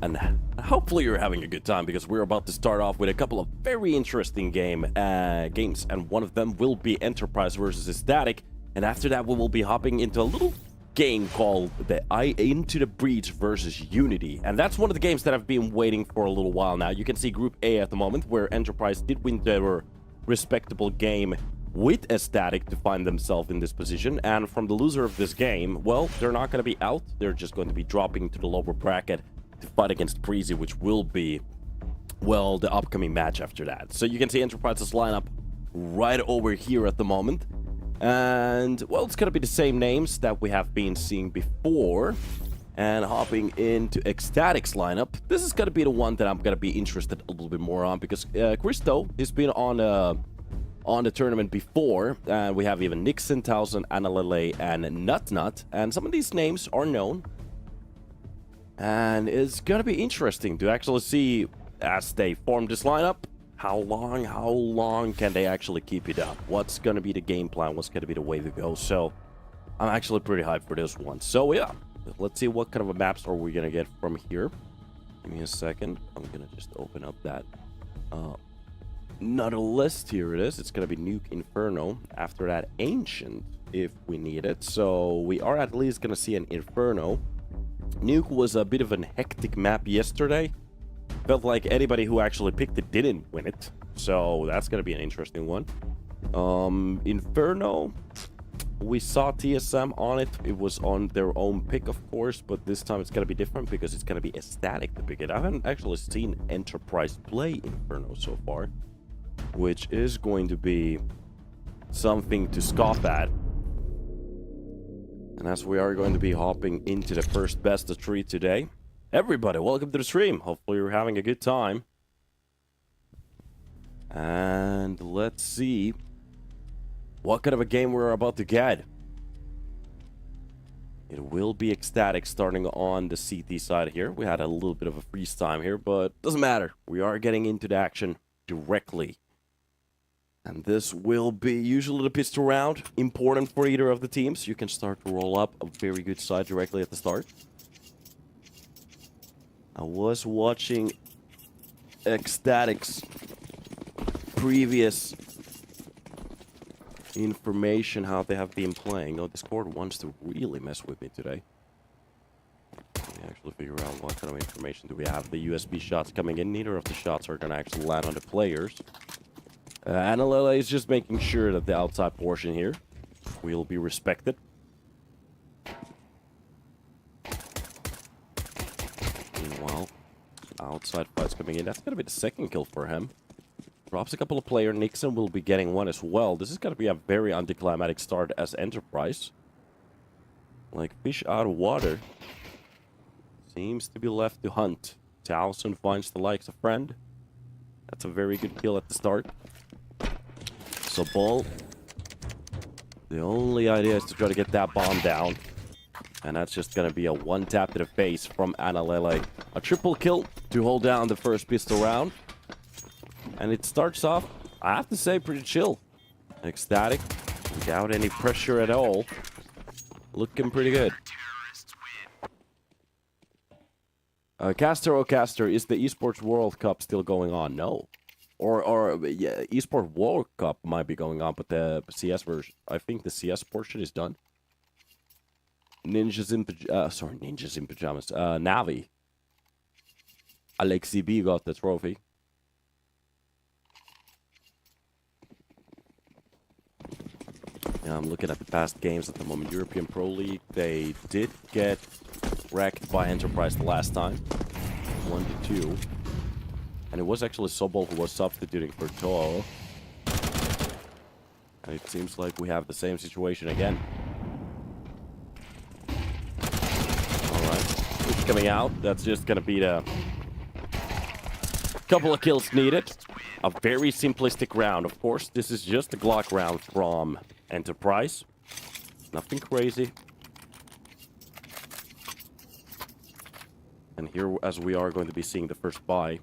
and hopefully you're having a good time because we're about to start off with a couple of very interesting games, and one of them will be Enterprise versus Ecstatic, and after that we will be hopping into a little game called the Into the Breach versus UNiTY, and that's one of the games that I've been waiting for a little while now. You can see Group A at the moment, where Enterprise did win their respectable game with Ecstatic to find themselves in this position, and from the loser of this game, well, they're not going to be out, they're just going to be dropping to the lower bracket to fight against Breezy, which will be, well, the upcoming match after that. So you can see Enterprise's lineup right over here at the moment, and, well, it's going to be the same names that we have been seeing before. And hopping into Ecstatic's lineup, this is going to be the one that I'm going to be interested a little bit more on, because Christo has been on the tournament before, and we have even Nixon, Towson, Analele, and Nut, and some of these names are known, and it's gonna be interesting to actually see as they form this lineup, how long can they actually keep it up, what's gonna be the game plan, what's gonna be the way to go. So I'm actually pretty hyped for this one. So yeah, let's see what kind of a maps are we gonna get from here. Give me a second, I'm gonna just open up that another list. Here it is. It's gonna be Nuke, Inferno, after that Ancient if we need it. So we are at least gonna see an Inferno. Nuke was a bit of an hectic map yesterday. Felt like anybody who actually picked it didn't win it, so that's gonna be an interesting one. Inferno, we saw TSM on it. It was on their own pick, of course, but this time it's gonna be different because it's gonna be Ecstatic to pick it. I haven't actually seen Enterprise play Inferno so far, which is going to be something to scoff at. And as we are going to be hopping into the first best of 3 today, everybody, welcome to the stream. Hopefully you're having a good time. And let's see what kind of a game we're about to get. It will be Ecstatic starting on the CT side here. We had a little bit of a freeze time here, but doesn't matter. We are getting into the action directly. And this will be usually the pistol round, important for either of the teams. You can start to roll up a very good side directly at the start. I was watching Ecstatic's previous information, how they have been playing. Oh, Discord wants to really mess with me today. Let me actually figure out what kind of information do we have. The USB shots coming in. Neither of the shots are going to actually land on the players. Analele is just making sure that the outside portion here will be respected. Meanwhile, outside fights coming in. That's going to be the second kill for him. Drops a couple of players. Nixon will be getting one as well. This is going to be a very anticlimactic start as Enterprise. Like fish out of water. Seems to be left to hunt. Towson finds the likes of friend. That's a very good kill at the start. So ball, the only idea is to try to get that bomb down, and that's just gonna be a one tap to the face from Analele. A triple kill to hold down the first pistol round, and it starts off, I have to say, pretty chill. Ecstatic, without any pressure at all, looking pretty good. Caster, is the Esports World Cup still going on? No. Or yeah, Esports World Cup might be going on, but the CS version, I think the CS portion is done. Ninjas in Pajamas. Navi. Alexi B got the trophy. Yeah, I'm looking at the past games at the moment. European Pro League, they did get wrecked by Enterprise the last time. 1-2. And it was actually Sobol who was substituting for Toho. And it seems like we have the same situation again. Alright. It's coming out. That's just gonna be the couple of kills needed. A very simplistic round. Of course, this is just a Glock round from Enterprise. Nothing crazy. And here, as we are going to be seeing the first buy,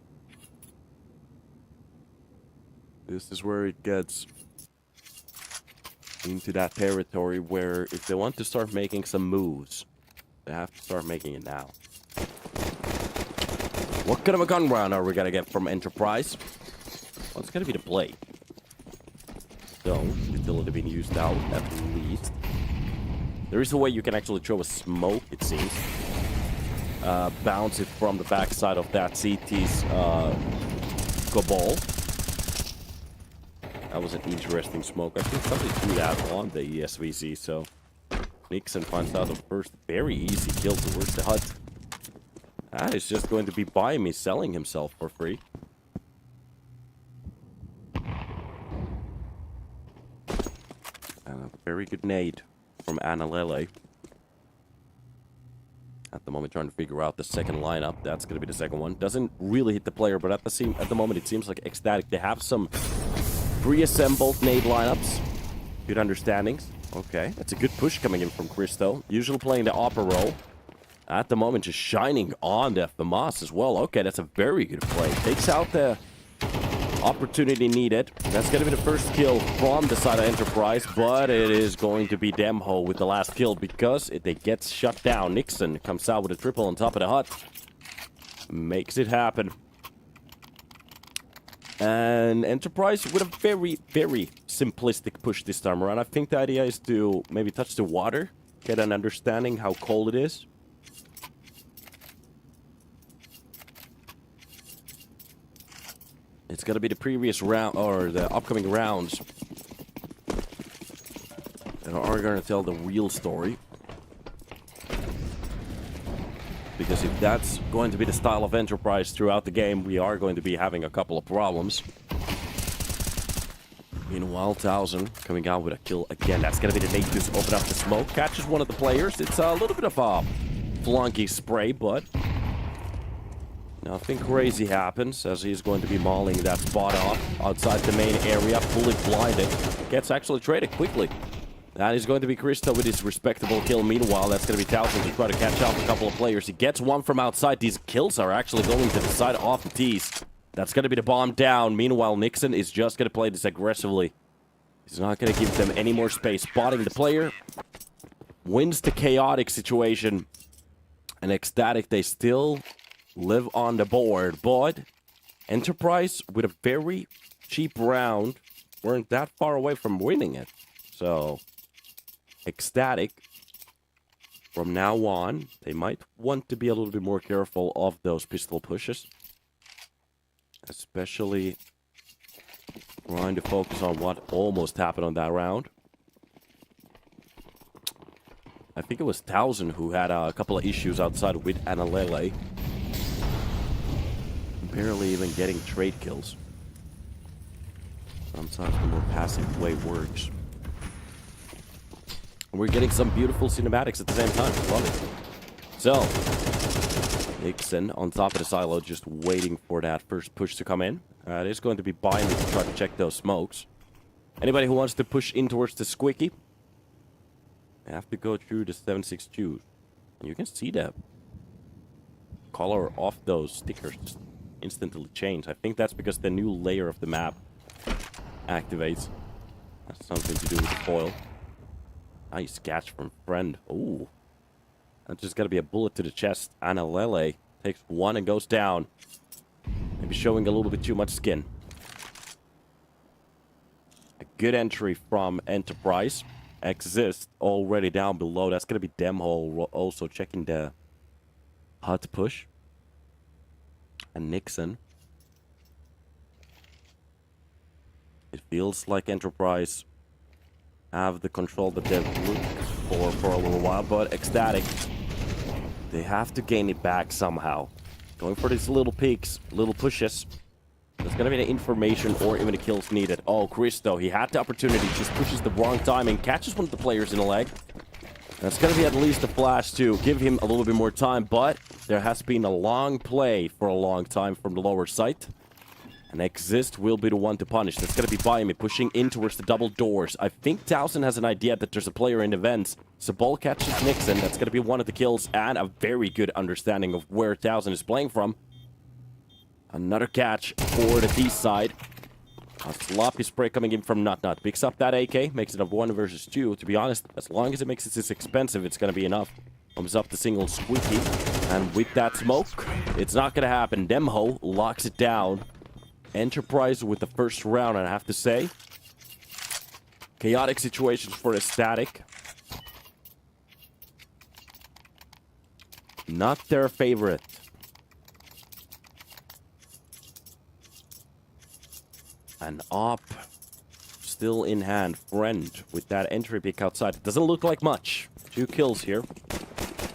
this is where it gets into that territory where if they want to start making some moves, they have to start making it now. What kind of a gun round are we gonna get from Enterprise? Well, it's gonna be the blade. So, utility being used out at least. There is a way you can actually throw a smoke, it seems. Bounce it from the backside of that CT's Cabal. That was an interesting smoke. I think somebody threw that on the ESVC, so Nixon finds out the first very easy kill towards the hut. That is just going to be by me selling himself for free. A very good nade from Analele. At the moment, trying to figure out the second lineup. That's going to be the second one. Doesn't really hit the player, but at the moment, it seems like Ecstatic, they have some pre-assembled nade lineups. Good understandings. Okay, that's a good push coming in from Christo. Usually playing the upper role. At the moment, just shining on the FMAS as well. Okay, that's a very good play. Takes out the opportunity needed. That's going to be the first kill from the side of Enterprise, but it is going to be Demho with the last kill because they get shut down. Nixon comes out with a triple on top of the hut. Makes it happen. And Enterprise with a very, very simplistic push this time around. I think the idea is to maybe touch the water, get an understanding how cold it is. It's gonna be the previous round, or the upcoming rounds, that are gonna tell the real story. Because if that's going to be the style of Enterprise throughout the game, we are going to be having a couple of problems. Meanwhile, 1000 coming out with a kill again. That's gonna be the nade to open up the smoke. Catches one of the players. It's a little bit of a flunky spray, but nothing crazy happens as he's going to be mauling that spot off outside the main area, fully blinded. Gets actually traded quickly. That is going to be Christo with his respectable kill. Meanwhile, that's going to be 1000 to try to catch up a couple of players. He gets one from outside. These kills are actually going to the side off the tees. That's going to be the bomb down. Meanwhile, Nixon is just going to play this aggressively. He's not going to give them any more space. Spotting the player. Wins the chaotic situation. And Ecstatic, they still live on the board, but Enterprise with a very cheap round weren't that far away from winning it. So Ecstatic, from now on, they might want to be a little bit more careful of those pistol pushes, especially trying to focus on what almost happened on that round. I think it was 1000 who had a couple of issues outside with Analele. Barely even getting trade kills. Sometimes the more passive way works. And we're getting some beautiful cinematics at the same time. Love it. So, Nixon on top of the silo, just waiting for that first push to come in. It is going to be binding to try to check those smokes. Anybody who wants to push in towards the squeaky, you have to go through the 762. And you can see the color of those stickers just instantly change. I think that's because the new layer of the map activates. That's something to do with the foil. Nice catch from friend. Ooh. That's just gotta be a bullet to the chest. Analele takes one and goes down. Maybe showing a little bit too much skin. A good entry from Enterprise. Exist already down below. That's gonna be Demhole also checking the hut push. And Nixon. It feels like Enterprise have the control that they've looked for a little while, but Ecstatic, they have to gain it back somehow. Going for these little peaks, little pushes. There's gonna be the information or even the kills needed. Oh, Christo, he had the opportunity, just pushes the wrong timing, catches one of the players in the leg. That's gonna be at least a flash to give him a little bit more time, but there has been a long play for a long time from the lower site. And Exist will be the one to punish. That's gonna be Biome pushing in towards the double doors. I think 1000 has an idea that there's a player in the vents. So ball catches Nixon. That's gonna be one of the kills and a very good understanding of where 1000 is playing from. Another catch for the D side. A sloppy spray coming in from Nut. Picks up that AK, makes it a 1 versus 2. To be honest, as long as it makes it this expensive, it's gonna be enough. Comes up the single Squeaky. And with that smoke, it's not going to happen. Demho locks it down. Enterprise with the first round, and I have to say, chaotic situations for Ecstatic. Not their favorite. An op still in hand. Friend with that entry pick outside. It doesn't look like much. 2 kills here.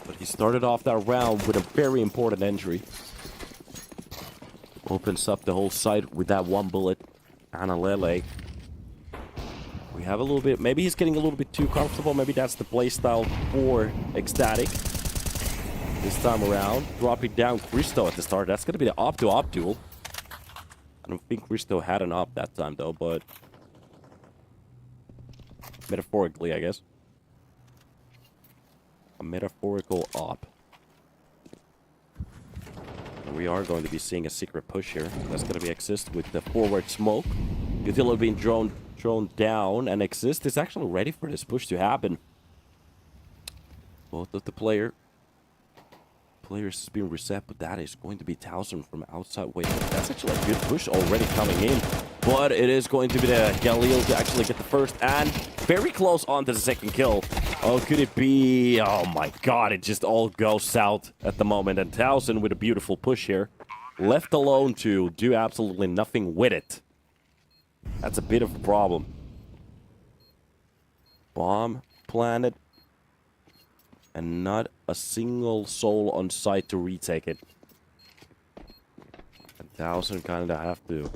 But he started off that round with a very important entry. Opens up the whole site with that 1 bullet. Analele. We have a little bit... Maybe he's getting a little bit too comfortable. Maybe that's the playstyle for Ecstatic. This time around. Dropping down Christo at the start. That's going to be the op-to-op duel. I don't think Christo had an op that time, though, but... Metaphorically, I guess. A metaphorical op. And we are going to be seeing a secret push here. That's going to be Exist with the forward smoke. Utility being thrown down, and Exist is actually ready for this push to happen. Both of the players is being reset, but that is going to be 1000 from outside. Wait, that's actually a good push already coming in. But it is going to be the Galil to actually get the first, and very close on to the second kill. Oh, could it be? Oh my god, it just all goes south at the moment. And 1000 with a beautiful push here. Left alone to do absolutely nothing with it. That's a bit of a problem. Bomb planted. And not a single soul on site to retake it. 1000 kind of have to...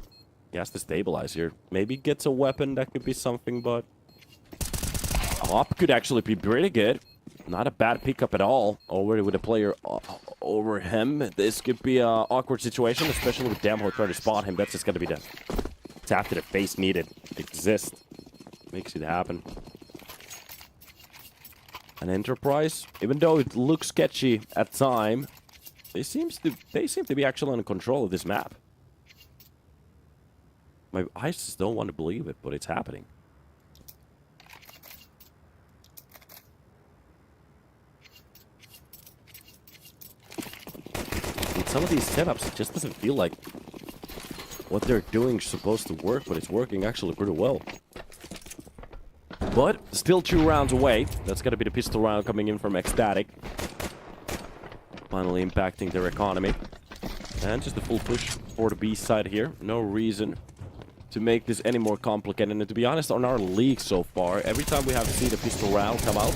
He has to stabilize here. Maybe gets a weapon, that could be something, but... Op could actually be pretty good. Not a bad pickup at all. Already with a player over him. This could be an awkward situation, especially with Damho trying to spot him. That's just going to be the tap to the face needed. Exist. Makes it happen. An Enterprise, even though it looks sketchy at time, they seem to be actually in control of this map. My eyes just don't want to believe it, but it's happening. In some of these setups, it just doesn't feel like what they're doing is supposed to work, but it's working actually pretty well. But still 2 rounds away. That's going to be the pistol round coming in from Ecstatic. Finally impacting their economy. And just a full push for the B side here. No reason to make this any more complicated. And to be honest, on our league so far, every time we have seen the pistol round come out,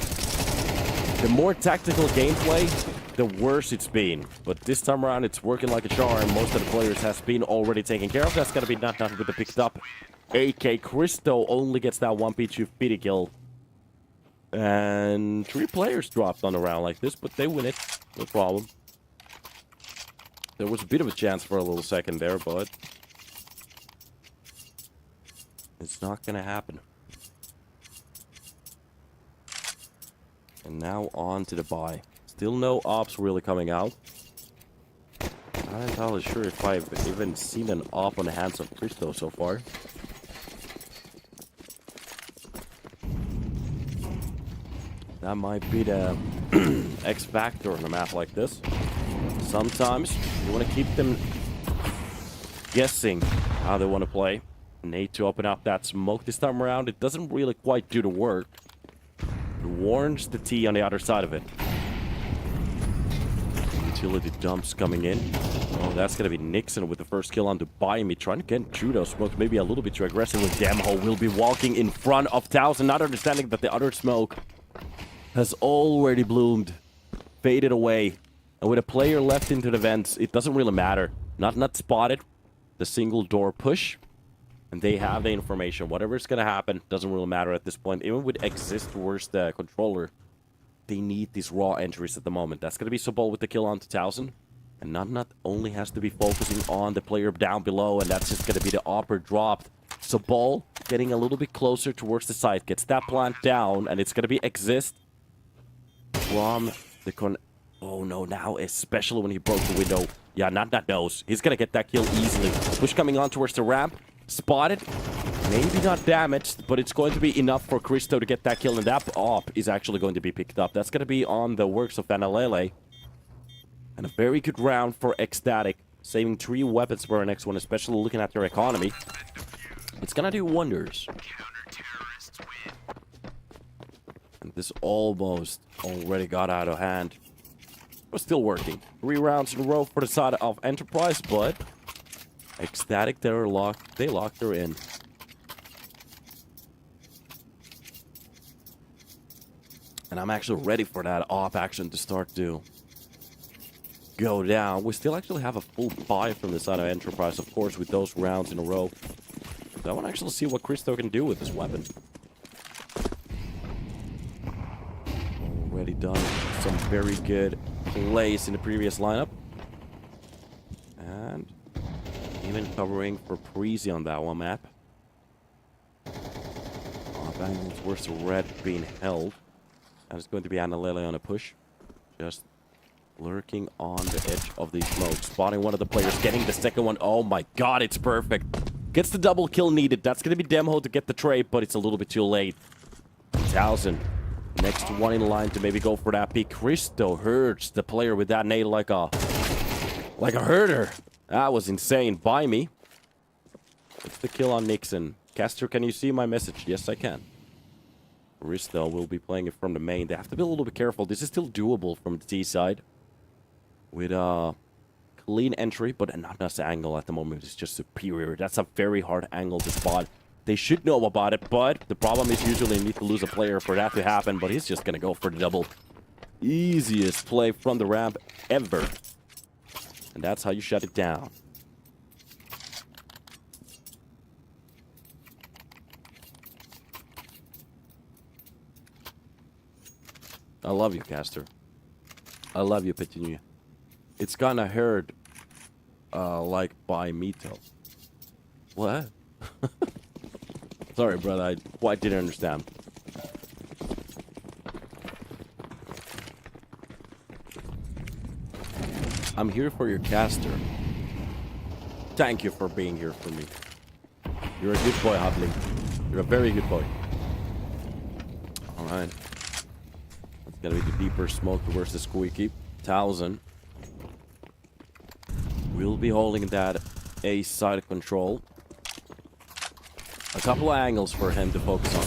the more tactical gameplay, the worse it's been. But this time around, it's working like a charm. Most of the players has been already taken care of. That's going to be not with the picked up. AK Christo only gets that 1p2 pity kill. And 3 players dropped on a round like this, but they win it. No problem. There was a bit of a chance for a little second there, but it's not going to happen. And now on to the buy. Still no ops really coming out. Not entirely sure if I've even seen an op on the hands of Christo so far. That might be the X factor on a map like this. Sometimes you want to keep them guessing how they want to play. Need to open up that smoke this time around. It doesn't really quite do the work. It warns the T on the other side of it. Utility dumps coming in. Oh, that's going to be Nixon with the first kill on Dubai. Me trying to get through those smokes. Maybe a little bit too aggressive with Damho. Will be walking in front of 1000. Not understanding that the other smoke has already bloomed. Faded away. And with a player left into the vents, it doesn't really matter. Not spotted. The single door push. And they have the information. Whatever's going to happen doesn't really matter at this point. Even with Exist towards the controller, they need these raw entries at the moment. That's going to be Sobol with the kill on 1000. And not only has to be focusing on the player down below, and that's just going to be the upper dropped. Sobol getting a little bit closer towards the site. Gets that plant down, and it's going to be Exist from the Oh no, now especially when he broke the window. Yeah, not knows. He's going to get that kill easily. Push coming on towards the ramp. Spotted. Maybe not damaged, but it's going to be enough for Christo to get that kill, and that op is actually going to be picked up. That's going to be on the works of Analele. And a very good round for Ecstatic, saving 3 weapons for our next one, especially looking at their economy. It's going to do wonders. And this almost already got out of hand. But still working. 3 rounds in a row for the side of Enterprise, but Ecstatic, they locked her in. And I'm actually ready for that off action to start to go down. We still actually have a full buy from the side of Enterprise, of course, with those rounds in a row. So I want to actually see what Christo can do with this weapon. Already done some very good plays in the previous lineup. And even covering for Preezy on that one map. Off angles worth the red being held. And it's going to be Analele on a push. Just lurking on the edge of the smoke. Spotting one of the players, getting the second one. Oh my god, it's perfect. Gets the double kill needed. That's going to be Demho to get the trade, but it's a little bit too late. 1,000. Next one in line to maybe go for that peak. Christo hurts the player with that nade like a herder. That was insane. By me. It's the kill on Nixon. Caster, can you see my message? Yes, I can. Christo will be playing it from the main. They have to be a little bit careful. This is still doable from the T side. With a clean entry, but not this angle at the moment. It's just superior. That's a very hard angle to spot. They should know about it, but the problem is usually you need to lose a player for that to happen, but he's just going to go for the double. Easiest play from the ramp ever. And that's how you shut it down. I love you, Caster. I love you, Petunia. It's gonna hurt, like by Mito. What? Sorry, brother. I quite didn't understand. I'm here for your Caster. Thank you for being here for me. You're a good boy, Hobley. You're a very good boy. Alright. That's gonna be the deeper smoke towards the squeaky. 1,000. We'll be holding that A side control. A couple of angles for him to focus on.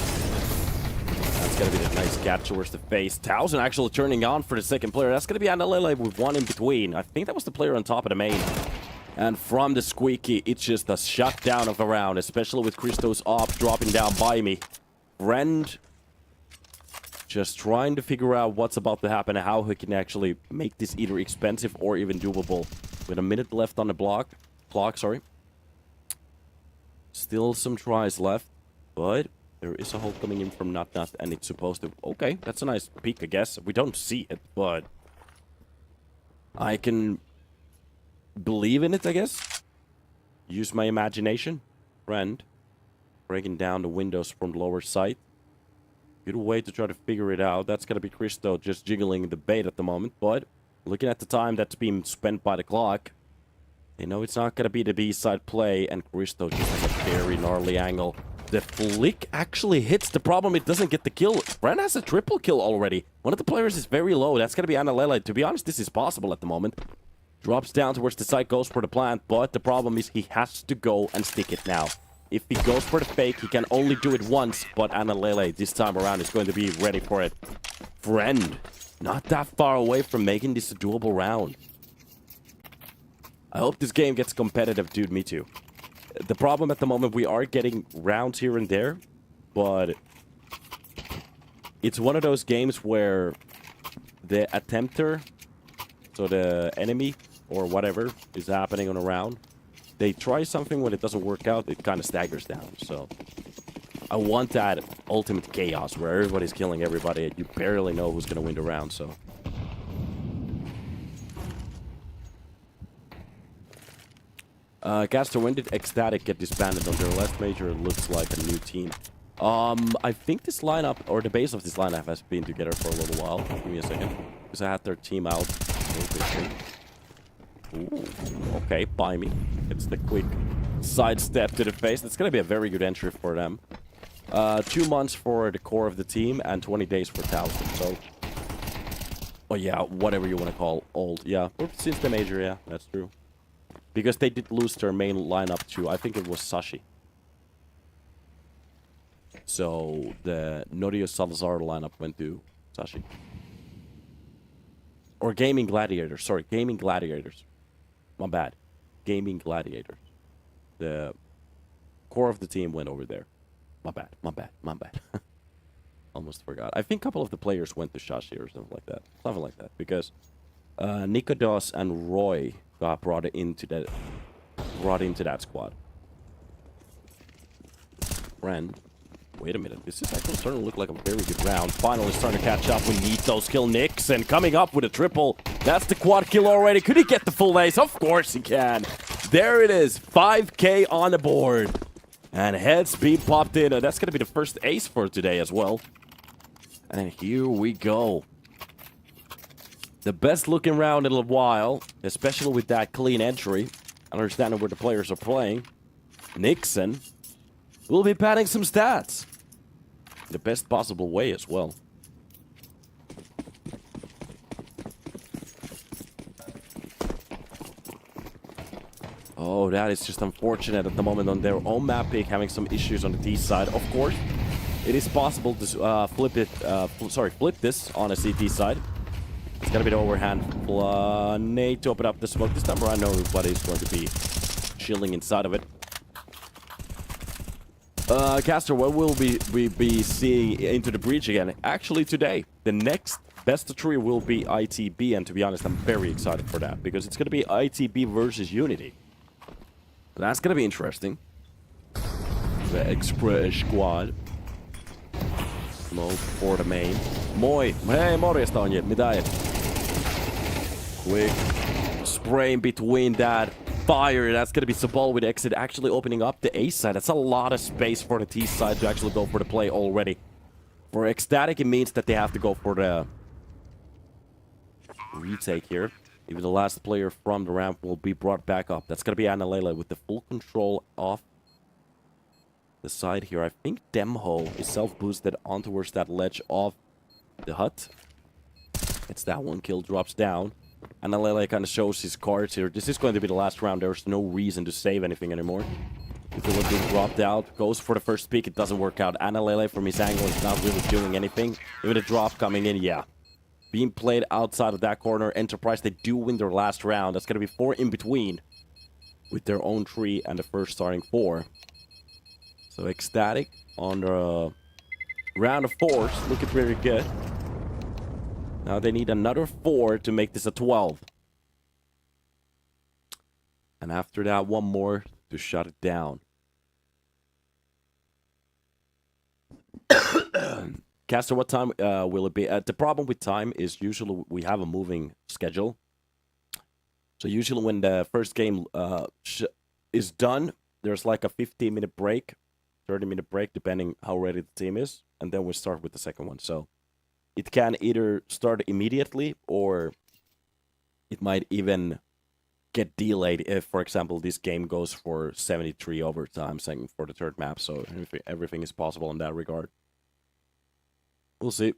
That's gonna be the nice catch towards the face. 1,000 actually turning on for the second player. That's gonna be Analele with one in between. I think that was the player on top of the main. And from the squeaky, it's just a shutdown of a round, especially with Christo's op dropping down by me. Friend just trying to figure out what's about to happen and how he can actually make this either expensive or even doable. With a minute left on the clock, sorry. Still some tries left, but there is a hole coming in from Nut, and it's supposed to... Okay, that's a nice peek, I guess. We don't see it, but I can believe in it, I guess. Use my imagination. Friend. Breaking down the windows from the lower side. Good way to try to figure it out. That's going to be Christo just jiggling the bait at the moment, but looking at the time that's being spent by the clock, you know it's not going to be the B-side play, and Christo just has a very gnarly angle. The flick actually hits. The problem, it doesn't get the kill. Bren has a triple kill already. One of the players is very low. That's going to be Analele. To be honest, this is possible at the moment. Drops down towards the side, goes for the plant, but the problem is he has to go and stick it now. If he goes for the fake, he can only do it once, but Analele this time around is going to be ready for it. Friend, not that far away from making this a doable round. I hope this game gets competitive, dude, me too. The problem at the moment, we are getting rounds here and there, but it's one of those games where the attempter, so the enemy or whatever is happening on a round, they try something, when it doesn't work out, it kind of staggers down. So I want that ultimate chaos where everybody's killing everybody and you barely know who's going to win the round, so. Caster, when did Ecstatic get disbanded? On their last major, it looks like a new team. I think this lineup, or the base of this lineup, has been together for a little while. Give me a second. Because I had their team out. Ooh, okay, buy me. It's the quick sidestep to the face. That's going to be a very good entry for them. 2 months for the core of the team and 20 days for 1,000. So, oh yeah, whatever you want to call old. Yeah, since the major, yeah, that's true. Because they did lose their main lineup to, I think it was Sashi. So the Norio Salazar lineup went to Sashi. Or Gaming Gladiators. Sorry, Gaming Gladiators. My bad. Gaming Gladiators. The core of the team went over there. My bad. My bad. My bad. Almost forgot. I think a couple of the players went to Shashi or something like that. Something like that. Because Nikodos and Roy got brought into that squad. Friend. Wait a minute. This is actually starting to look like a very good round. Finally starting to catch up. We need those kill nicks. And coming up with a triple. That's the quad kill already. Could he get the full ace? Of course he can. There it is. 5k on the board. And heads being popped in. That's going to be the first ace for today as well. And here we go. The best looking round in a while. Especially with that clean entry. Understanding where the players are playing. Nixon. We'll be padding some stats. The best possible way as well. Oh, that is just unfortunate at the moment on their own map pick, having some issues on the D side. Of course, it is possible to flip this on a CT side. It's gonna be the overhand nade to open up the smoke. This time around, nobody's going to be chilling inside of it. Caster, what will we be seeing into the breach again? Actually, today, the next best of 3 will be ITB, and to be honest, I'm very excited for that, because it's going to be ITB versus UNiTY. That's going to be interesting. The Express squad. Smoke for the main. Moi! Hei, morjesta on mitä? Quick spray in between that. Fire, that's going to be Sabal with exit actually opening up the A side. That's a lot of space for the T side to actually go for the play already. For Ecstatic, it means that they have to go for the retake here. Even the last player from the ramp will be brought back up. That's going to be Analela with the full control off the side here. I think Demho is self-boosted on towards that ledge of the hut. It's that one kill, drops down. And Alele kind of shows his cards here. This is going to be the last round. There's no reason to save anything anymore. Until it being dropped out. Goes for the first peek. It doesn't work out. Analele from his angle is not really doing anything. Even a drop coming in, yeah. Being played outside of that corner. Enterprise, they do win their last round. That's going to be 4 in between. With their own 3 and the first starting 4. So Ecstatic on the round of 4s. Looking pretty good. Now they need another 4 to make this a 12. And after that, 1 more to shut it down. Caster, what time will it be? The problem with time is usually we have a moving schedule. So usually when the first game is done, there's like a 15-minute break, 30-minute break, depending how ready the team is. And then we start with the second one. So it can either start immediately or it might even get delayed if, for example, this game goes for 73 overtime for the third map. So everything is possible in that regard. We'll see.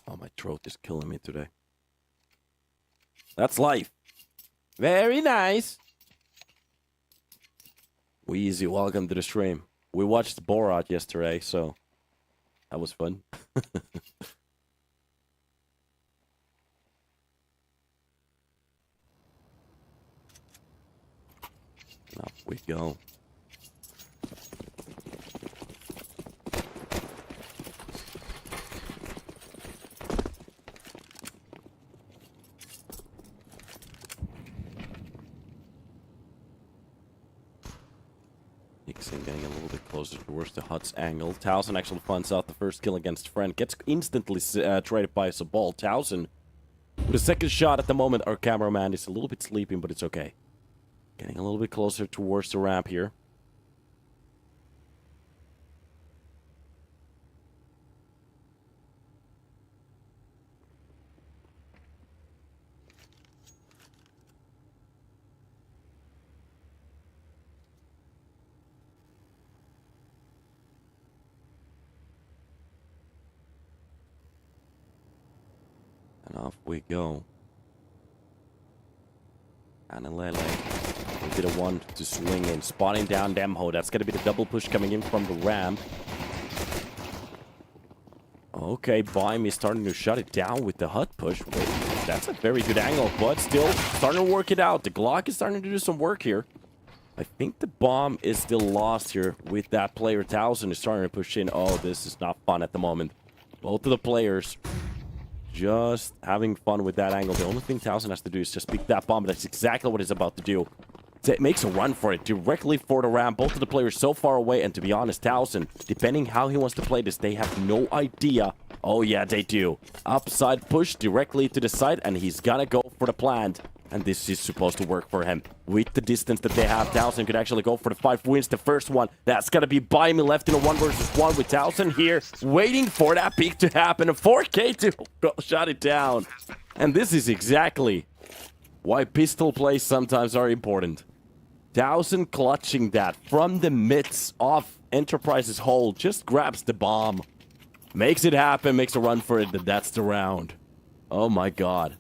Oh, my throat is killing me today. That's life. Very nice. Wheezy, welcome to the stream. We watched Borat yesterday, so that was fun. Off we go. Nixon getting a little bit closer towards the hut's angle. Towson actually finds out the first kill against Friend. Gets instantly traded by Sabal. Towson with a second shot at the moment. Our cameraman is a little bit sleeping, but it's okay. Getting a little bit closer towards the ramp here. And off we go. Anilele will be the one to swing in. Spotting down Demho. That's going to be the double push coming in from the ramp. Okay, Baim is starting to shut it down with the hut push. Wait, that's a very good angle, but still starting to work it out. The Glock is starting to do some work here. I think the bomb is still lost here with that player. 1000 is starting to push in. Oh, this is not fun at the moment. Both of the players just having fun with that angle. The only thing 1000 has to do is just pick that bomb. That's exactly what he's about to do. It makes a run for it, directly for the ramp. Both of the players so far away, and to be honest, 1000, depending how he wants to play this, they have no idea. Oh yeah, they do. Upside push directly to the side, and he's gonna go for the plant. And this is supposed to work for him. With the distance that they have, 1000 could actually go for the 5 wins. The first one, that's gonna be Baimi left in a 1 versus 1 with 1000 here, waiting for that peak to happen. A 4K to shut it down. And this is exactly why pistol plays sometimes are important. 1000 clutching that from the midst of Enterprise's hole, just grabs the bomb. Makes it happen, makes a run for it, and that's the round. Oh my god.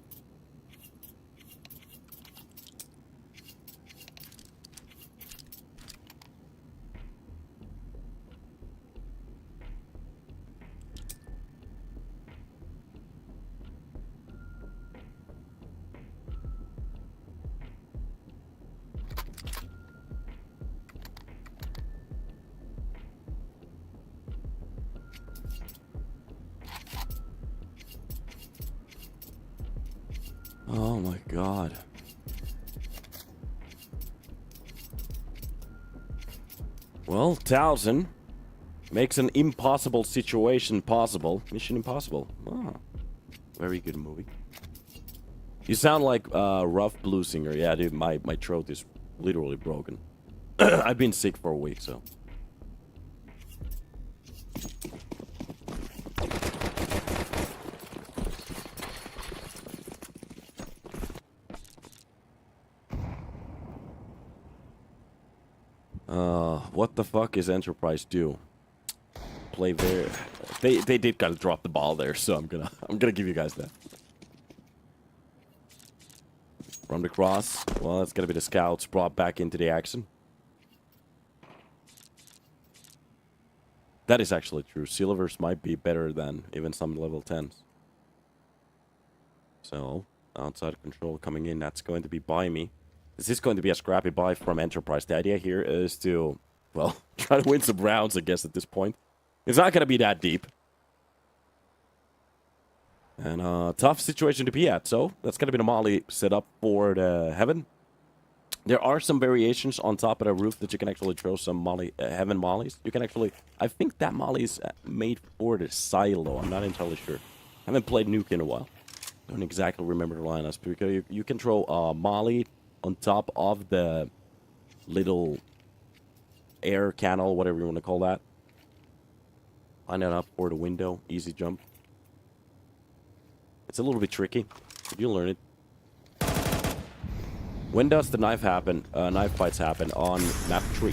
Oh my god. Well, 1000 makes an impossible situation possible. Mission Impossible. Ah, very good movie. You sound like a rough blues singer. Yeah, dude, my throat is literally broken. I've been sick for a week, so. What the fuck is Enterprise do? Play there. They did kind of drop the ball there, so I'm gonna give you guys that. From the cross, well, it's gonna be the scouts brought back into the action. That is actually true. Silvers might be better than even some level 10s. So, outside control coming in, that's going to be Baimi. This is going to be a scrappy buy from Enterprise. The idea here is to, well, try to win some rounds, I guess, at this point. It's not going to be that deep. And tough situation to be at. So, that's going to be the molly set up for the Heaven. There are some variations on top of the roof that you can actually throw some molly, Heaven mollies. You can actually, I think that molly is made for the silo. I'm not entirely sure. I haven't played Nuke in a while. Don't exactly remember the lineups. Because you can throw molly on top of the little air canal, whatever you want to call that. Line it up for the window. Easy jump. It's a little bit tricky, but you'll learn it. When does the knife fights happen? On map 3.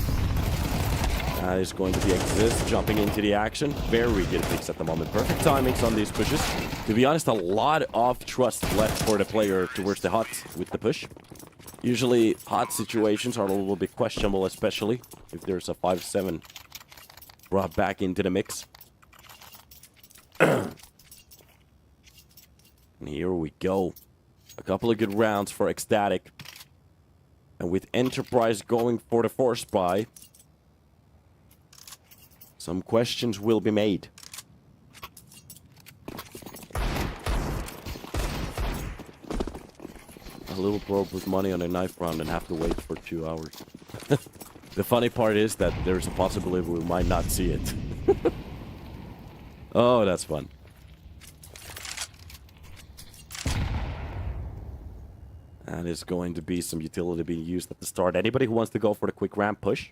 That is going to be Exist jumping into the action. Very good picks at the moment. Perfect timings on these pushes. To be honest, a lot of trust left for the player towards the hut with the push. Usually, hot situations are a little bit questionable, especially if there's a 5-7 brought back into the mix. And here we go. A couple of good rounds for Ecstatic. And with Enterprise going for the force buy, some questions will be made. A little broke with money on a knife round and have to wait for 2 hours. The funny part is that there's a possibility we might not see it. Oh, that's fun. And is going to be some utility being used at the start. Anybody who wants to go for the quick ramp push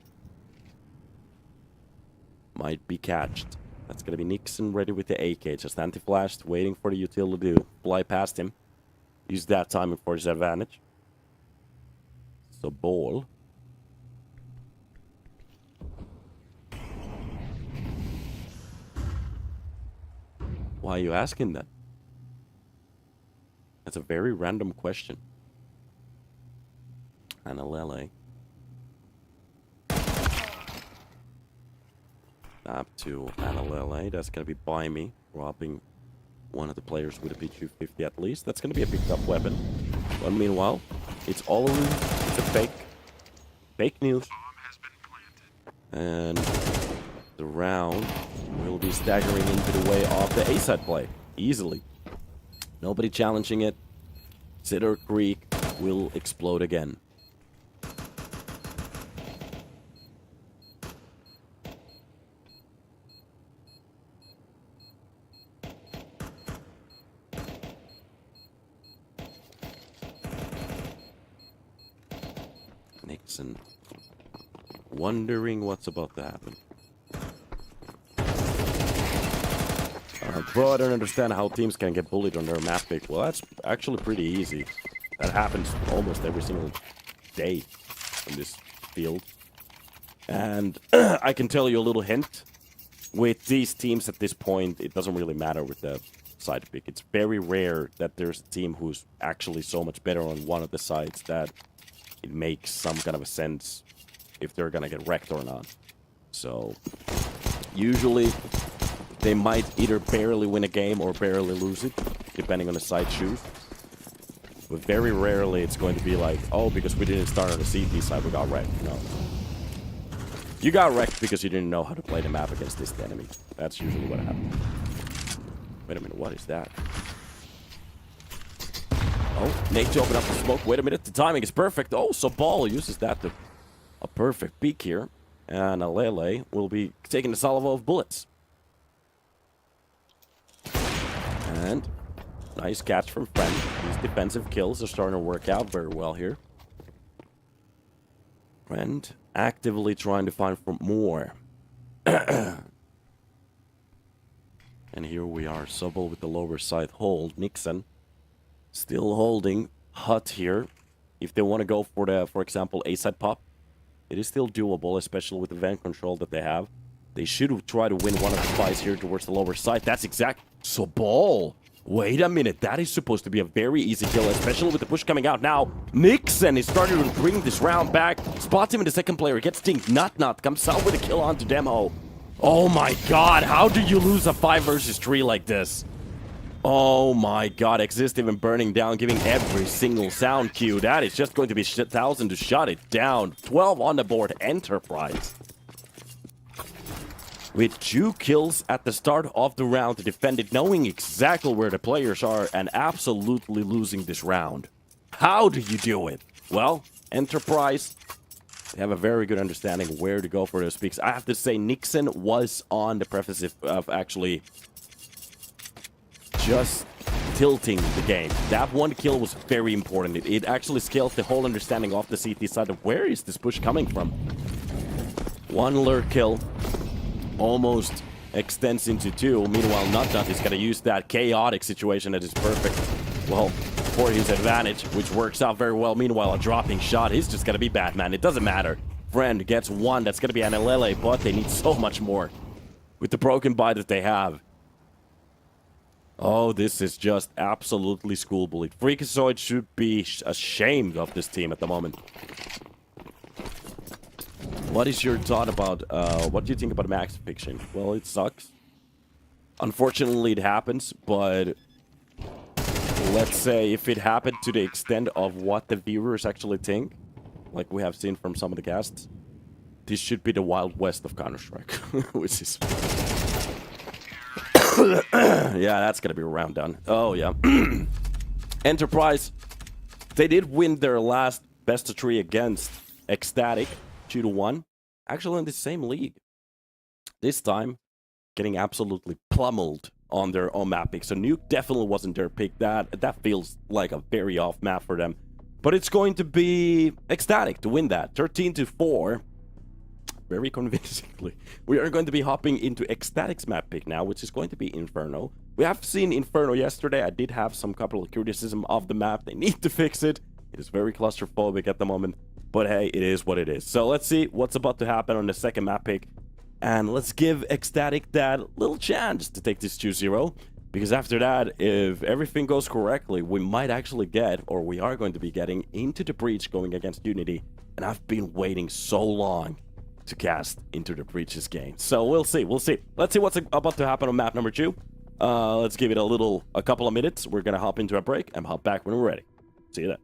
might be catched. That's going to be Nixon ready with the AK. Just anti-flashed, waiting for the utility to fly past him. Use that timing for his advantage. So, ball. Why are you asking that? That's a very random question. Analele. Up to Analele. That's going to be by me, robbing one of the players with a P250 at least. That's going to be a picked up weapon. But meanwhile, it's all it's a fake news. And the round will be staggering into the way of the A-side play easily. Nobody challenging it. Cedar Creek will explode again. Nixon wondering what's about to happen. Bro, I don't understand how teams can get bullied on their map pick. Well, that's actually pretty easy. That happens almost every single day in this field. And I can tell you a little hint. With these teams at this point, it doesn't really matter with the side pick. It's very rare that there's a team who's actually so much better on one of the sides that it makes some kind of a sense if they're gonna get wrecked or not. So, usually, they might either barely win a game or barely lose it, depending on the side choose. But very rarely it's going to be like, oh, because we didn't start on the CT side, we got wrecked. No. You got wrecked because you didn't know how to play the map against this enemy. That's usually what happens. Wait a minute, what is that? Oh, Nate to open up the smoke. Wait a minute, the timing is perfect. Oh, so Ball uses that to a perfect peek here. And Alele will be taking the salvo of bullets. And nice catch from Friend. These defensive kills are starting to work out very well here. Friend actively trying to find for more. And here we are, Sobel with the lower side hold. Nixon still holding Hut here. If they want to go for the, for example, A-side pop, it is still doable, especially with the vent control that they have. They should try to win one of the fights here towards the lower side. That's exact. So Ball. Wait a minute. That is supposed to be a very easy kill, especially with the push coming out now. Nixon is starting to bring this round back. Spots him in the second player. Gets Dink. Not. Comes out with a kill onto Demo. Oh my god. How do you lose a 5 versus 3 like this? Oh my god. Exist even burning down, giving every single sound cue. That is just going to be 1,000 to shut it down. 12 on the board. Enterprise. With 2 kills at the start of the round to defend it, knowing exactly where the players are and absolutely losing this round. How do you do it? Well, Enterprise, they have a very good understanding where to go for those peaks. I have to say, Nixon was on the precipice of actually just tilting the game. That one kill was very important. It actually scales the whole understanding of the CT side of where is this push coming from. One lurk kill. Almost extends into 2. Meanwhile, Nut is going to use that chaotic situation that is perfect, well, for his advantage, which works out very well. Meanwhile, a dropping shot is just going to be Batman. It doesn't matter. Friend gets 1. That's going to be an LLA, but they need so much more with the broken bite that they have. Oh, this is just absolutely school bullied. Freakazoid should be ashamed of this team at the moment. What is your thought about, what do you think about max fiction? Well, it sucks. Unfortunately, it happens, but let's say if it happened to the extent of what the viewers actually think, like we have seen from some of the casts, this should be the Wild West of Counter-Strike, which is... yeah, that's gonna be a round done. Oh, yeah. Enterprise, they did win their last best of 3 against Ecstatic. 2-1, actually in the same league. This time, getting absolutely pummeled on their own map pick. So Nuke definitely wasn't their pick. That feels like a very off map for them. But it's going to be Ecstatic to win that. 13-4. Very convincingly. We are going to be hopping into Ecstatic's map pick now, which is going to be Inferno. We have seen Inferno yesterday. I did have some couple of criticism of the map. They need to fix it. It is very claustrophobic at the moment. But hey, it is what it is. So let's see what's about to happen on the second map pick. And let's give Ecstatic that little chance to take this 2-0. Because after that, if everything goes correctly, we might actually get, or we are going to be getting, into the breach going against UNiTY. And I've been waiting so long to cast into the breaches game. So we'll see, we'll see. Let's see what's about to happen on map number 2. Let's give it a couple of minutes. We're gonna hop into a break and hop back when we're ready. See you then.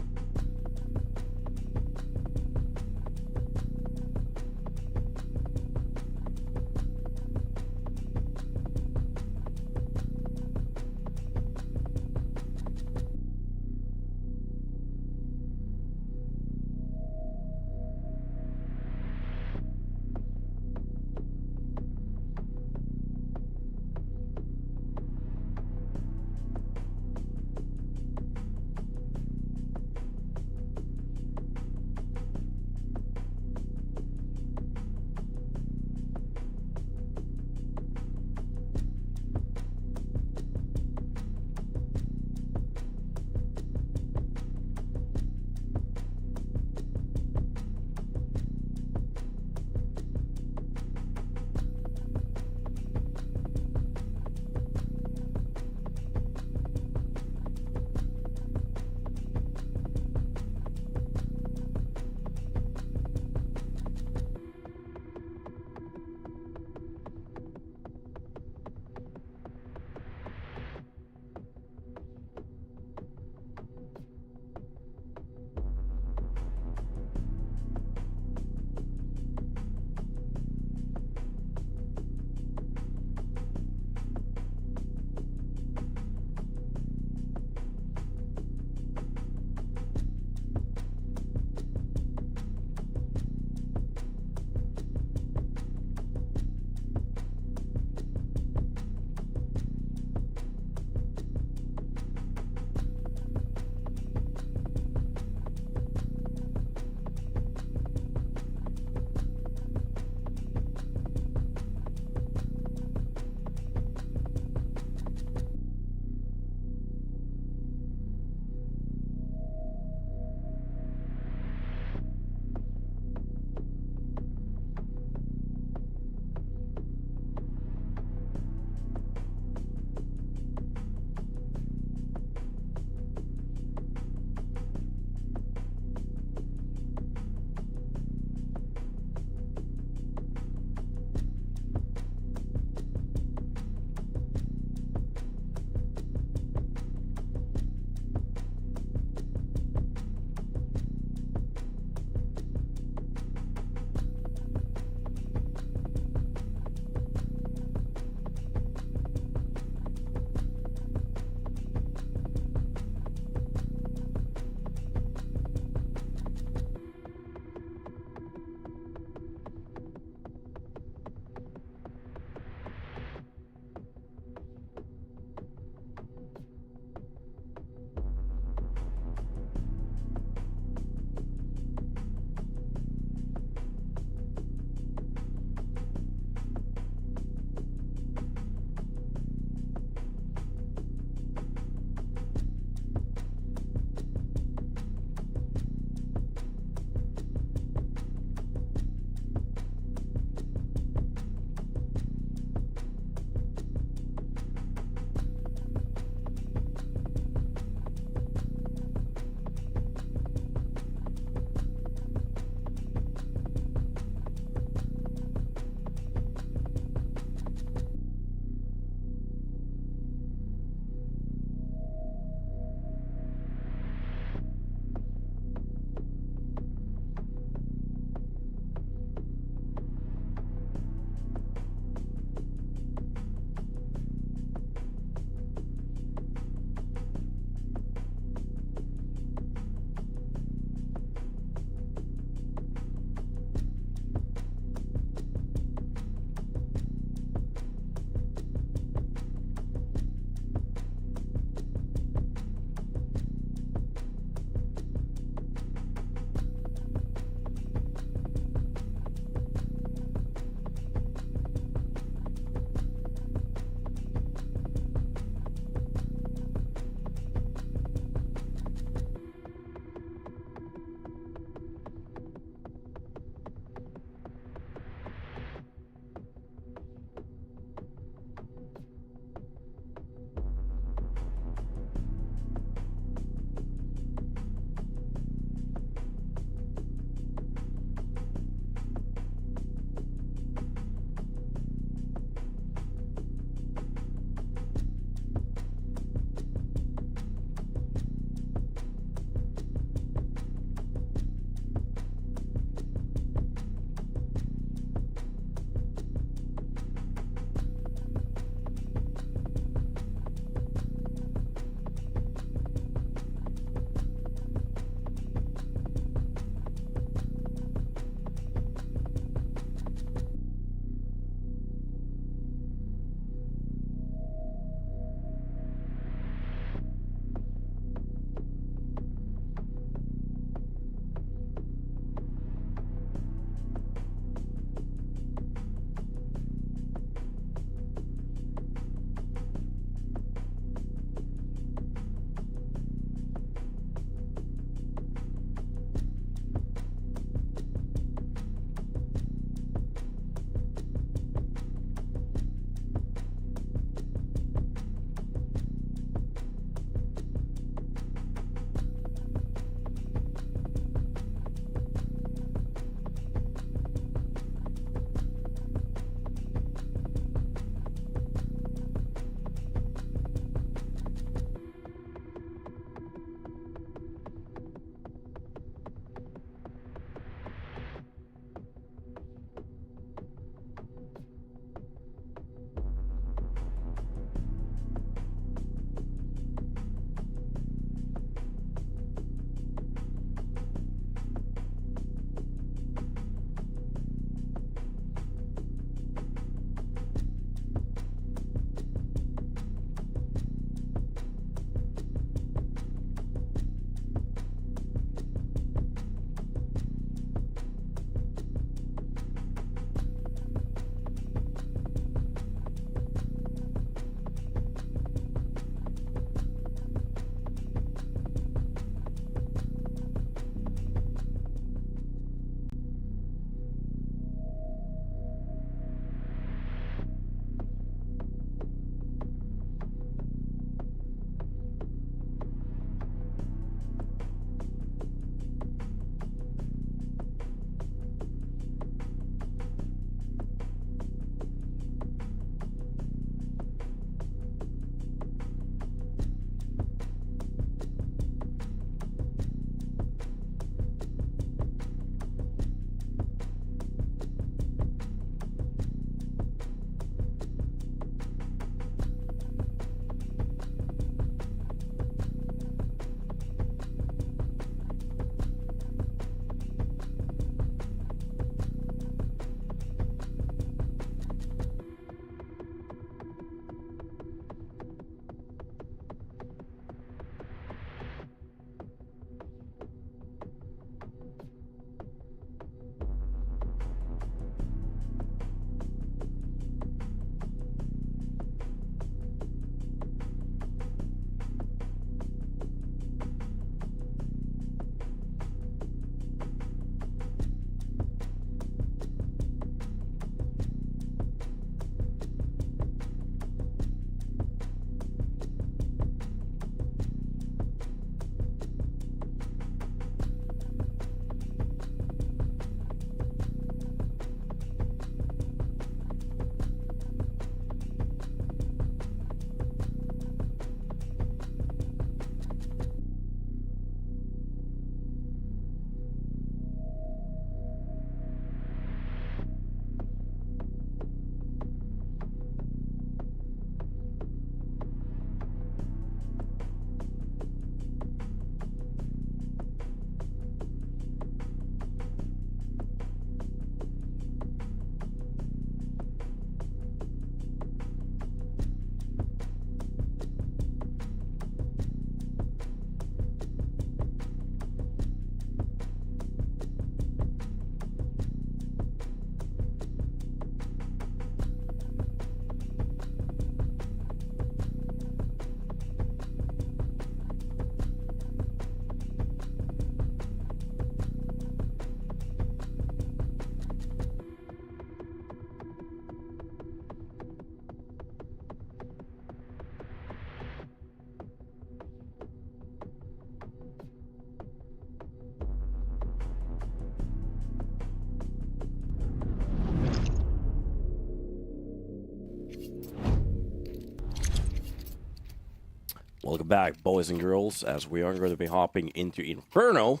Welcome back, boys and girls, as we are going to be hopping into Inferno.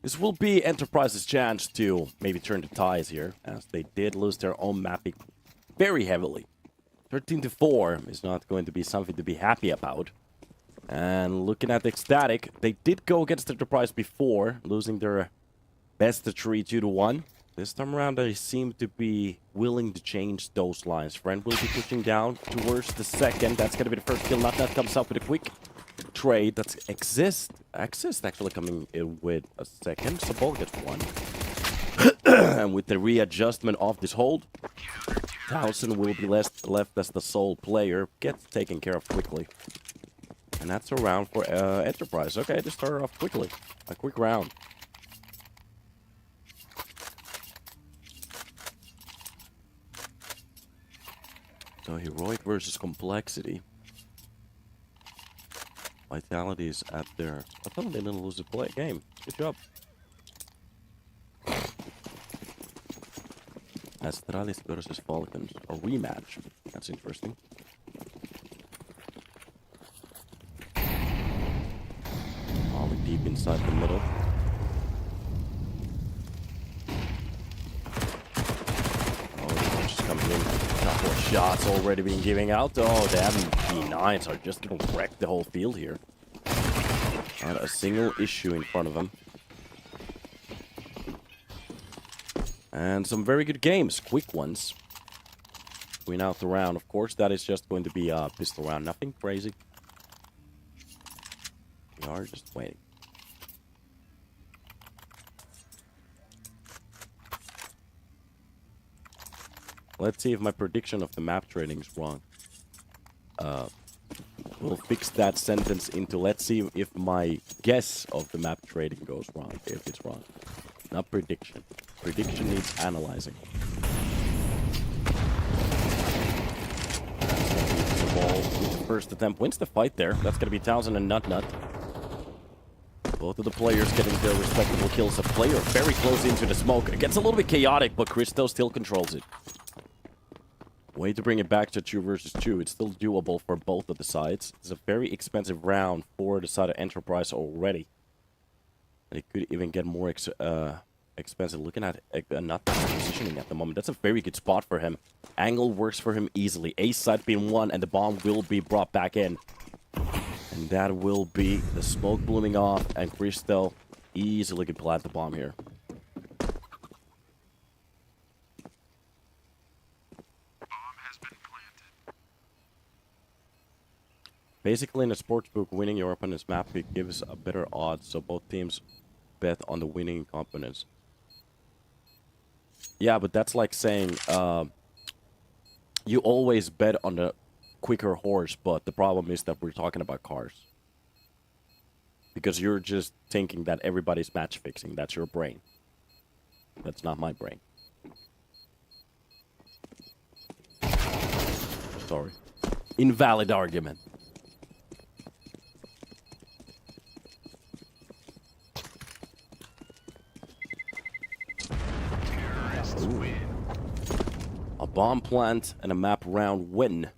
This will be Enterprise's chance to maybe turn the ties here, as they did lose their own mapping very heavily. 13-4 is not going to be something to be happy about. And looking at Ecstatic, they did go against Enterprise before, losing their best of 3 2-1. This time around, they seem to be willing to change those lines. Friend will be pushing down towards the second. That's going to be the first kill. Not comes up with a quick trade. That's Exist actually coming in with a second. Sabol gets one. And with the readjustment of this hold, Towson will be left as the sole player. Gets taken care of quickly. And that's a round for Enterprise. Okay, just started off quickly. A quick round. So heroic versus complexity. Vitality is at their... I thought they didn't lose the game. Good job. Astralis versus Falcons. A rematch. That's interesting. Ollie deep inside the middle. Couple of shots already being giving out. Oh, the B9s are just going to wreck the whole field here. Not a single issue in front of them. And some very good games. Quick ones. Win out the round. Of course, that is just going to be a pistol round. Nothing crazy. We are just waiting. Let's see if my prediction of the map trading is wrong. We'll fix that sentence into let's see if my guess of the map trading goes wrong, if it's wrong. Not prediction. Prediction needs analyzing. The ball with the first attempt wins the fight there. That's going to be Towson and Nut. Both of the players getting their respectable kills. A player very close into the smoke. It gets a little bit chaotic, but Christo still controls it. Way to bring it back to 2 versus 2. It's still doable for both of the sides. It's a very expensive round for the side of Enterprise already. And it could even get more expensive. Looking at not positioning at the moment. That's a very good spot for him. Angle works for him easily. Ace side being won, and the bomb will be brought back in. And that will be the smoke blooming off, and Christo easily can plant the bomb here. Basically, in a sportsbook, winning your opponent's map pick gives a better odds, so both teams bet on the winning components. Yeah, but that's like saying you always bet on the quicker horse, but the problem is that we're talking about cars. Because you're just thinking that everybody's match fixing. That's your brain. That's not my brain. Sorry. Invalid argument. A bomb plant and a map round win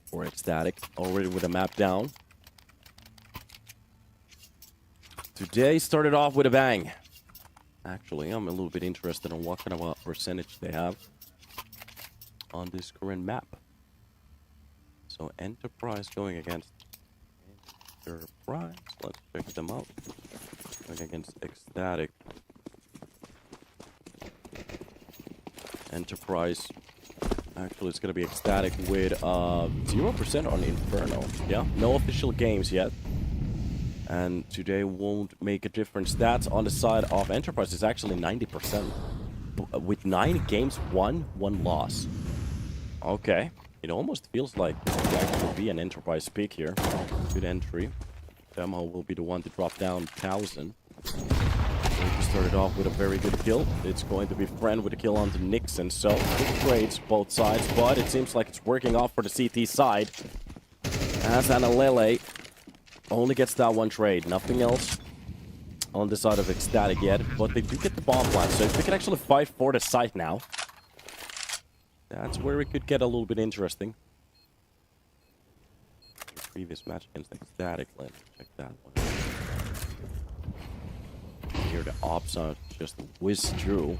for Ecstatic, already with a map down. Today started off with a bang. Actually, I'm a little bit interested in what kind of a percentage they have on this current map. So Enterprise going against Enterprise. Let's check them out. Going against Ecstatic. Enterprise. Actually, it's going to be Ecstatic with 0% on Inferno. Yeah, no official games yet. And today won't make a difference. Stats on the side of Enterprise is actually 90%. With 9 games won, 1 loss. Okay. It almost feels like it will be an Enterprise pick here. Good entry. Demo will be the one to drop down 1,000. Started off with a very good kill. It's going to be Friend with a kill onto Nixon. So, good trades both sides, but it seems like it's working off for the CT side. As Analele only gets that one trade. Nothing else on the side of Ecstatic yet, but they do get the bomb plant. So if they can actually fight for the site now, that's where it could get a little bit interesting. previous match against Ecstatic. Let's check that one. Here the Opsa just withdrew.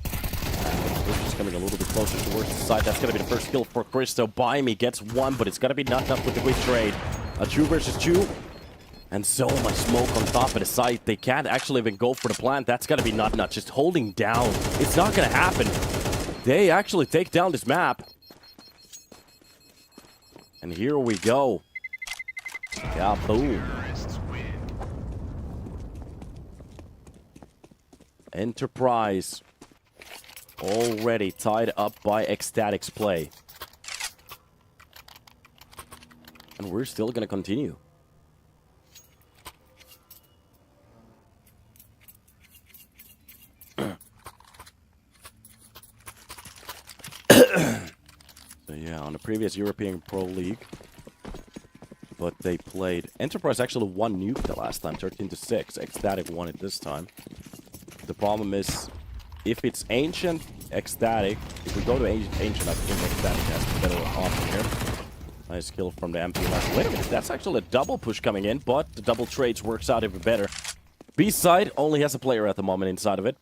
We're just coming a little bit closer towards the side. That's going to be the first kill for Christo. By me gets one, but it's going to be knocked up with the quick trade. A 2 versus 2. And so much smoke on top of the site. They can't actually even go for the plant. That's going to be not just holding down. It's not going to happen. They actually take down this map. And here we go. Yeah, boom. Enterprise already tied up by Ecstatic's play. And we're still gonna continue. So yeah, on the previous European Pro League. But they played... Enterprise actually won Nuke the last time, 13-6. Ecstatic won it this time. The problem is, if it's Ancient, Ecstatic, if we go to Ancient, I think Ecstatic has a better option here. Nice kill from the MP last. Wait a minute, that's actually a double push coming in, but the double trades works out even better. B-side only has a player at the moment inside of it.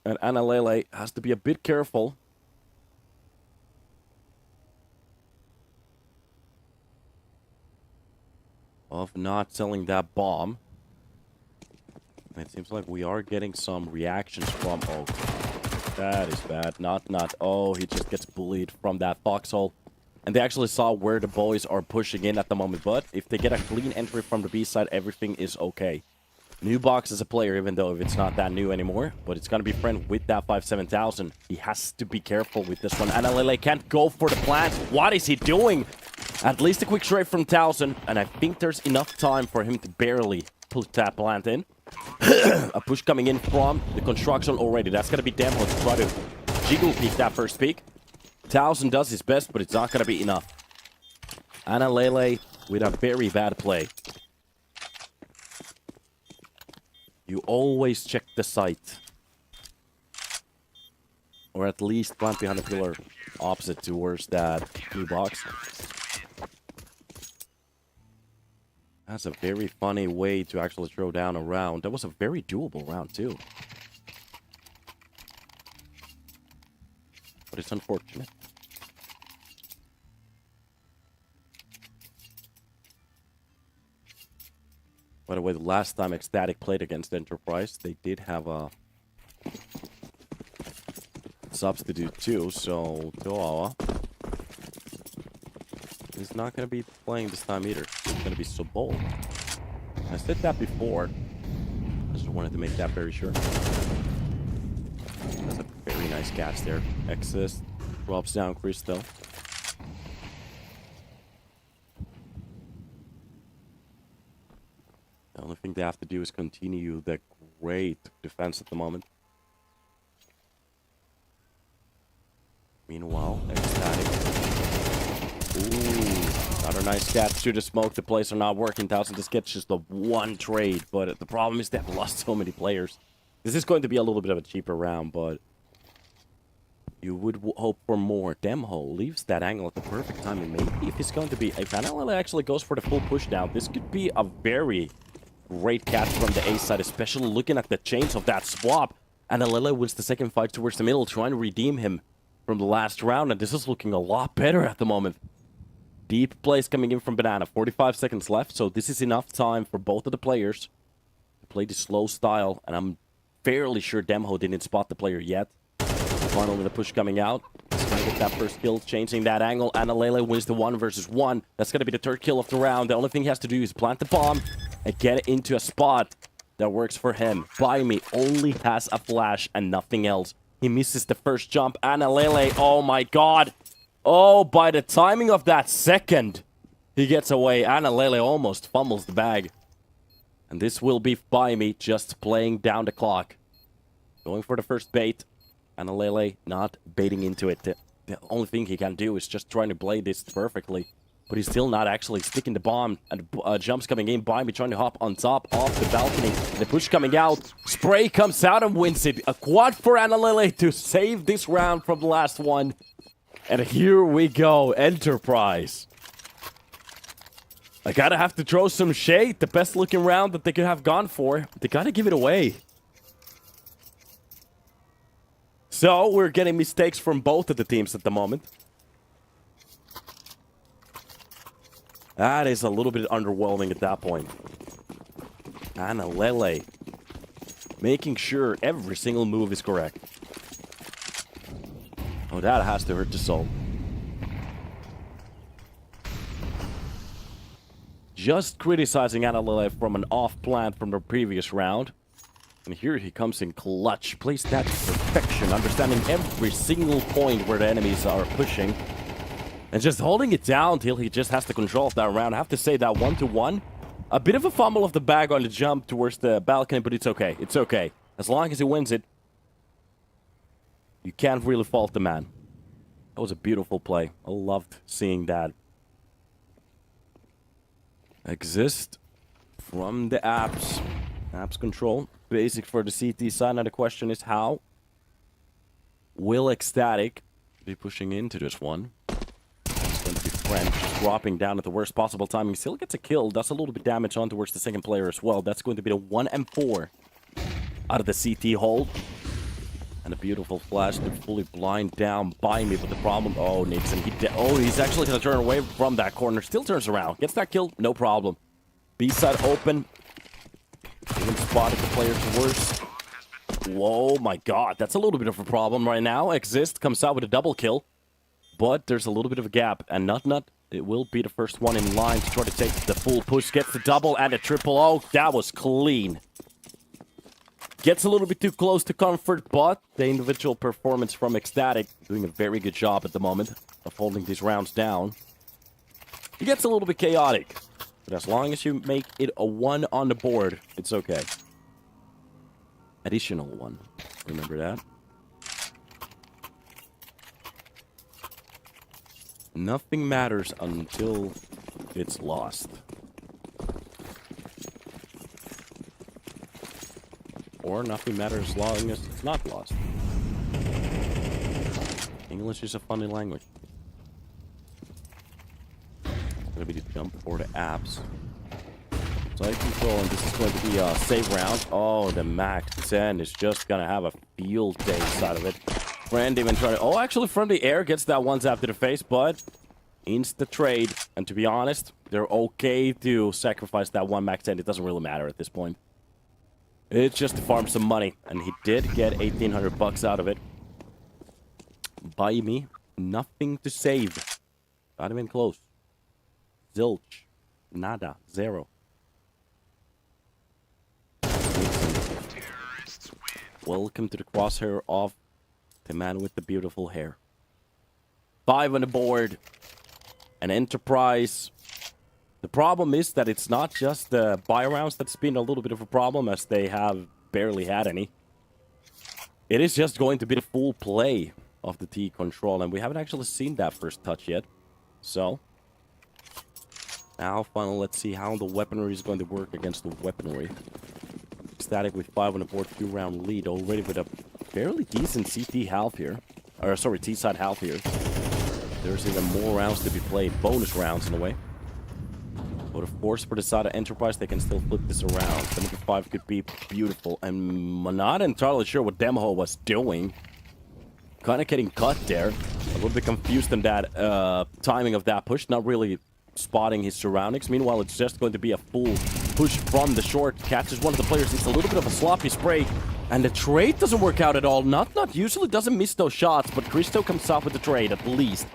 And Analele has to be a bit careful. Of not selling that bomb. And it seems like we are getting some reactions from... Oh, that is bad. Not. Oh, he just gets bullied from that foxhole. And they actually saw where the boys are pushing in at the moment. But if they get a clean entry from the B side, everything is okay. New box as a player, even though if it's not that new anymore. But it's going to be friend with that 5-7000. He has to be careful with this one. Analele can't go for the plant. What is he doing? At least a quick trade from 1000. And I think there's enough time for him to barely put that plant in. A push coming in from the construction already. That's going to be Demo to try to jiggle peek that first peak. 1000 does his best, but it's not going to be enough. Analele with a very bad play. You always check the site. Or at least plant behind the pillar opposite towards that blue box. That's a very funny way to actually throw down a round. That was a very doable round, too. But it's unfortunate. By the way, the last time Ecstatic played against Enterprise, they did have a substitute, too. So, Toawa is not going to be playing this time either. It's going to be so bold. I said that before. I just wanted to make that very sure. That's a very nice catch there. Exist. Drops down Christo. The only thing they have to do is continue the great defense at the moment. Meanwhile, Ecstatic. Ooh, another nice catch through the smoke. The plays are not working. 1000 just gets just the one trade, but the problem is they've lost so many players. This is going to be a little bit of a cheaper round, but you would hope for more. Demho leaves that angle at the perfect time, and maybe if it's going to be... If Analele actually goes for the full push down, this could be a very great catch from the A side, especially looking at the chains of that swap. Analele wins the second fight towards the middle, trying to redeem him from the last round, and this is looking a lot better at the moment. Deep plays coming in from Banana. 45 seconds left, so this is enough time for both of the players to play the slow style, and I'm fairly sure Demho didn't spot the player yet. Finally, the push coming out. He's going to get that first kill, changing that angle. Analele wins the 1 versus 1. That's going to be the third kill of the round. The only thing he has to do is plant the bomb and get it into a spot that works for him. By me only has a flash and nothing else. He misses the first jump. Analele, oh my god. Oh, by the timing of that second, he gets away. Analele almost fumbles the bag. And this will be By me just playing down the clock. Going for the first bait. Analele not baiting into it. The only thing he can do is just trying to play this perfectly. But he's still not actually sticking the bomb. And jumps coming in. By me trying to hop on top of the balcony. The push coming out. Spray comes out and wins it. A quad for Analele to save this round from the last one. And here we go. Enterprise I gotta have to throw some shade. The best looking round that they could have gone for. They gotta give it away. So, we're getting mistakes from both of the teams at the moment. That is a little bit underwhelming at that point. Anna Lele. Making sure every single move is correct. Oh, that has to hurt the soul. Just criticizing Anna Lele from an off-plant from the previous round. And here he comes in clutch. Plays that to perfection, understanding every single point where the enemies are pushing. And just holding it down till he just has to control that round. I have to say that 1-to-1. A bit of a fumble of the bag on the jump towards the balcony, but it's okay. It's okay. As long as he wins it, you can't really fault the man. That was a beautiful play. I loved seeing that. Exist from the apps. Apps control. Basic for the CT side. Now the question is how will Ecstatic be pushing into this one? It's going to be French dropping down at the worst possible timing. Still gets a kill. Does a little bit of damage on towards the second player as well. That's going to be the 1-4 out of the CT hold. And a beautiful flash to fully blind down by me. But the problem... Oh, Nixon. He's actually going to turn away from that corner. Still turns around. Gets that kill. No problem. B-side open. Even spotted the player to worse. Whoa, my God. That's a little bit of a problem right now. Exist comes out with a double kill. But there's a little bit of a gap. And Nut, it will be the first one in line to try to take the full push. Gets the double and a triple. Oh, that was clean. Gets a little bit too close to comfort, but the individual performance from Ecstatic doing a very good job at the moment of holding these rounds down. It gets a little bit chaotic, but as long as you make it a 1 on the board, it's okay. Additional 1. Remember that? Nothing matters until it's lost. Or nothing matters as long as it's not lost. English is a funny language. It's gonna be the jump for the apps. Side control, and this is going to be a save round. Oh, the Max 10 is just gonna have a field day inside of it. Friend even trying to... Oh, actually from the air gets that one zap to the face, but insta trade. And to be honest, they're okay to sacrifice that one Max 10. It doesn't really matter at this point. It's just to farm some money, and he did get 1,800 bucks out of it. Buy me, nothing to save. Not even close. Zilch. Nada. Zero. Welcome to the crosshair of the man with the beautiful hair. 5 on the board. An Enterprise. The problem is that it's not just the buy rounds that's been a little bit of a problem, as they have barely had any. It is just going to be the full play of the T control, and we haven't actually seen that first touch yet. So, now finally let's see how the weaponry is going to work against the weaponry. Ecstatic with 5 on the board, 2-round lead already with a fairly decent CT half here. Or sorry, T-side half here. There's even more rounds to be played, bonus rounds in a way. But of course, for the side of Enterprise, they can still flip this around. 75 could be beautiful. I'm not entirely sure what Demho was doing. Kind of getting cut there. A little bit confused on that timing of that push. Not really spotting his surroundings. Meanwhile, it's just going to be a full push from the short. Catches one of the players. It's a little bit of a sloppy spray. And the trade doesn't work out at all. Not usually doesn't miss those shots. But Christo comes out with the trade at least.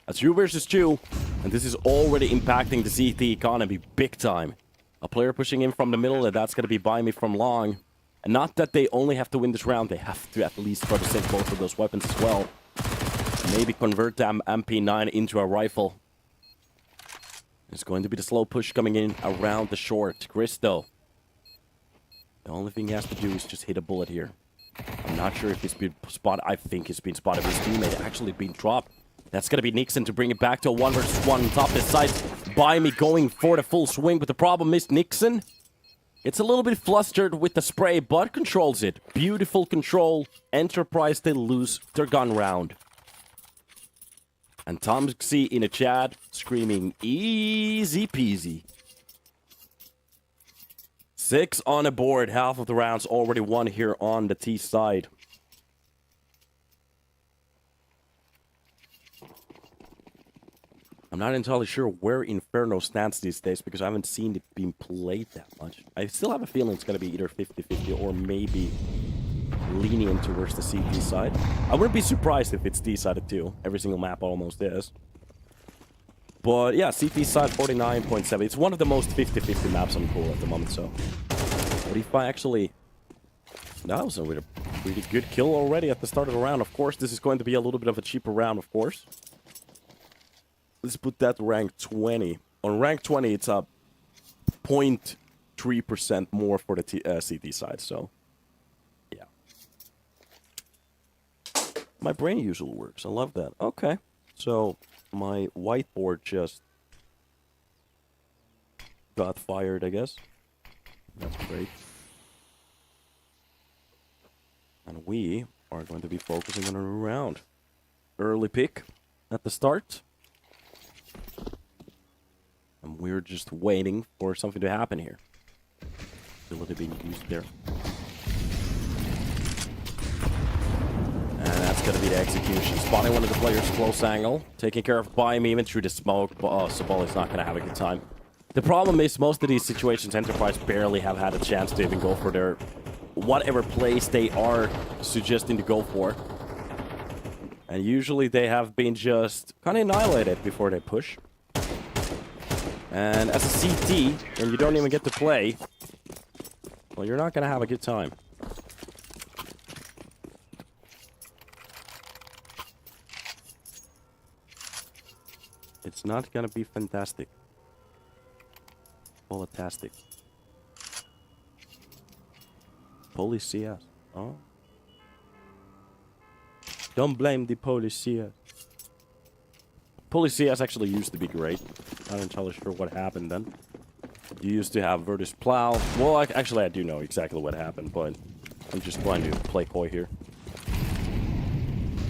That's 2 versus 2, and this is already impacting the CT economy big time. A player pushing in from the middle, and that's going to be Buy Me from long. And not that they only have to win this round, they have to at least try to save both of those weapons as well. Maybe convert that MP9 into a rifle. It's going to be the slow push coming in around the short. Christo. The only thing he has to do is just hit a bullet here. I'm not sure if he's been spotted. I think he's been spotted. His teammate actually been dropped. That's going to be Nixon to bring it back to a 1 versus 1 on top of this side. Buy Me going for the full swing, but the problem is Nixon. It's a little bit flustered with the spray, but controls it. Beautiful control. Enterprise, they lose their gun round. And Tom C in the chat screaming, easy peasy. 6 on the board. Half of the rounds already won here on the T side. I'm not entirely sure where Inferno stands these days because I haven't seen it being played that much. I still have a feeling it's going to be either 50-50 or maybe leaning towards the CT side. I wouldn't be surprised if it's D-sided too. Every single map almost is. But yeah, CT side 49.7. It's one of the most 50-50 maps on the pool at the moment, so... What if I actually... That was a really good kill already at the start of the round. Of course, this is going to be a little bit of a cheaper round, of course. Let's put that rank 20. On rank 20, it's a 0.3% more for the CT side, so... Yeah. My brain usually works. I love that. Okay. So, my whiteboard just... got fired, I guess. That's great. And we are going to be focusing on a new round. Early pick at the start. And we're just waiting for something to happen here. Ability being used there. And that's going to be the execution. Spotting one of the players close angle. Taking care of by him even through the smoke. But Saboli's not going to have a good time. The problem is most of these situations Enterprise barely have had a chance to even go for their... whatever place they are suggesting to go for. And usually they have been just kind of annihilated before they push. And as a CT, and you don't even get to play, well, you're not going to have a good time. It's not going to be fantastic. Fantastic. Police CS. Oh. Don't blame the police CS. Police CS actually used to be great. Not entirely sure what happened then. You used to have Virtus Plow. Well, actually, I do know exactly what happened, but I'm just trying to play coy here.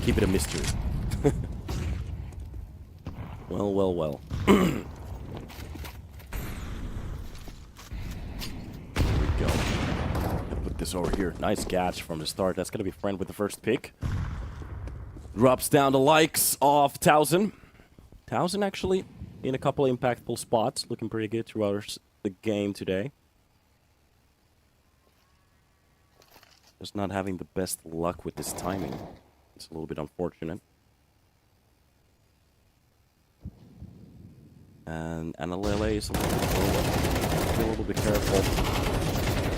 Keep it a mystery. Well, well, well. Here we go. Put this over here. Nice catch from the start. That's going to be friend with the first pick. Drops down the likes of 1,000. 1,000 actually in a couple of impactful spots. Looking pretty good throughout the game today. Just not having the best luck with this timing. It's a little bit unfortunate. And Lele is a little bit careful.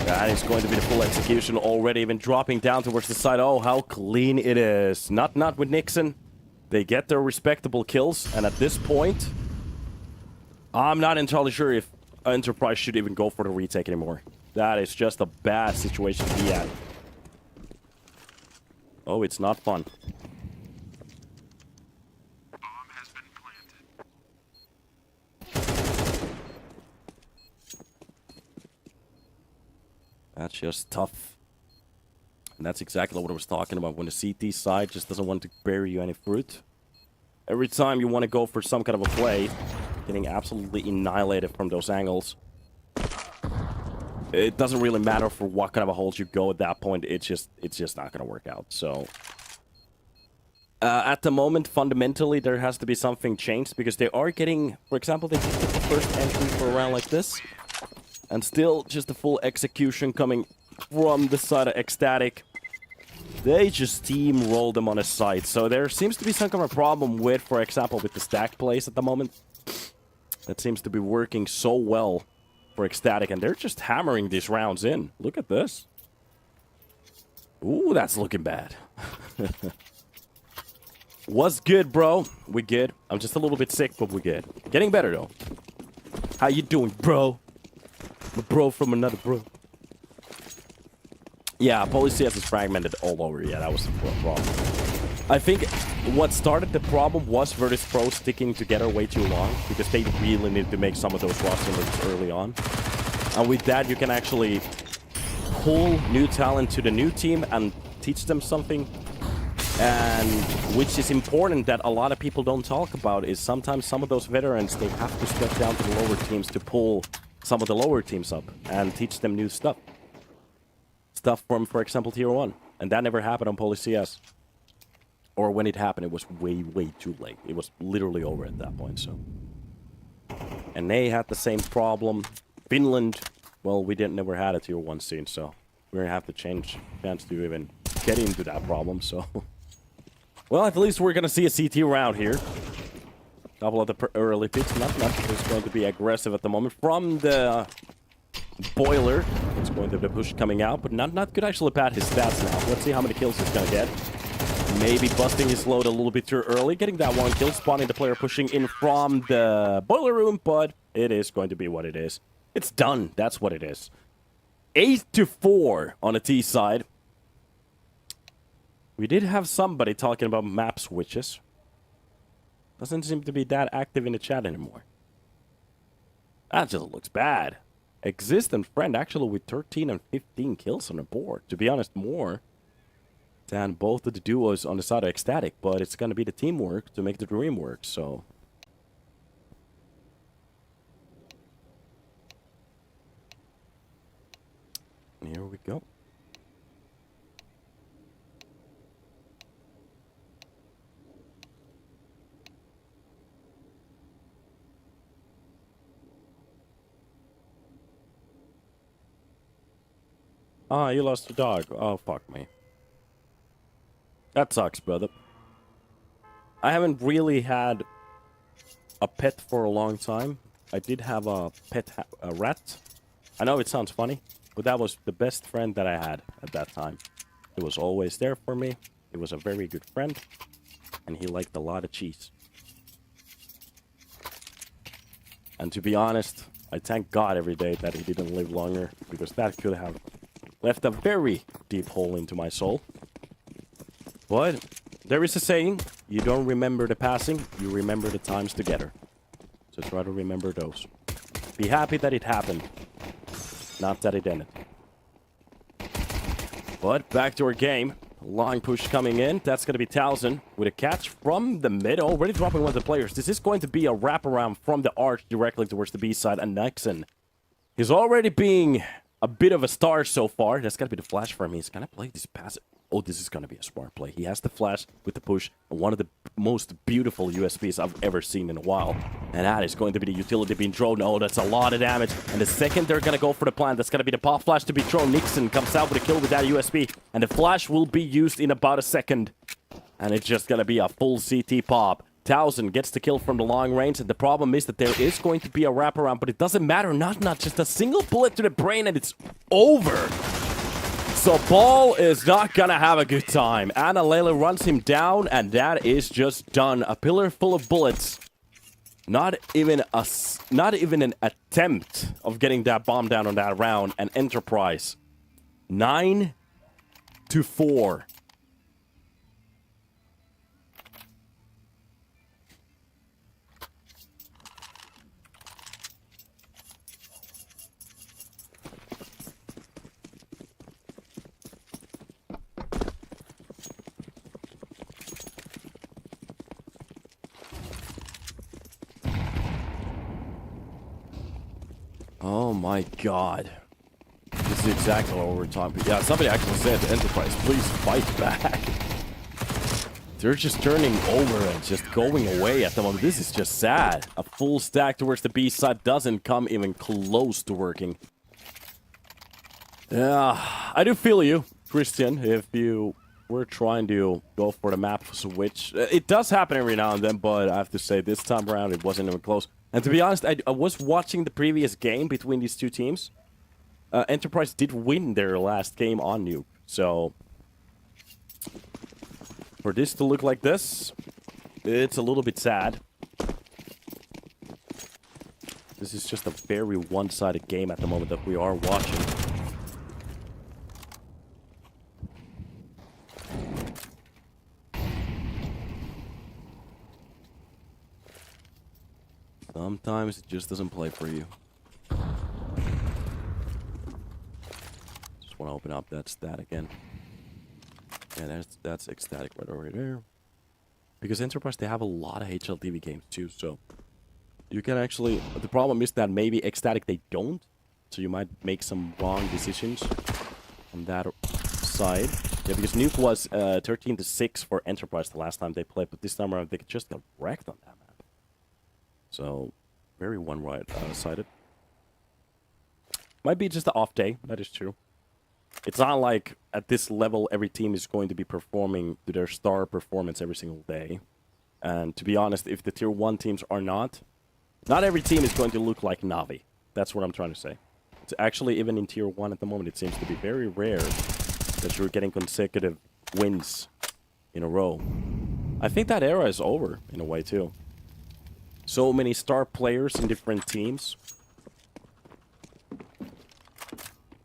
That is going to be the full execution already, even dropping down towards the side. Oh, how clean it is. Not with Nixon. They get their respectable kills, and at this point, I'm not entirely sure if Enterprise should even go for the retake anymore. That is just a bad situation to be at. Oh, it's not fun. Bomb has been planted. That's just tough. And that's exactly what I was talking about. When the CT side just doesn't want to bear you any fruit. Every time you want to go for some kind of a play, getting absolutely annihilated from those angles. It doesn't really matter for what kind of a hold you go at that point. It's just not going to work out. So, at the moment, fundamentally, there has to be something changed. Because they are getting, for example, they just get the first entry for a round like this. And still, just the full execution coming from the side of Ecstatic. They just steamroll them on his side. So there seems to be some kind of a problem with, for example, with the stacked plays at the moment. That seems to be working so well for Ecstatic. And they're just hammering these rounds in. Look at this. Ooh, that's looking bad. What's good, bro? We good. I'm just a little bit sick, but we good. Getting better, though. How you doing, bro? A bro from another bro. Yeah, Police CS is fragmented all over. Yeah, that was the problem. I think what started the problem was Virtus Pro sticking together way too long, because they really needed to make some of those roster moves early on. And with that, you can actually pull new talent to the new team and teach them something. And which is important that a lot of people don't talk about is sometimes some of those veterans, they have to step down to the lower teams to pull some of the lower teams up and teach them new stuff. Stuff from, for example, Tier 1. And that never happened on Polish CS. Or when it happened, it was way, way too late. It was literally over at that point, so. And they had the same problem. Finland, well, we never had a Tier 1 scene, so we're gonna have to change chance to even get into that problem, so. Well, at least we're gonna see a CT round here. Couple of the early picks, not much is going to be aggressive at the moment from the boiler. It's going to be the push coming out, but not good actually pad his stats now. Let's see how many kills he's gonna get. Maybe busting his load a little bit too early, getting that one kill, spawning the player pushing in from the boiler room, but it is going to be what it is. It's done, that's what it is. 8-4 on the T side. We did have somebody talking about map switches. Doesn't seem to be that active in the chat anymore. That just looks bad. Existent friend actually with 13 and 15 kills on the board. To be honest, more than both of the duos on the side of Ecstatic, but it's going to be the teamwork to make the dream work, so. Here we go. Ah, you lost your dog. Oh, fuck me. That sucks, brother. I haven't really had a pet for a long time. I did have a pet a rat. I know it sounds funny, but that was the best friend that I had at that time. He was always there for me. He was a very good friend, and he liked a lot of cheese. And to be honest, I thank God every day that he didn't live longer, because that could have left a very deep hole into my soul. But there is a saying, you don't remember the passing, you remember the times together. So try to remember those. Be happy that it happened, not that it ended. But back to our game. Long push coming in. That's going to be 1000 with a catch from the mid. Already dropping one of the players. This is going to be a wraparound from the arch directly towards the B side. And Nixon, he's already being a bit of a star so far. That's got to be the flash for me. He's going to play this pass. Oh, this is going to be a smart play. He has the flash with the push. And one of the most beautiful USPs I've ever seen in a while. And that is going to be the utility being thrown. Oh, that's a lot of damage. And the second they're going to go for the plant, that's going to be the pop flash to be thrown. Nixon comes out with a kill with that USP. And the flash will be used in about a second. And it's just going to be a full CT pop. 1000 gets the kill from the long range. And the problem is that there is going to be a wraparound. But it doesn't matter. Not just a single bullet to the brain and it's over. So Ball is not gonna have a good time. Anna Layla runs him down, and that is just done. A pillar full of bullets. Not even an attempt of getting that bomb down on that round. And Enterprise, 9-4. Oh my god. This is exactly what we're talking about. Yeah, somebody actually said to Enterprise, please fight back. They're just turning over and just going away at the moment. This is just sad. A full stack towards the B side doesn't come even close to working. Yeah, I do feel you, Christian, if you were trying to go for the map switch. It does happen every now and then, but I have to say this time around it wasn't even close. And to be honest, I was watching the previous game between these two teams. Enterprise did win their last game on Nuke. So, for this to look like this, it's a little bit sad. This is just a very one-sided game at the moment that we are watching. Sometimes it just doesn't play for you. Just want to open up that stat again. Yeah, that's Ecstatic right over there. Because Enterprise, they have a lot of HLTV games too, so You can actually... The problem is that maybe Ecstatic they don't. So you might make some wrong decisions on that side. Yeah, because Nuke was 13-6 for Enterprise the last time they played, but this time around they just got wrecked on that map. So, very one-sided. Might be just an off day, that is true. It's not like at this level every team is going to be performing to their star performance every single day. And to be honest, if the tier 1 teams are not every team is going to look like Navi. That's what I'm trying to say. It's actually, even in tier 1 at the moment, it seems to be very rare that you're getting consecutive wins in a row. I think that era is over, in a way, too. So many star players in different teams.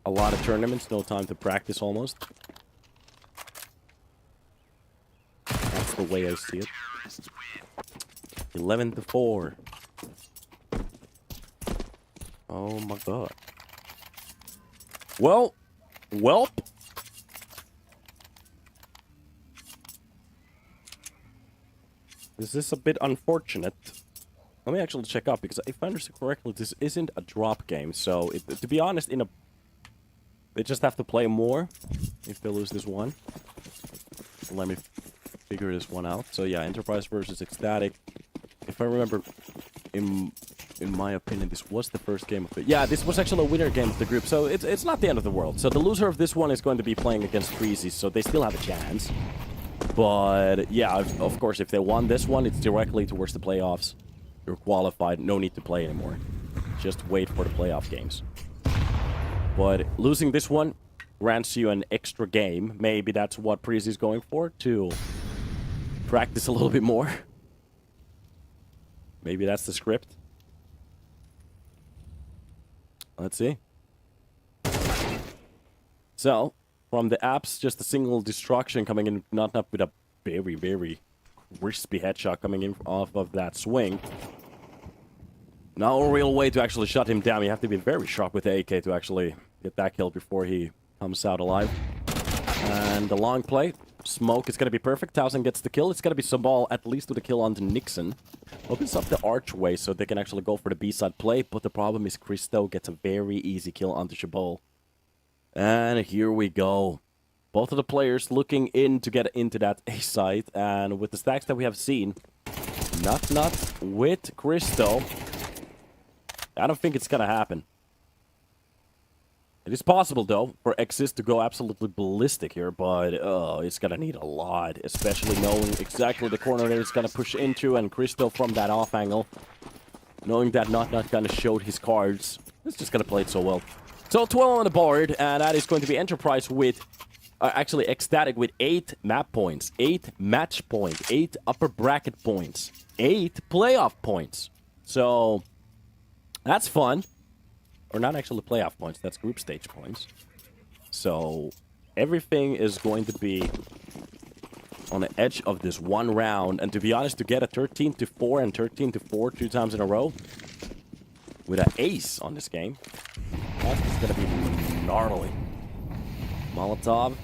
A lot of tournaments, no time to practice almost. That's the way I see it. 11-4. Oh my god. Well, welp. This is a bit unfortunate. Let me actually check out, because if I understand correctly, this isn't a drop game. So, to be honest, they just have to play more if they lose this one. So let me figure this one out. So yeah, Enterprise versus Ecstatic. If I remember, in my opinion, this was the first game of it. Yeah, this was actually a winner game of the group, so it's not the end of the world. So the loser of this one is going to be playing against Freezy, so they still have a chance. But yeah, of course, if they won this one, it's directly towards the playoffs. You're qualified, no need to play anymore. Just wait for the playoff games. But losing this one grants you an extra game. Maybe that's what Freezy is going for, to practice a little bit more. Maybe that's the script. Let's see. So, from the apps, just a single destruction coming in, not with a very, very crispy headshot coming in off of that swing. No real way to actually shut him down. You have to be very sharp with the AK to actually get that kill before he comes out alive. And the long play. Smoke is going to be perfect. 1000 gets the kill. It's going to be Sabal at least with a kill onto Nixon. Opens up the archway so they can actually go for the B-side play. But the problem is Christo gets a very easy kill onto Shabal. And here we go. Both of the players looking in to get into that A-side. And with the stacks that we have seen, not with Christo, I don't think it's going to happen. It is possible, though, for Exist to go absolutely ballistic here, but it's going to need a lot, especially knowing exactly the corner that it's going to push into, and Christo from that off angle, knowing that Not kind of showed his cards. It's just going to play it so well. So 12 on the board, and that is going to be Enterprise with, actually Ecstatic with 8 map points, 8 match points, 8 upper bracket points, 8 playoff points. So that's fun. Or not actually playoff points, that's group stage points. So everything is going to be on the edge of this one round. And to be honest, to get a 13-4 and 13-4 2 times in a row with an ace on this game, that's going to be gnarly. Molotov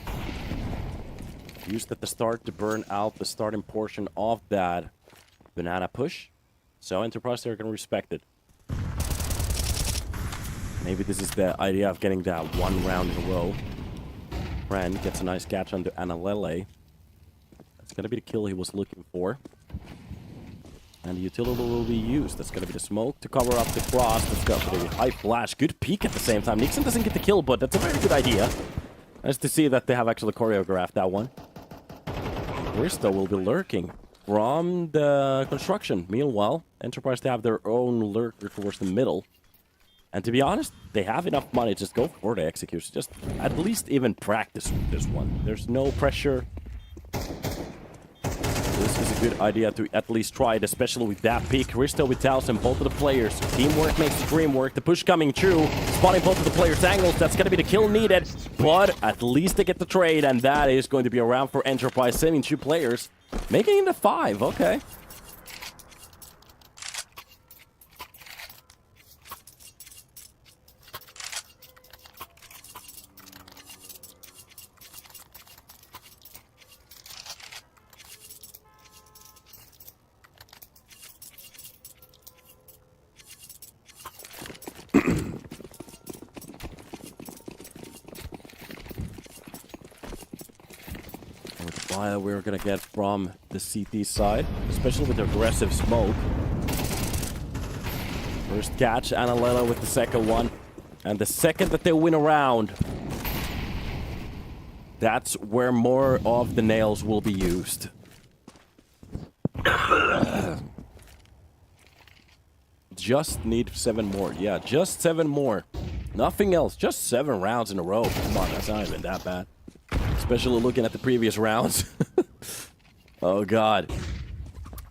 used at the start to burn out the starting portion of that banana push. So Enterprise, they're going to respect it. Maybe this is the idea of getting that one round in a row. Friend gets a nice catch onto Analele. That's going to be the kill he was looking for. And the utility will be used. That's going to be the smoke to cover up the cross. That's going to be high flash. Good peek at the same time. Nixon doesn't get the kill, but that's a very good idea. Nice to see that they have actually choreographed that one. Bristow will be lurking from the construction. Meanwhile, Enterprise, they have their own lurker towards the middle. And to be honest, they have enough money. Just go for the execution. Just at least even practice with this one. There's no pressure. This is a good idea to at least try it, especially with that peak. Risto with 1000, both of the players. Teamwork makes the dream work. The push coming true. Spotting both of the players' angles. That's going to be the kill needed. But at least they get the trade, and that is going to be a round for Enterprise. Saving 2 players. Making it a 5. Okay. fire we're gonna get from the CT side, especially with the aggressive smoke. First catch, Analela with the second one. And the second that they win a round, that's where more of the nails will be used. Just need 7 more. Yeah, just 7 more. Nothing else. Just 7 rounds in a row. Come on, that's not even that bad. Especially looking at the previous rounds. Oh, God.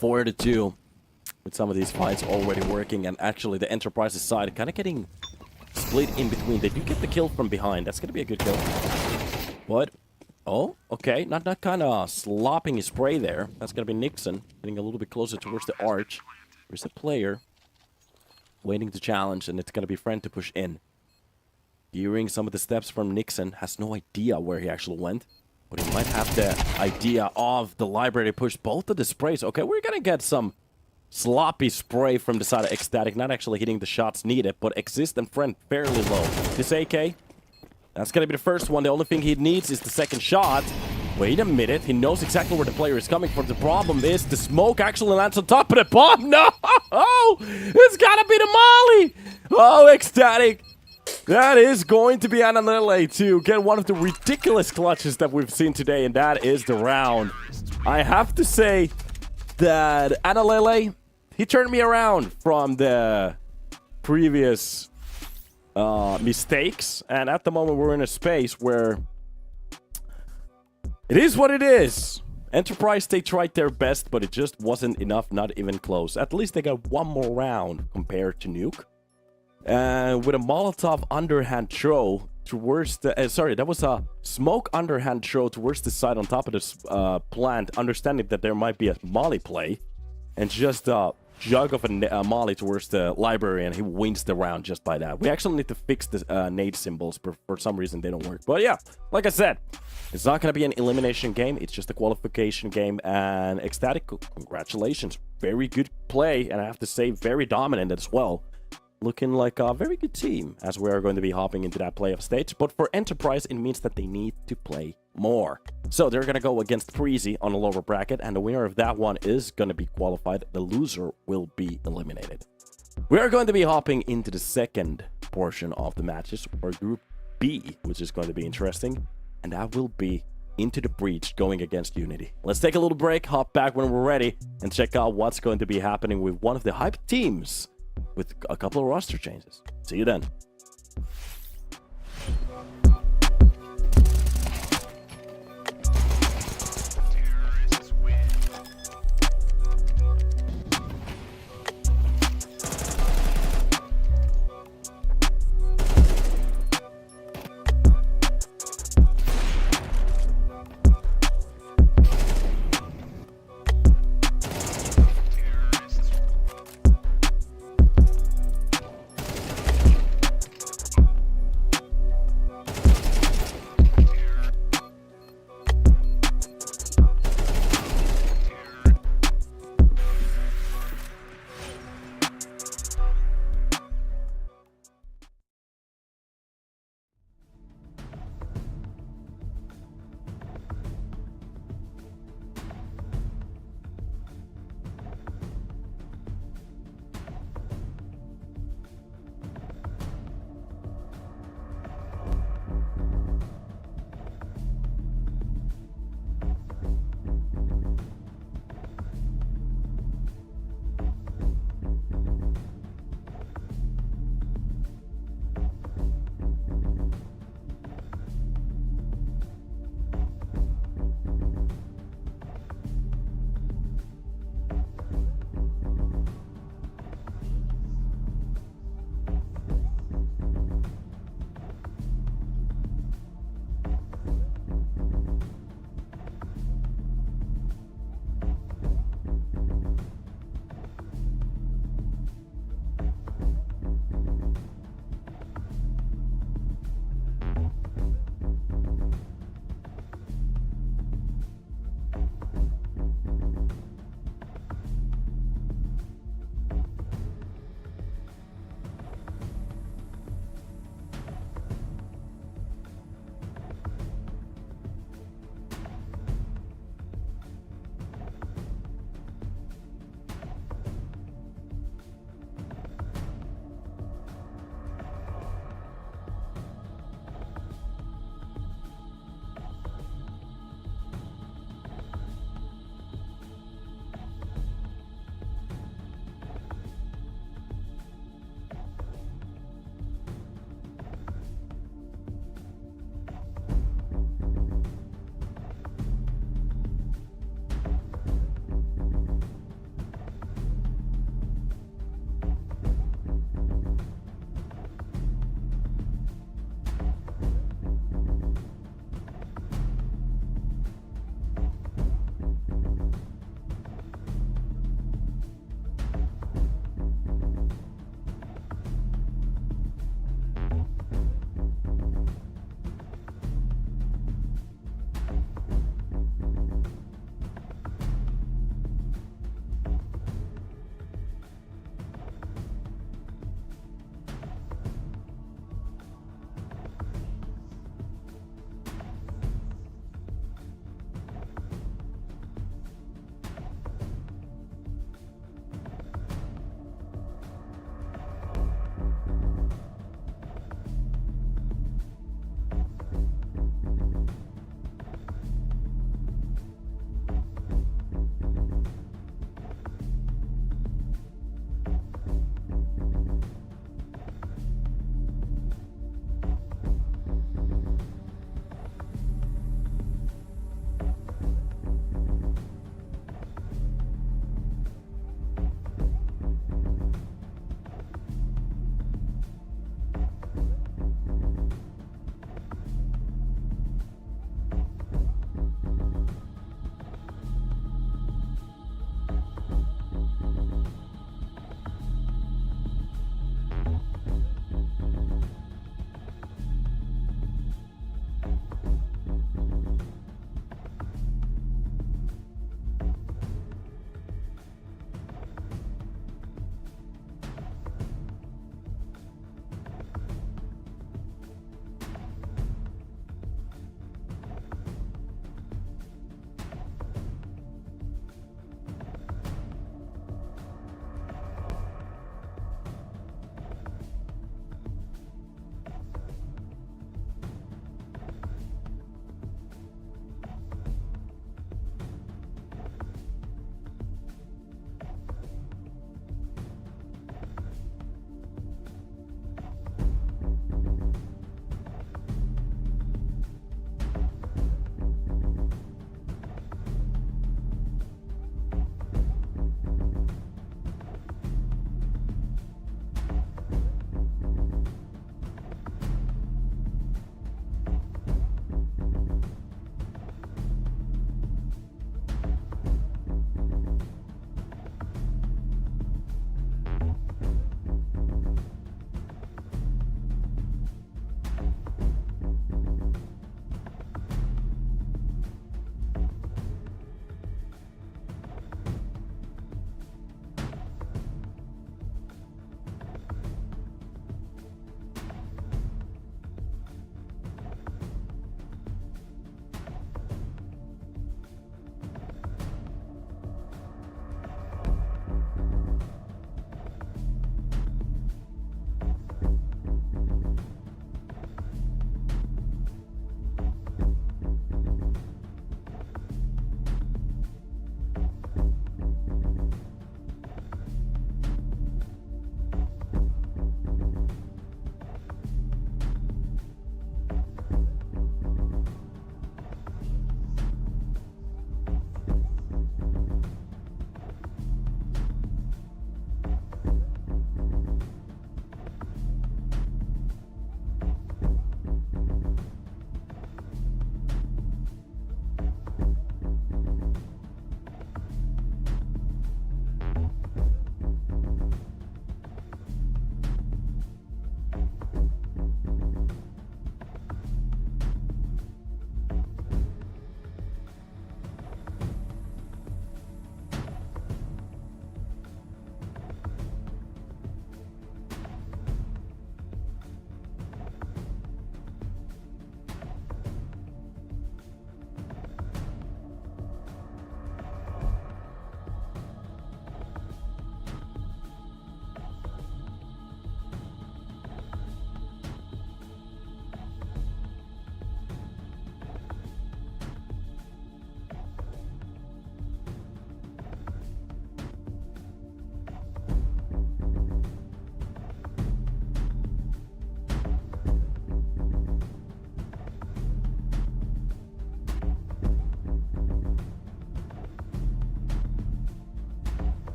4-2. With some of these fights already working. And actually, the Enterprise's side kind of getting split in between. They do get the kill from behind. That's going to be a good kill. But, oh, okay. Not kind of slopping his spray there. That's going to be Nixon. Getting a little bit closer towards the arch. There's a player waiting to challenge, and it's going to be Friend to push in. Hearing some of the steps from Nixon, has no idea where he actually went, but he might have the idea of the library push. Both of the sprays. Okay, we're going to get some sloppy spray from the side of Ecstatic, not actually hitting the shots needed, but Exist and Friend fairly low. This AK, that's going to be the first one. The only thing he needs is the second shot. Wait a minute, he knows exactly where the player is coming from. The problem is the smoke actually lands on top of the bomb. No! It's gotta be the Molly! Oh, Ecstatic! That is going to be Analele to get one of the ridiculous clutches that we've seen today, and that is the round. I have to say that Analele, he turned me around from the previous mistakes, and at the moment we're in a space where it is what it is. Enterprise, they tried their best, but it just wasn't enough, not even close. At least they got 1 more round compared to Nuke. And with a Molotov underhand throw towards the... sorry, that was a smoke underhand throw towards the side on top of this plant, understanding that there might be a molly play. And just a jug of a molly towards the library, and he wins the round just by that. We actually need to fix the nade symbols. For some reason, they don't work. But yeah, like I said, it's not going to be an elimination game. It's just a qualification game. And Ecstatic, congratulations. Very good play. And I have to say, very dominant as well. Looking like a very good team as we are going to be hopping into that playoff stage. But for Enterprise, it means that they need to play more. So they're going to go against Freezy on a lower bracket. And the winner of that one is going to be qualified. The loser will be eliminated. We are going to be hopping into the second portion of the matches for Group B, which is going to be interesting. And that will be Into the Breach going against UNiTY. Let's take a little break, hop back when we're ready, and check out what's going to be happening with one of the hyped teams with a couple of roster changes. See you then. Terrorists win.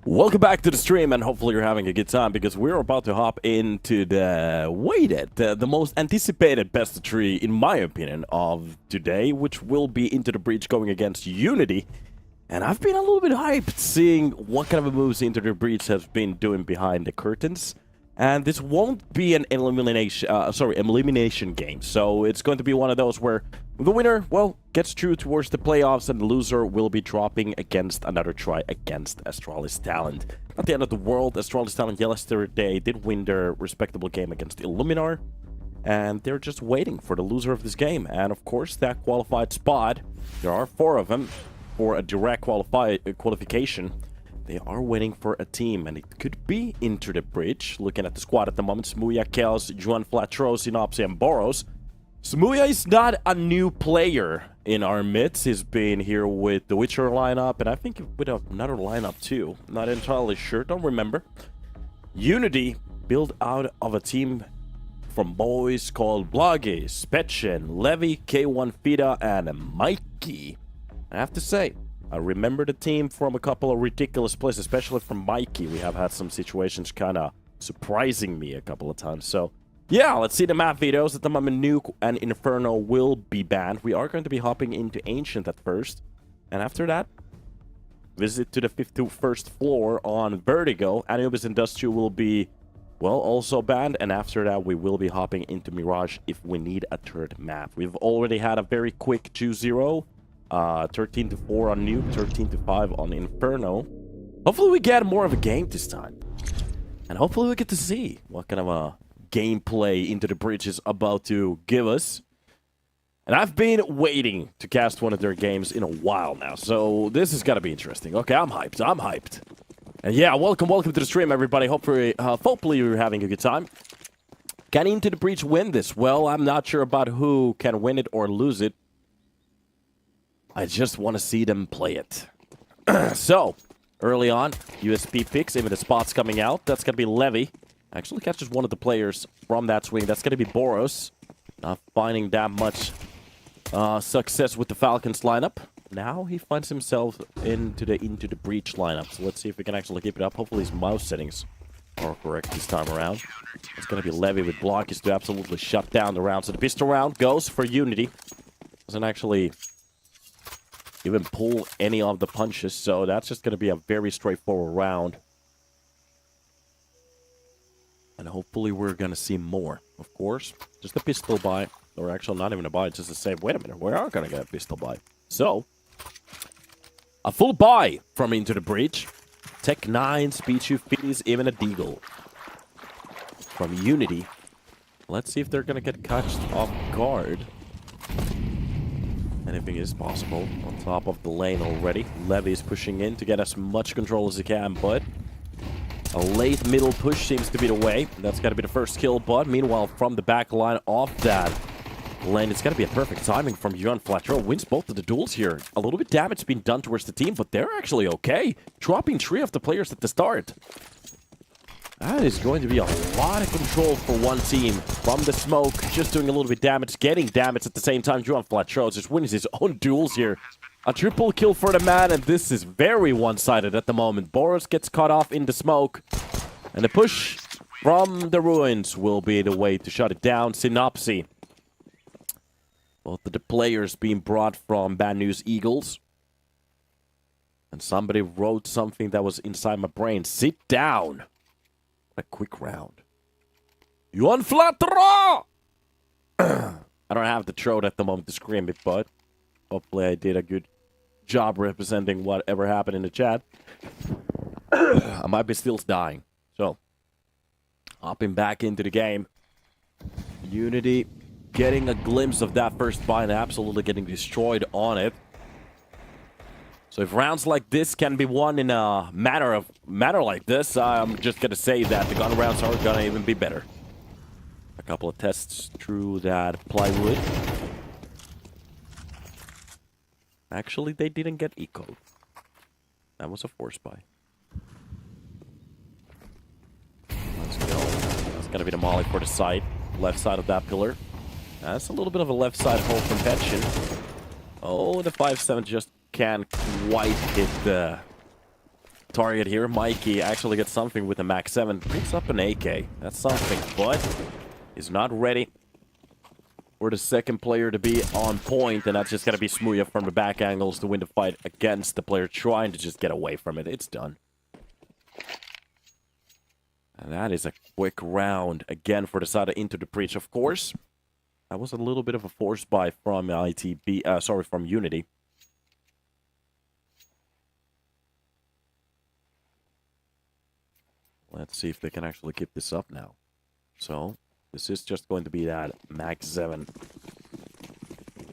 Welcome back to the stream, and hopefully you're having a good time because we're about to hop into the most anticipated best of three, in my opinion, of today, which will be Into the Breach going against UNiTY. And I've been a little bit hyped seeing what kind of moves Into the Breach has been doing behind the curtains. And this won't be an elimination game, so it's going to be one of those where the winner, well, gets through towards the playoffs, and the loser will be dropping against another try against Astralis Talent. At the end of the world, Astralis Talent yesterday did win their respectable game against Illuminar, and they're just waiting for the loser of this game. And of course, that qualified spot, there are 4 of them for a direct qualification. They are waiting for a team, and it could be Into the Breach. Looking at the squad at the moment, Smuya, Chaos, Juan Flatro, Synopsy, and Boros. Smuya is not a new player in our midst. He's been here with the Witcher lineup, and I think with another lineup too. Not entirely sure, don't remember. UNiTY built out of a team from boys called Bloggy, Spetchen, Levy, K1 Fida, and Mikey. I have to say, I remember the team from a couple of ridiculous plays, especially from Mikey. We have had some situations kind of surprising me a couple of times. So, yeah, let's see the map videos. At the moment, Nuke and Inferno will be banned. We are going to be hopping into Ancient at first. And after that, visit to the 51st floor on Vertigo. Anubis Industrial will be, well, also banned. And after that, we will be hopping into Mirage if we need a third map. We've already had a very quick 2-0. 13-4 on Nuke, 13-5 on Inferno. Hopefully we get more of a game this time. And hopefully we get to see what kind of a gameplay Into the Breach is about to give us. And I've been waiting to cast one of their games in a while now, so this is gonna be interesting. Okay, I'm hyped. And yeah, welcome to the stream, everybody. Hopefully you're having a good time. Can Into the Breach win this? Well, I'm not sure about who can win it or lose it. I just want to see them play it. So, early on, USP picks, even the spots coming out. That's going to be Levy. Actually catches one of the players from that swing. That's going to be Boros. Not finding that much success with the Falcons lineup. Now he finds himself into the Breach lineup. So let's see if we can actually keep it up. Hopefully his mouse settings are correct this time around. It's going to be Levy with blockies to absolutely shut down the round. So the pistol round goes for UNiTY. Doesn't actually even pull any of the punches, so that's just going to be a very straightforward round. And hopefully we're going to see more. Of course, just a pistol buy, or actually not even a buy, just a save. Wait a minute, we are going to get a pistol buy. So, a full buy from Into the Breach. Tech 9, Speed 2 Fitties, even a Deagle. From UNiTY. Let's see if they're going to get caught off guard. Anything is possible. On top of the lane already. Levy is pushing in to get as much control as he can, but a late middle push seems to be the way. That's got to be the first kill, but meanwhile, from the back line of that lane, it's got to be a perfect timing from Juan Flatro. Wins both of the duels here. A little bit damage being done towards the team, but they're actually okay. Dropping 3 of the players at the start. That is going to be a lot of control for one team. From the smoke, just doing a little bit damage, getting damage at the same time. Juan Flatro just wins his own duels here. A triple kill for the man, and this is very one-sided at the moment. Boros gets cut off in the smoke. And the push from the ruins will be the way to shut it down. Synopsy. Both of the players being brought from Bad News Eagles. And somebody wrote something that was inside my brain. Sit down. A quick round. Juan Flatro! I don't have the throat at the moment to scream it, but hopefully I did a good job representing whatever happened in the chat. I might be still dying. So, hopping back into the game. UNiTY getting a glimpse of that first buy and absolutely getting destroyed on it. So if rounds like this can be won in a manner like this, I'm just going to say that the gun rounds are going to even be better. A couple of tests through that plywood. Actually, they didn't get ecoed. That was a force buy. Let's go. That's going to be the molly for the side. Left side of that pillar. That's a little bit of a left side hole from Petchin. Oh, the 5-7 just can't quite hit the target here. Mikey actually gets something with a Max 7. Picks up an AK. That's something, but is not ready for the second player to be on point, and that's just going to be Smooya from the back angles to win the fight against the player trying to just get away from it. It's done. And that is a quick round again for the side of Into the Breach, of course. That was a little bit of a force buy from from UNiTY. Let's see if they can actually keep this up now. So, this is just going to be that Max 7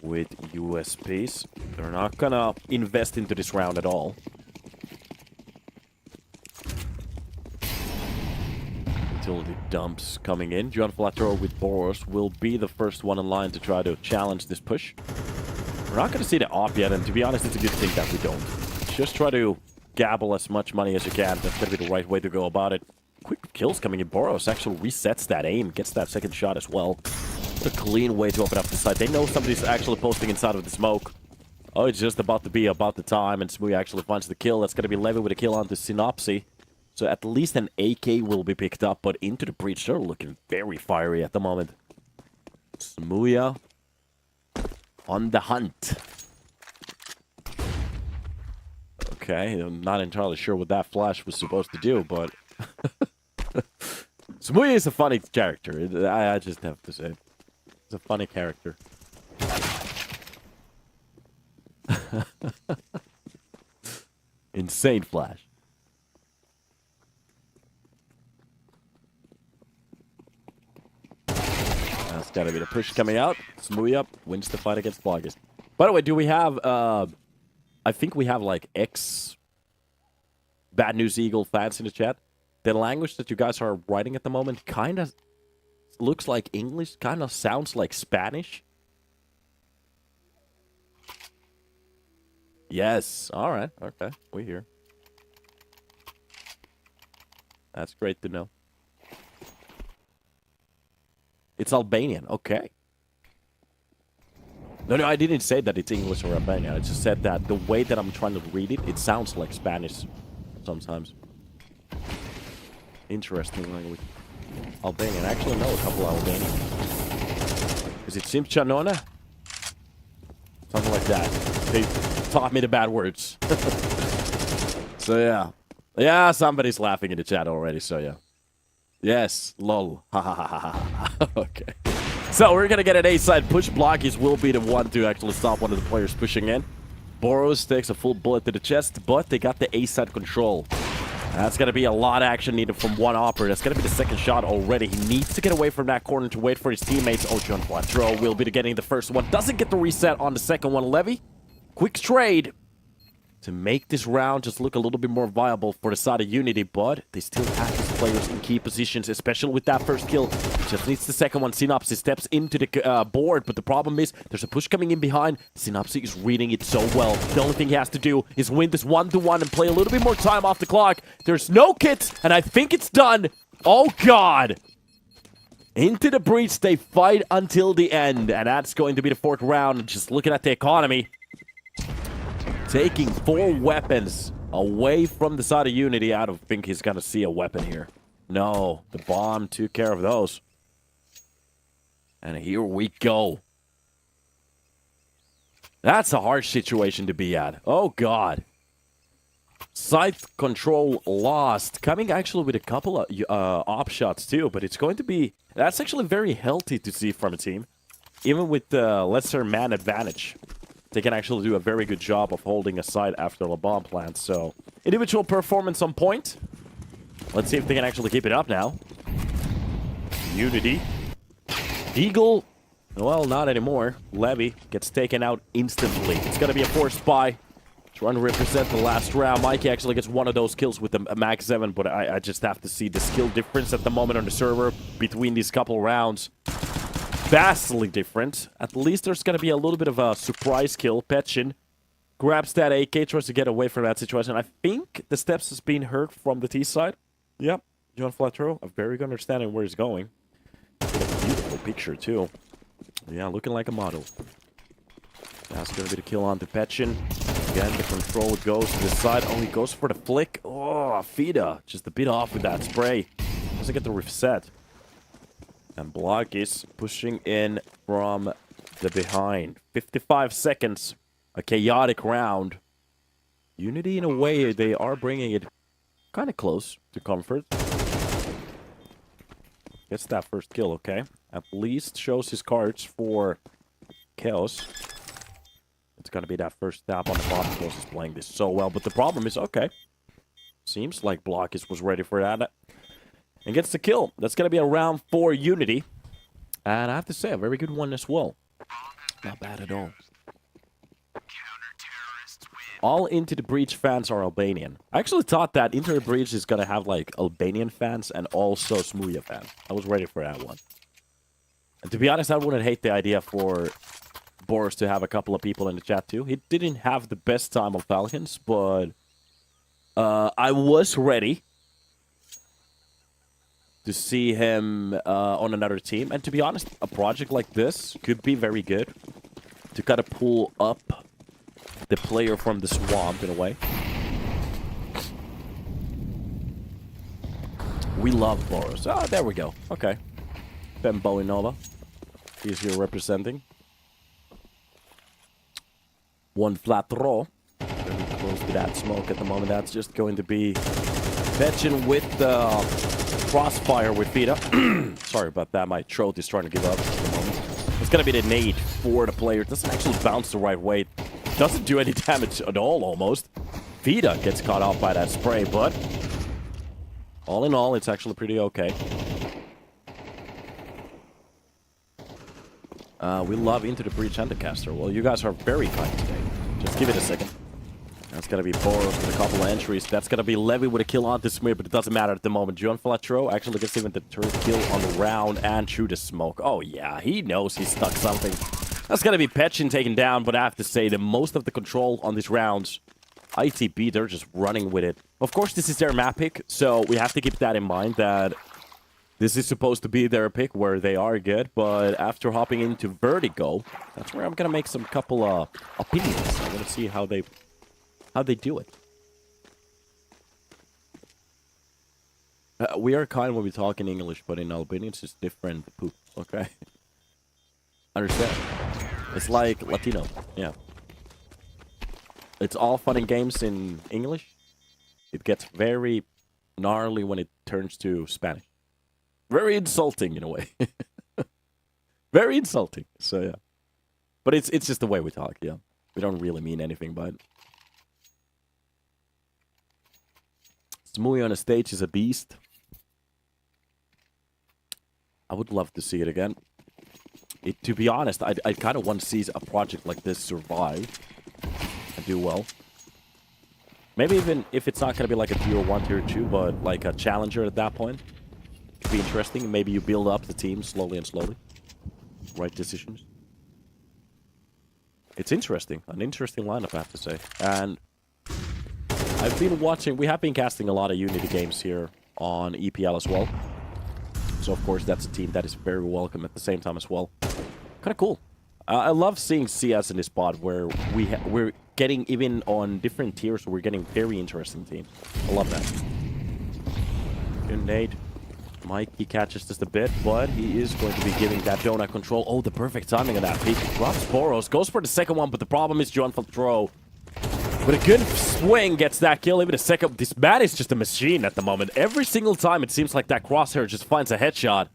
with USPs. They're not gonna invest into this round at all. Utility dumps coming in. John Flatero with Boros will be the first one in line to try to challenge this push. We're not going to see the op yet, and to be honest, it's a good thing that we don't. Just try to gabble as much money as you can. That's going to be the right way to go about it. Quick kills coming in. Boros actually resets that aim, gets that second shot as well. What a clean way to open up the side. They know somebody's actually posting inside of the smoke. Oh, it's just about to be about the time, and Smooya actually finds the kill. That's going to be Levy with a kill onto Synopsy. So at least an AK will be picked up, but Into the Breach, they're looking very fiery at the moment. Smooya on the hunt. Okay, I'm not entirely sure what that flash was supposed to do, but... Smooya is a funny character. I just have to say. He's a funny character. Insane flash. That's gotta be the push coming out. Smooya wins the fight against Vloggers. By the way, do we have, I think we have, like, Bad News Eagle fans in the chat. The language that you guys are writing at the moment kind of looks like English, kind of sounds like Spanish. Yes. All right. Okay. We hear. That's great to know. It's Albanian. Okay. No, I didn't say that it's English or Albanian. I just said that the way that I'm trying to read it, it sounds like Spanish sometimes. Interesting language. Albanian. I actually know a couple of Albanian. Is it Simchanona? Something like that. They taught me the bad words. So yeah. Yeah, somebody's laughing in the chat already, so yeah. Yes, lol. Ha ha ha ha ha. Okay. So we're gonna get an A-side push. Blockies will be the one to actually stop one of the players pushing in. Boros takes a full bullet to the chest, but they got the A-side control. That's going to be a lot of action needed from one operator. That's going to be the second shot already. He needs to get away from that corner to wait for his teammates. Oh, John Flatero will be getting the first one. Doesn't get the reset on the second one. Levy, quick trade to make this round just look a little bit more viable for the side of UNiTY, but they still have his players in key positions, especially with that first kill. Just needs the second one. Synopsy steps into the board, but the problem is there's a push coming in behind. Synopsy is reading it so well. The only thing he has to do is win this 1-1 and play a little bit more time off the clock. There's no kit, and I think it's done. Oh, God. Into the Breach, they fight until the end, and that's going to be the fourth round. Just looking at the economy. Taking 4 weapons away from the side of UNiTY. I don't think he's going to see a weapon here. No, the bomb took care of those. And here we go. That's a harsh situation to be at. Oh, God. Side control lost. Coming actually with a couple of op shots, too. But it's going to be... That's actually very healthy to see from a team. Even with the lesser man advantage. They can actually do a very good job of holding a side after the bomb plant. So, individual performance on point. Let's see if they can actually keep it up now. UNiTY. Eagle. Well, not anymore. Levy gets taken out instantly. It's going to be a forced buy. Trying to represent the last round. Mikey actually gets one of those kills with a Max 7, but I just have to see the skill difference at the moment on the server between these couple rounds. Vastly different. At least there's going to be a little bit of a surprise kill. Petchin grabs that AK, tries to get away from that situation. I think the steps has been heard from the T side. Yep. John Flatero, a very good understanding where he's going. Beautiful picture, too. Yeah, looking like a model. That's gonna be the kill on to Petchin. Again, the control goes to the side. Oh, he goes for the flick. Oh, Fida. Just a bit off with that spray. Doesn't get the reset. And Block is pushing in from the behind. 55 seconds. A chaotic round. UNiTY, in a way, they are bringing it kind of close to comfort. Gets that first kill, okay. At least shows his cards for Chaos. It's gonna be that first tap on the bottom. Chaos is playing this so well, but the problem is, okay. Seems like Blockis was ready for that. And gets the kill. That's gonna be a round for UNiTY. And I have to say, a very good one as well. Not bad at all. All Into the Breach fans are Albanian. I actually thought that Into the Breach is gonna have like Albanian fans and also Smooya fans. I was ready for that one. And to be honest, I wouldn't hate the idea for Boris to have a couple of people in the chat too. He didn't have the best time on Falcons, but I was ready to see him on another team. And to be honest, a project like this could be very good to kind of pull up the player from the swamp in a way. We love Boros. Oh, there we go. Okay. Ben Boinova. He's here representing. One flat throw. Very close to that smoke at the moment. That's just going to be Petchin with the crossfire with Vita. Sorry about that. My throat is trying to give up at the moment. It's going to be the nade for the player. It doesn't actually bounce the right way. Doesn't do any damage at all, almost. Vita gets caught off by that spray, but all in all, it's actually pretty okay. We love Into the Breach and the caster. Well, you guys are very kind today. Just give it a second. That's gonna be Boros with a couple of entries. That's gonna be Levy with a kill on this smear, but it doesn't matter at the moment. John Flatro actually gets even the third kill on the round and through the smoke. Oh yeah, he knows he's stuck something. That's gonna be Petchin taken down, but I have to say the most of the control on these rounds, ITB, they're just running with it. Of course, this is their map pick, so we have to keep that in mind that this is supposed to be their pick where they are good, but after hopping into Vertigo, that's where I'm gonna make some couple of opinions. I'm gonna see how they do it. We are kind when we talk in English, but in Albanian it's just different poop, okay? Understand? It's like Latino, yeah. It's all fun and games in English. It gets very gnarly when it turns to Spanish. Very insulting in a way. Very insulting. So yeah. But it's just the way we talk, yeah. We don't really mean anything by it. Smoothie on a stage is a beast. I would love to see it again. To be honest, I kind of want to see a project like this survive and do well. Maybe even if it's not going to be like a tier 1, tier 2, but like a challenger at that point. Could be interesting. Maybe you build up the team slowly and slowly. Right decisions. It's interesting. An interesting lineup, I have to say. And I've been watching... We have been casting a lot of UNiTY games here on EPL as well. So, of course, that's a team that is very welcome at the same time as well. Kind of cool. I love seeing CS in this spot where we're getting even on different tiers. We're getting very interesting teams. I love that. Good nade. Mikey catches just a bit, but he is going to be giving that donut control. Oh, the perfect timing of that peek. Drops Boros, goes for the second one, but the problem is John Faltro. With a good swing, gets that kill. Even a second. This man is just a machine at the moment. Every single time, it seems like that crosshair just finds a headshot.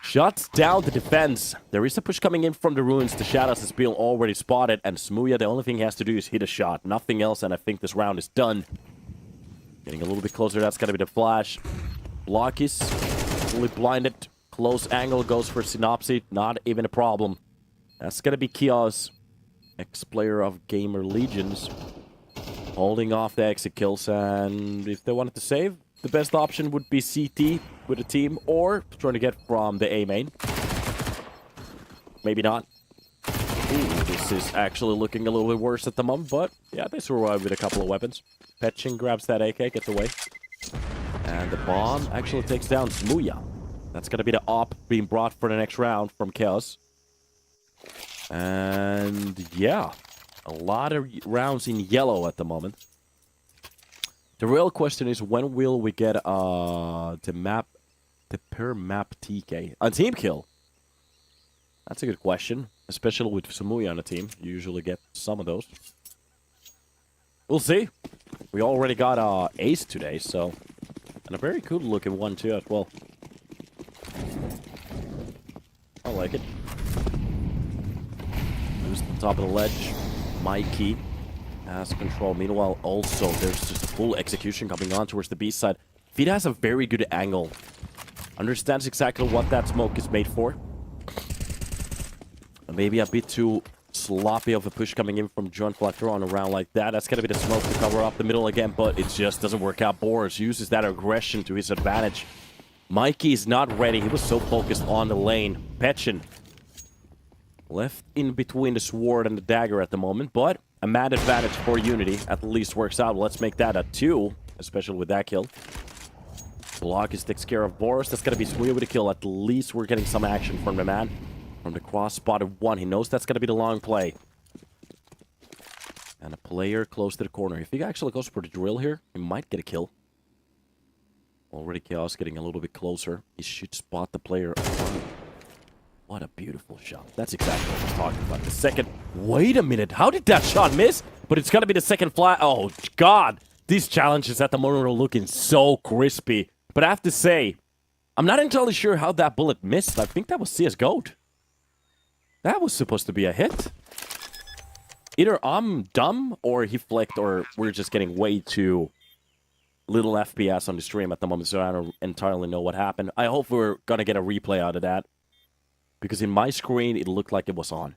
Shuts down the defense. There is a push coming in from the ruins. The shadows is being already spotted, and Smooya, the only thing he has to do is hit a shot. Nothing else, and I think this round is done. Getting a little bit closer. That's gonna be the flash. Block is fully blinded. Close angle goes for Synopsy. Not even a problem. That's gonna be Kios, ex-player of Gamer Legions, holding off the exit kills. And if they wanted to save, the best option would be CT with a team, or trying to get from the A main. Maybe not. Ooh, this is actually looking a little bit worse at the moment, but yeah, they survive with a couple of weapons. Petchin grabs that AK, gets away. And the bomb actually takes down Smooya. That's going to be the op being brought for the next round from Chaos. And yeah, a lot of rounds in yellow at the moment. The real question is, when will we get the per map TK? A team kill? That's a good question, especially with Samui on the team. You usually get some of those. We'll see. We already got Ace today, so... And a very cool looking one too as well. I like it. Who's the top of the ledge? Mikey has control. Meanwhile, also, there's just a full execution coming on towards the B side. Vita has a very good angle. Understands exactly what that smoke is made for. Maybe a bit too sloppy of a push coming in from John Flatter on a round like that. That's gonna be the smoke to cover up the middle again, but it just doesn't work out. Boris uses that aggression to his advantage. Mikey is not ready. He was so focused on the lane. Petchin left in between the sword and the dagger at the moment, but a mad advantage for UNiTY at least works out. Let's make that a 2, especially with that kill. Blockis takes care of Boris. That's gonna be sweet with a kill. At least we're getting some action from the man. From the cross spotted one. He knows that's gonna be the long play. And a player close to the corner. If he actually goes for the drill here, he might get a kill. Already Chaos getting a little bit closer. He should spot the player. What a beautiful shot. That's exactly what I was talking about. The second... Wait a minute. How did that shot miss? But it's gonna be the second flat. Oh, God. These challenges at the moment are looking so crispy. But I have to say, I'm not entirely sure how that bullet missed. I think that was CSGO'd. That was supposed to be a hit. Either I'm dumb, or he flicked, or we're just getting way too little FPS on the stream at the moment, so I don't entirely know what happened. I hope we're gonna get a replay out of that. Because in my screen, it looked like it was on.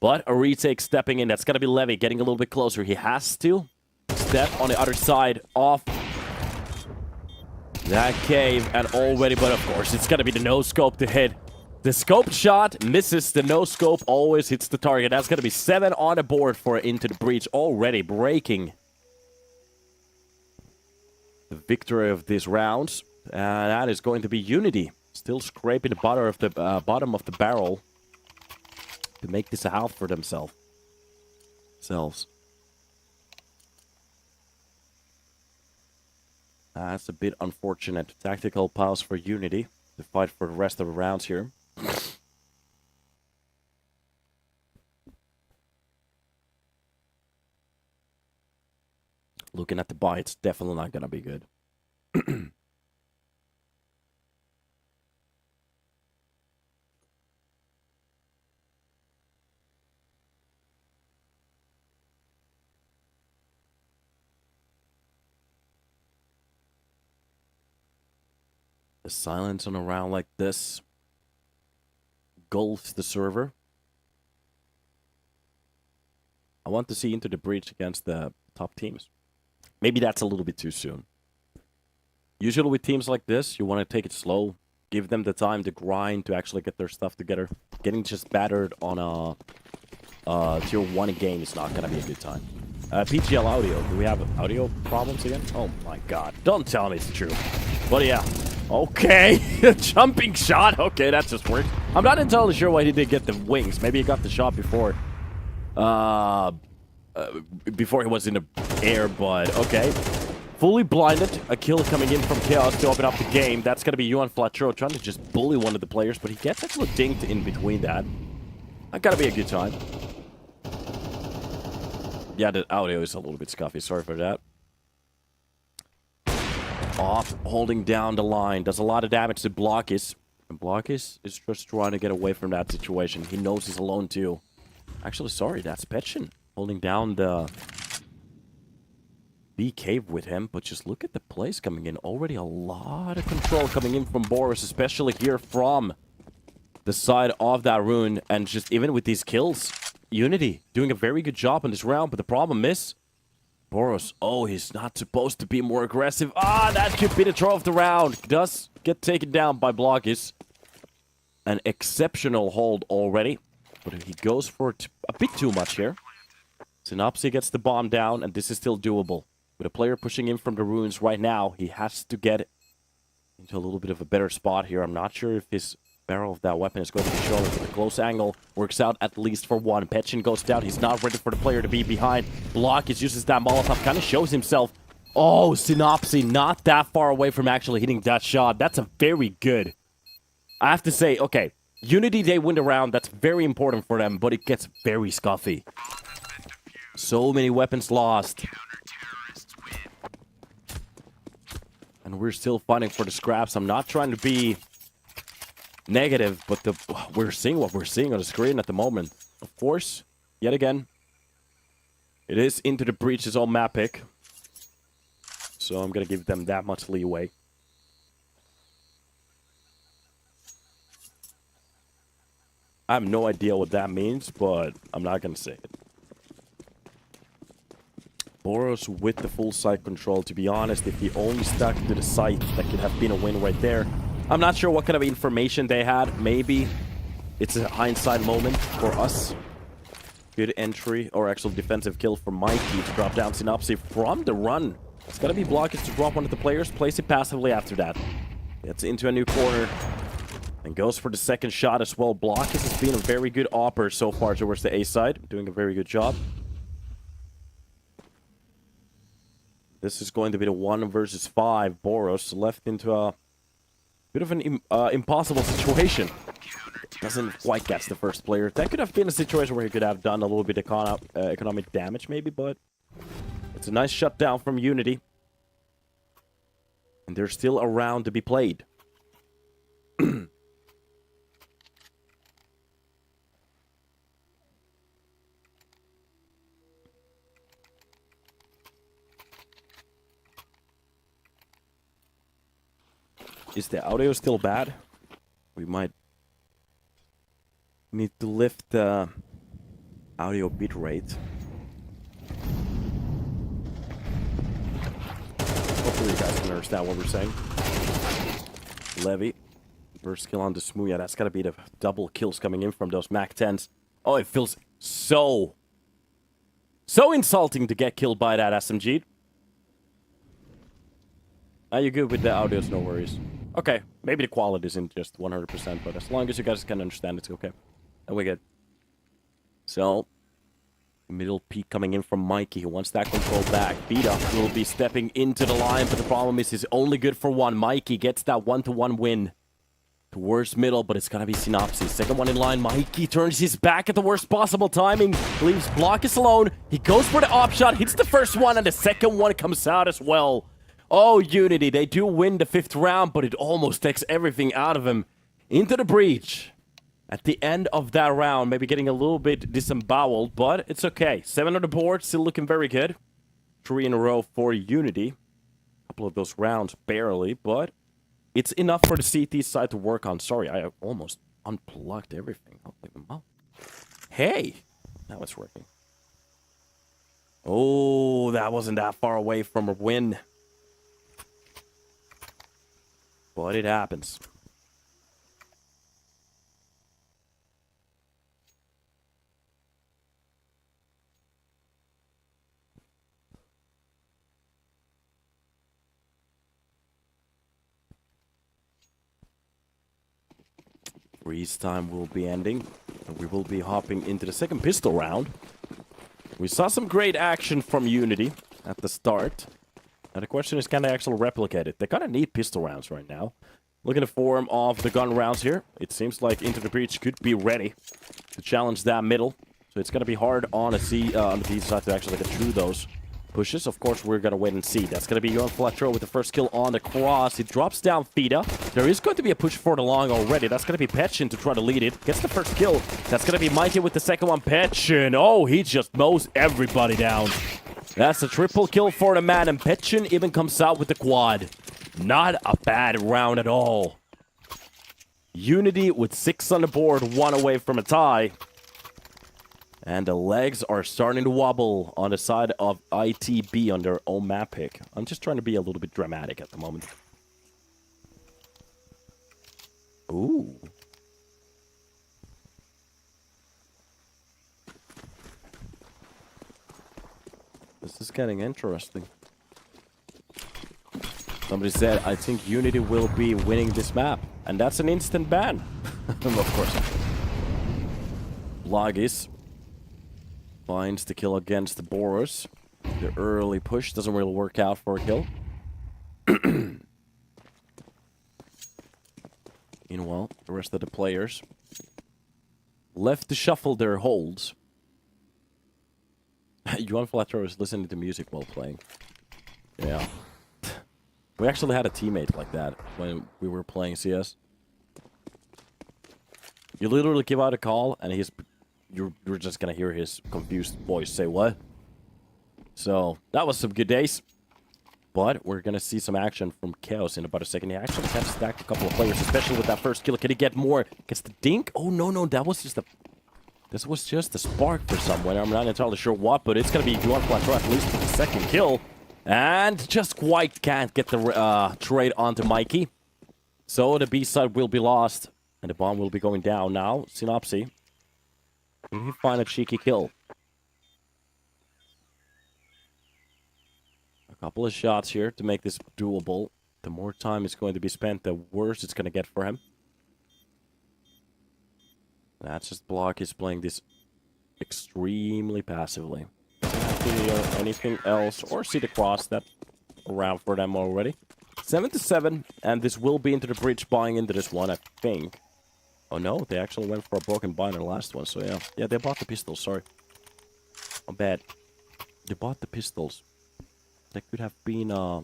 But a retake stepping in. That's gonna be Levy getting a little bit closer. He has to step on the other side off that cave, and already, but of course, it's gonna be the no-scope to hit. The scope shot misses. The no-scope always hits the target. That's going to be 7 on the board for Into the Breach. Already breaking the victory of this round. And that is going to be UNiTY. Still scraping the bottom of the barrel to make this a half for themselves. That's a bit unfortunate. Tactical pause for UNiTY to fight for the rest of the rounds here. Looking at the buy, it's definitely not gonna be good. The silence on a round like this gulfs the server. I want to see Into the Breach against the top teams. Maybe that's a little bit too soon. Usually with teams like this, you want to take it slow. Give them the time to grind, to actually get their stuff together. Getting just battered on a tier 1 game is not going to be a good time. PGL audio. Do we have audio problems again? Oh my god. Don't tell me it's true. But yeah. Okay. Jumping shot. Okay, that just worked. I'm not entirely sure why he didn't get the wings. Maybe he got the shot before. Before he was in the air, but okay. Fully blinded. A kill coming in from Chaos to open up the game. That's going to be Johan Flatro trying to just bully one of the players, but he gets actually dinked in between that. That got to be a good time. Yeah, the audio is a little bit scuffy. Sorry for that. Off, holding down the line. Does a lot of damage to Blockis. And Blockis is just trying to get away from that situation. He knows he's alone too. Actually, sorry, that's Petchin holding down the B cave with him. But just look at the plays coming in. Already a lot of control coming in from Boris, especially here from the side of that rune. And just even with these kills, UNiTY doing a very good job on this round. But the problem is, Boros, oh, he's not supposed to be more aggressive. Ah, that could be the throw of the round. Does get taken down by Blockis. An exceptional hold already. But he goes for a bit too much here. Synopsy gets the bomb down, and this is still doable. With a player pushing in from the ruins right now, he has to get into a little bit of a better spot here. I'm not sure if his Barrel of that weapon is going to be shown at a close angle. Works out at least for one. Petchin goes down. He's not ready for the player to be behind. Blockis uses that Molotov. Kind of shows himself. Oh, Synopsy not that far away from actually hitting that shot. That's a very good. I have to say, okay. UNiTY, they win the round. That's very important for them. But it gets very scuffy. So many weapons lost. And we're still fighting for the scraps. I'm not trying to be negative, but we're seeing what we're seeing on the screen at the moment. Of course, yet again, it is Into the Breach's own map pick. So I'm going to give them that much leeway. I have no idea what that means, but I'm not going to say it. Boros with the full site control. To be honest, if he only stuck to the site, that could have been a win right there. I'm not sure what kind of information they had. Maybe it's a hindsight moment for us. Good entry, or actual defensive kill for Mikey to drop down Synopsy from the run. It's gotta be Blockage to drop one of the players, place it passively after that. Gets into a new corner and goes for the second shot as well. Blockage has been a very good opper so far towards the A side, doing a very good job. This is going to be the 1 versus 5. Boros left into a bit of an impossible situation. Doesn't quite catch the first player. That could have been a situation where he could have done a little bit of economic damage maybe, but it's a nice shutdown from UNiTY. And there's still a round to be played. Is the audio still bad? We might need to lift the audio bitrate. Hopefully you guys can understand what we're saying. Levy. First kill on the Smooth. Yeah, that's gotta be the double kills coming in from those Mac 10s. Oh, it feels so insulting to get killed by that SMG. Are you good with the audios? No worries. Okay, maybe the quality isn't just 100%, but as long as you guys can understand, it's okay. And we're good. So, middle peak coming in from Mikey, who wants that control back. Vita will be stepping into the line, but the problem is he's only good for one. Mikey gets that 1-to-1 win towards middle, but it's gonna be Synopsy. Second one in line. Mikey turns his back at the worst possible timing. Leaves Blockis alone. He goes for the op shot, hits the first one, and the second one comes out as well. Oh, UNiTY, they do win the 5th round, but it almost takes everything out of him. Into the breach. At the end of that round, maybe getting a little bit disemboweled, but it's okay. 7 on the board, still looking very good. 3 in a row for UNiTY. A couple of those rounds, barely, but it's enough for the CT side to work on. Sorry, I almost unplugged everything. Holy moly. Hey! Now it's working. Oh, that wasn't that far away from a win. But it happens. Freeze time will be ending. And we will be hopping into the second pistol round. We saw some great action from UNiTY at the start. Now the question is, can they actually replicate it? They kind of need pistol rounds right now. Look at the form of the gun rounds here. It seems like Into the Breach could be ready to challenge that middle. So it's going to be hard on the D side to actually get through those pushes. Of course, we're going to wait and see. That's going to be UNiTY with the first kill on the cross. He drops down Fida. There is going to be a push for the long already. That's going to be Petchin to try to lead it. Gets the first kill. That's going to be Mikey with the second one. Petchin. Oh, he just mows everybody down. That's a triple kill for the man, and Petchin even comes out with the quad. Not a bad round at all. UNiTY with 6 on the board, 1 away from a tie. And the legs are starting to wobble on the side of ITB on their own map pick. I'm just trying to be a little bit dramatic at the moment. Ooh. This is getting interesting. Somebody said, I think UNiTY will be winning this map. And that's an instant ban. Of course. Blogis finds the kill against the Boros. The early push doesn't really work out for a kill. Meanwhile, the rest of the players left to shuffle their holds. Yuan Flatro is listening to music while playing. Yeah. We actually had a teammate like that when we were playing CS. You literally give out a call and you're just gonna hear his confused voice say what? So that was some good days. But we're gonna see some action from Chaos in about a second. He actually has stacked a couple of players, especially with that first kill. Can he get more? Gets the dink? Oh no, that was just a... This was just a spark for someone. I'm not entirely sure what, but it's gonna be Yuan Flatro at least for the second kill. And just quite can't get the trade onto Mikey. So the B side will be lost. And the bomb will be going down now. Synopsy. Can he find a cheeky kill? A couple of shots here to make this doable. The more time is going to be spent, the worse it's going to get for him. That's just Block is playing this extremely passively. Anything else or see the cross that around for them already. 7-7, and this will be into the bridge buying into this one, I think. Oh no, they actually went for a broken buy in the last one, so yeah. Yeah, they bought the pistols, sorry. My bad. They bought the pistols. That could have been, we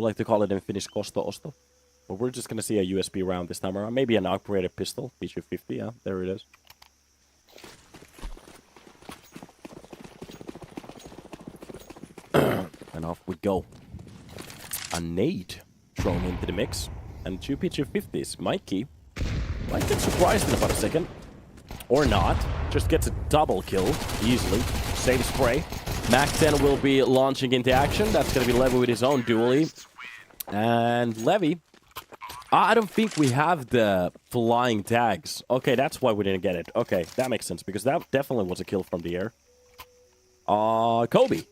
like to call it in Finnish kosto osto. But we're just gonna see a USB round this time around. Maybe an upgraded pistol, P250, yeah, there it is. And off we go. A nade thrown into the mix. And two P250s. Mikey might get surprised in about a second. Or not. Just gets a double kill easily. Same spray. Mac 10 will be launching into action. That's going to be Levy with his own dually. And Levy. I don't think we have the flying tags. Okay, that's why we didn't get it. Okay, that makes sense. Because that definitely was a kill from the air. Kobe.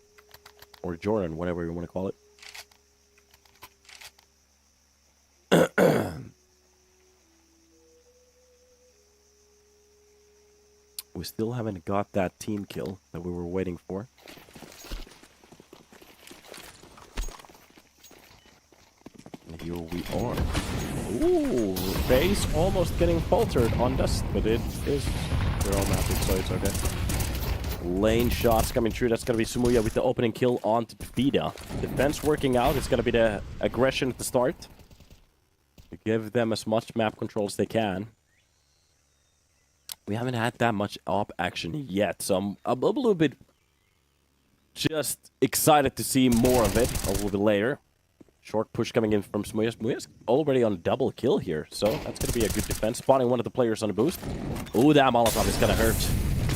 Or Jordan, whatever you want to call it. We still haven't got that team kill that we were waiting for. And here we are. Ooh, base almost getting faltered on dust, but it is dramatic, so it's okay. Lane shots coming through. That's going to be Sumuya with the opening kill onto Vida. Defense working out. It's going to be the aggression at the start. To give them as much map control as they can. We haven't had that much op action yet, so I'm a little bit just excited to see more of it a little bit later. Short push coming in from Smuya. Smuya's already on double kill here, so that's going to be a good defense. Spotting one of the players on the boost. Ooh, that Molotov is going to hurt.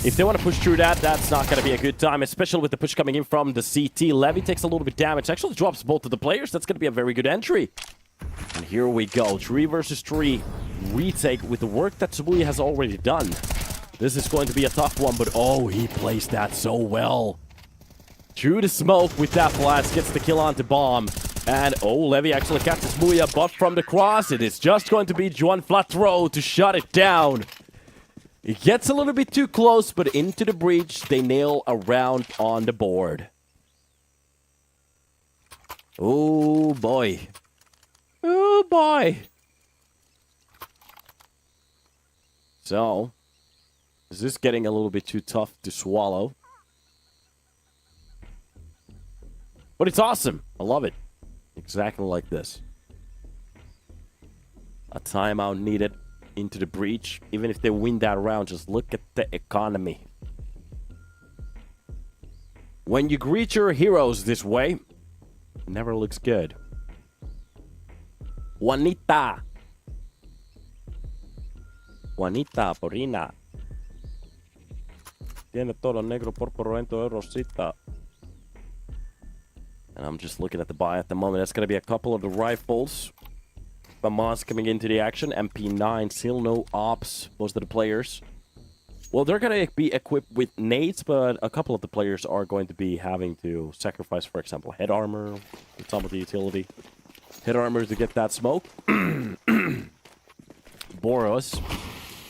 If they want to push through that, that's not going to be a good time, especially with the push coming in from the CT. Levy takes a little bit damage. Actually drops both of the players. That's going to be a very good entry. And here we go. 3 versus 3 retake with the work that Sumuya has already done. This is going to be a tough one, but oh, he plays that so well. Through the smoke with that blast, gets the kill onto bomb. And oh, Levy actually catches Sumuya, but from the cross, it is just going to be Juan Flatro to shut it down. It gets a little bit too close, but into the breach, they nail a round on the board. Oh boy. Oh boy. So, is this getting a little bit too tough to swallow? But it's awesome. I love it. Exactly like this. A timeout needed into the breach. Even if they win that round, just look at the economy. When you greet your heroes this way, it never looks good. Juanita. Juanita, Porina. Tiene todo negro, porporento, rosita. And I'm just looking at the buy at the moment. That's going to be a couple of the rifles. Famas coming into the action. MP9, still no ops. Most of the players. Well, they're going to be equipped with nades, but a couple of the players are going to be having to sacrifice, for example, head armor with some of the utility. Head armor to get that smoke. Boros.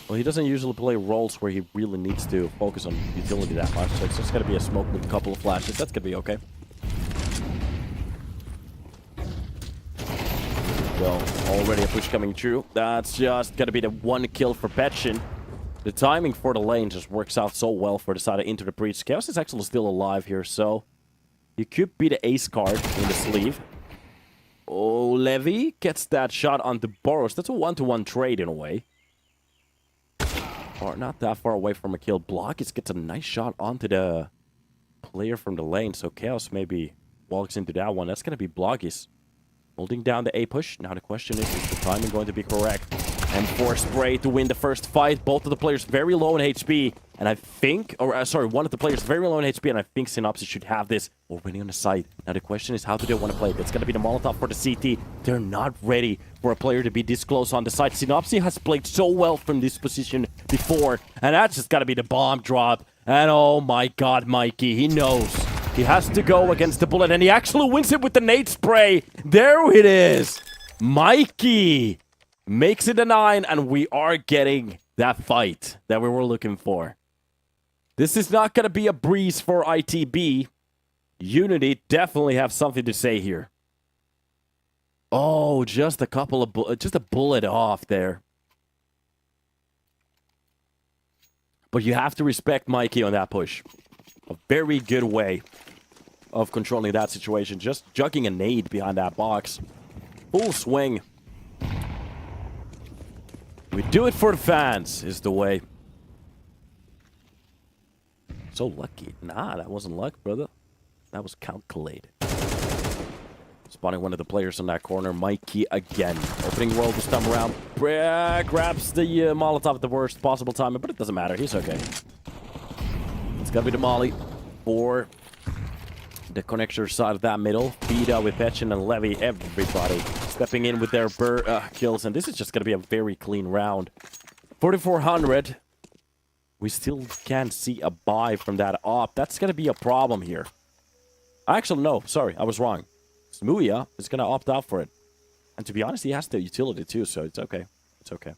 Well, he doesn't usually play roles where he really needs to focus on utility that much, so it's just gonna be a smoke with a couple of flashes. That's gonna be okay. Well, already a push coming through. That's just gonna be the one kill for Petchin. The timing for the lane just works out so well for the side of Into the Breach. Chaos is actually still alive here, so you could be the ace card in the sleeve. Oh, Levy gets that shot onto Boros. That's a one-to-one trade in a way. Or not that far away from a kill. Blockis gets a nice shot onto the player from the lane, so Chaos maybe walks into that one. That's going to be Blockis holding down the A push. Now the question is the timing going to be correct? And for Spray to win the first fight. Both of the players very low in HP. And I think, sorry, one of the players very low in HP, and I think Synopsis should have this already on the side. Now the question is, how do they want to play it? It's going to be the Molotov for the CT. They're not ready for a player to be this close on the side. Synopsis has played so well from this position before, and that's just got to be the bomb drop. And oh my god, Mikey, he knows. He has to go against the bullet, and he actually wins it with the nade spray. There it is. Mikey makes it a 9, and we are getting that fight that we were looking for. This is not going to be a breeze for ITB. UNiTY definitely have something to say here. Oh, just a couple of just a bullet off there. But you have to respect Mikey on that push. A very good way of controlling that situation. Just jugging a nade behind that box. Full swing. We do it for the fans, is the way. So lucky. Nah, that wasn't luck, brother. That was calculated. Spotting one of the players on that corner. Mikey again. Opening roll this time around. Grabs the Molotov at the worst possible time, but it doesn't matter. He's okay. It's gonna be the Molly for the connector side of that middle. Vida with Petchin and Levy. Everybody stepping in with their kills, and this is just gonna be a very clean round. 4,400. We still can't see a buy from that op. That's going to be a problem here. Actually, no. Sorry, I was wrong. Smooya is going to opt out for it. And to be honest, he has the utility too, so it's okay. It's okay.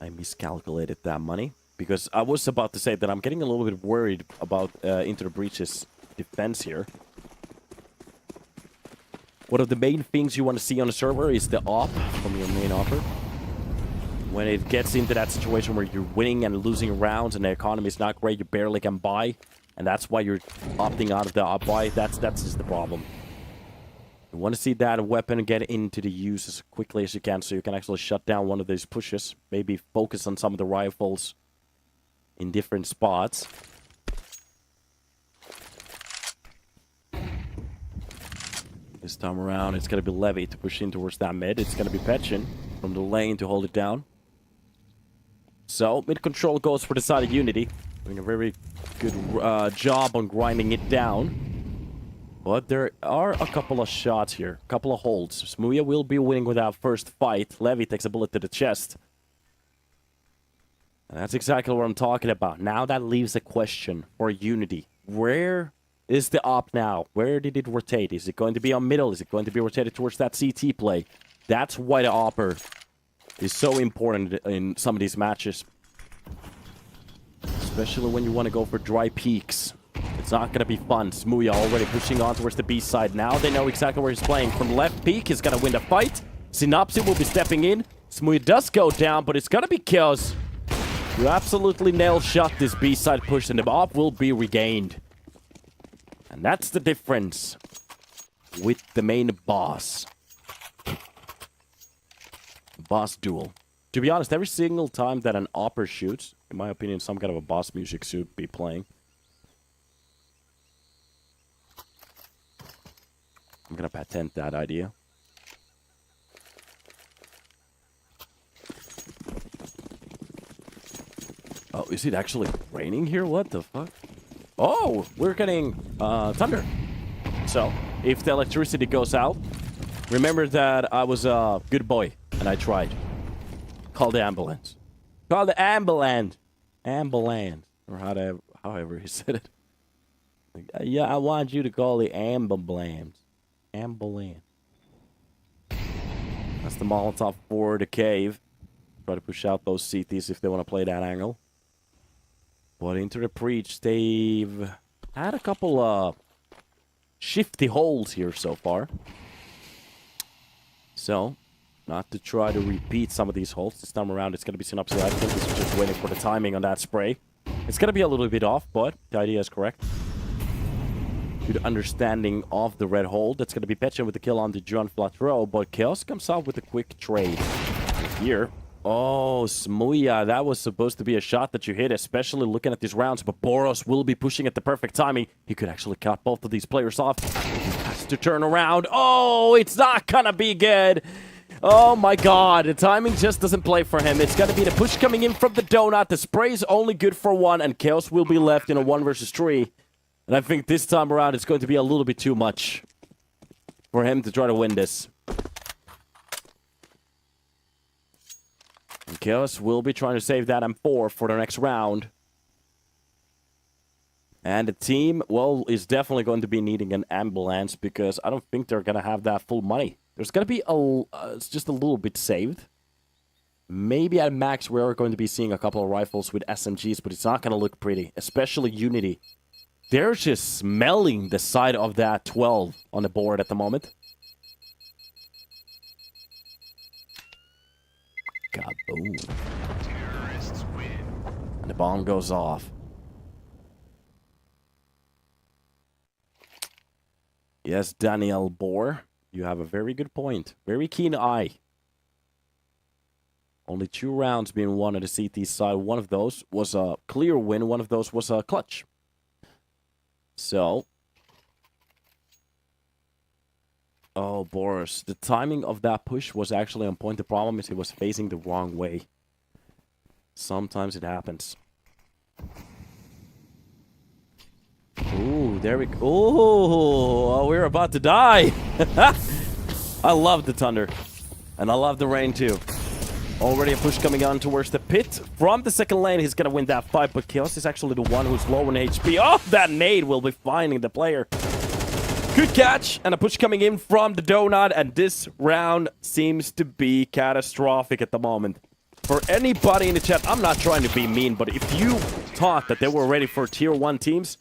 I miscalculated that money. Because I was about to say that I'm getting a little bit worried about Into the Breach's defense here. One of the main things you want to see on a server is the op from your main offer. When it gets into that situation where you're winning and losing rounds and the economy is not great, you barely can buy, and that's why you're opting out of the op buy, that's just the problem. You want to see that weapon get into the use as quickly as you can so you can actually shut down one of these pushes. Maybe focus on some of the rifles in different spots. This time around, it's going to be Levy to push in towards that mid. It's going to be Petchin from the lane to hold it down. So, mid-control goes for the side of UNiTY. Doing a very good job on grinding it down. But there are a couple of shots here. A couple of holds. Smooya will be winning with that first fight. Levy takes a bullet to the chest. And that's exactly what I'm talking about. Now that leaves a question for UNiTY. Where is the op now? Where did it rotate? Is it going to be on middle? Is it going to be rotated towards that CT play? That's why the opper is so important in some of these matches. Especially when you want to go for dry peaks. It's not going to be fun. Smooya already pushing on towards the B side. Now they know exactly where he's playing. From left peak, he's going to win the fight. Synopsis will be stepping in. Smooya does go down, but it's going to be kills. You absolutely nail shot this B side push, and the op will be regained. And that's the difference with the main boss. Boss duel. To be honest, every single time that an opper shoots, in my opinion, some kind of a boss music should be playing. I'm gonna patent that idea. Oh, is it actually raining here? What the fuck? Oh, we're getting thunder. So, if the electricity goes out, remember that I was a good boy and I tried. Call the ambulance. Call the ambulance. Ambulance. Or however he said it. Yeah, I want you to call the ambulance. Ambulance. That's the Molotov for the cave. Try to push out those CTs if they want to play that angle. But into the breach, they've had a couple shifty holes here so far. So, not to try to repeat some of these holes. This time around, it's going to be Synopsis. I think he's just waiting for the timing on that spray. It's going to be a little bit off, but the idea is correct. Good understanding of the red hole. That's going to be Petchen with the kill on the John Flatro, but Chaos comes out with a quick trade. Here. Oh, Smuya, that was supposed to be a shot that you hit, especially looking at these rounds, but Boros will be pushing at the perfect timing. He could actually cut both of these players off. He has to turn around. Oh, it's not gonna be good. Oh my god, the timing just doesn't play for him. It's gonna be the push coming in from the donut. The spray is only good for one, and Chaos will be left in a 1 versus 3. And I think this time around it's going to be a little bit too much for him to try to win this. And Chaos will be trying to save that M4 for the next round. And the team, well, is definitely going to be needing an ambulance because I don't think they're going to have that full money. There's going to be it's just a little bit saved. Maybe at max we're going to be seeing a couple of rifles with SMGs, but it's not going to look pretty, especially UNiTY. They're just smelling the side of that 12 on the board at the moment. Kaboom. Terrorists win. And the bomb goes off. Yes, Daniel Bohr, you have a very good point. Very keen eye. Only 2 rounds being won on the CT side. One of those was a clear win. One of those was a clutch. So. Oh, Boris. The timing of that push was actually on point. The problem is he was facing the wrong way. Sometimes it happens. Ooh, there we go. Ooh, we're about to die. I love the thunder. And I love the rain too. Already a push coming on towards the pit. From the second lane, he's going to win that fight. But Chaos is actually the one who's low in HP. Oh, that nade will be finding the player. Good catch. And a push coming in from the donut. And this round seems to be catastrophic at the moment. For anybody in the chat, I'm not trying to be mean, but if you thought that they were ready for tier 1 teams,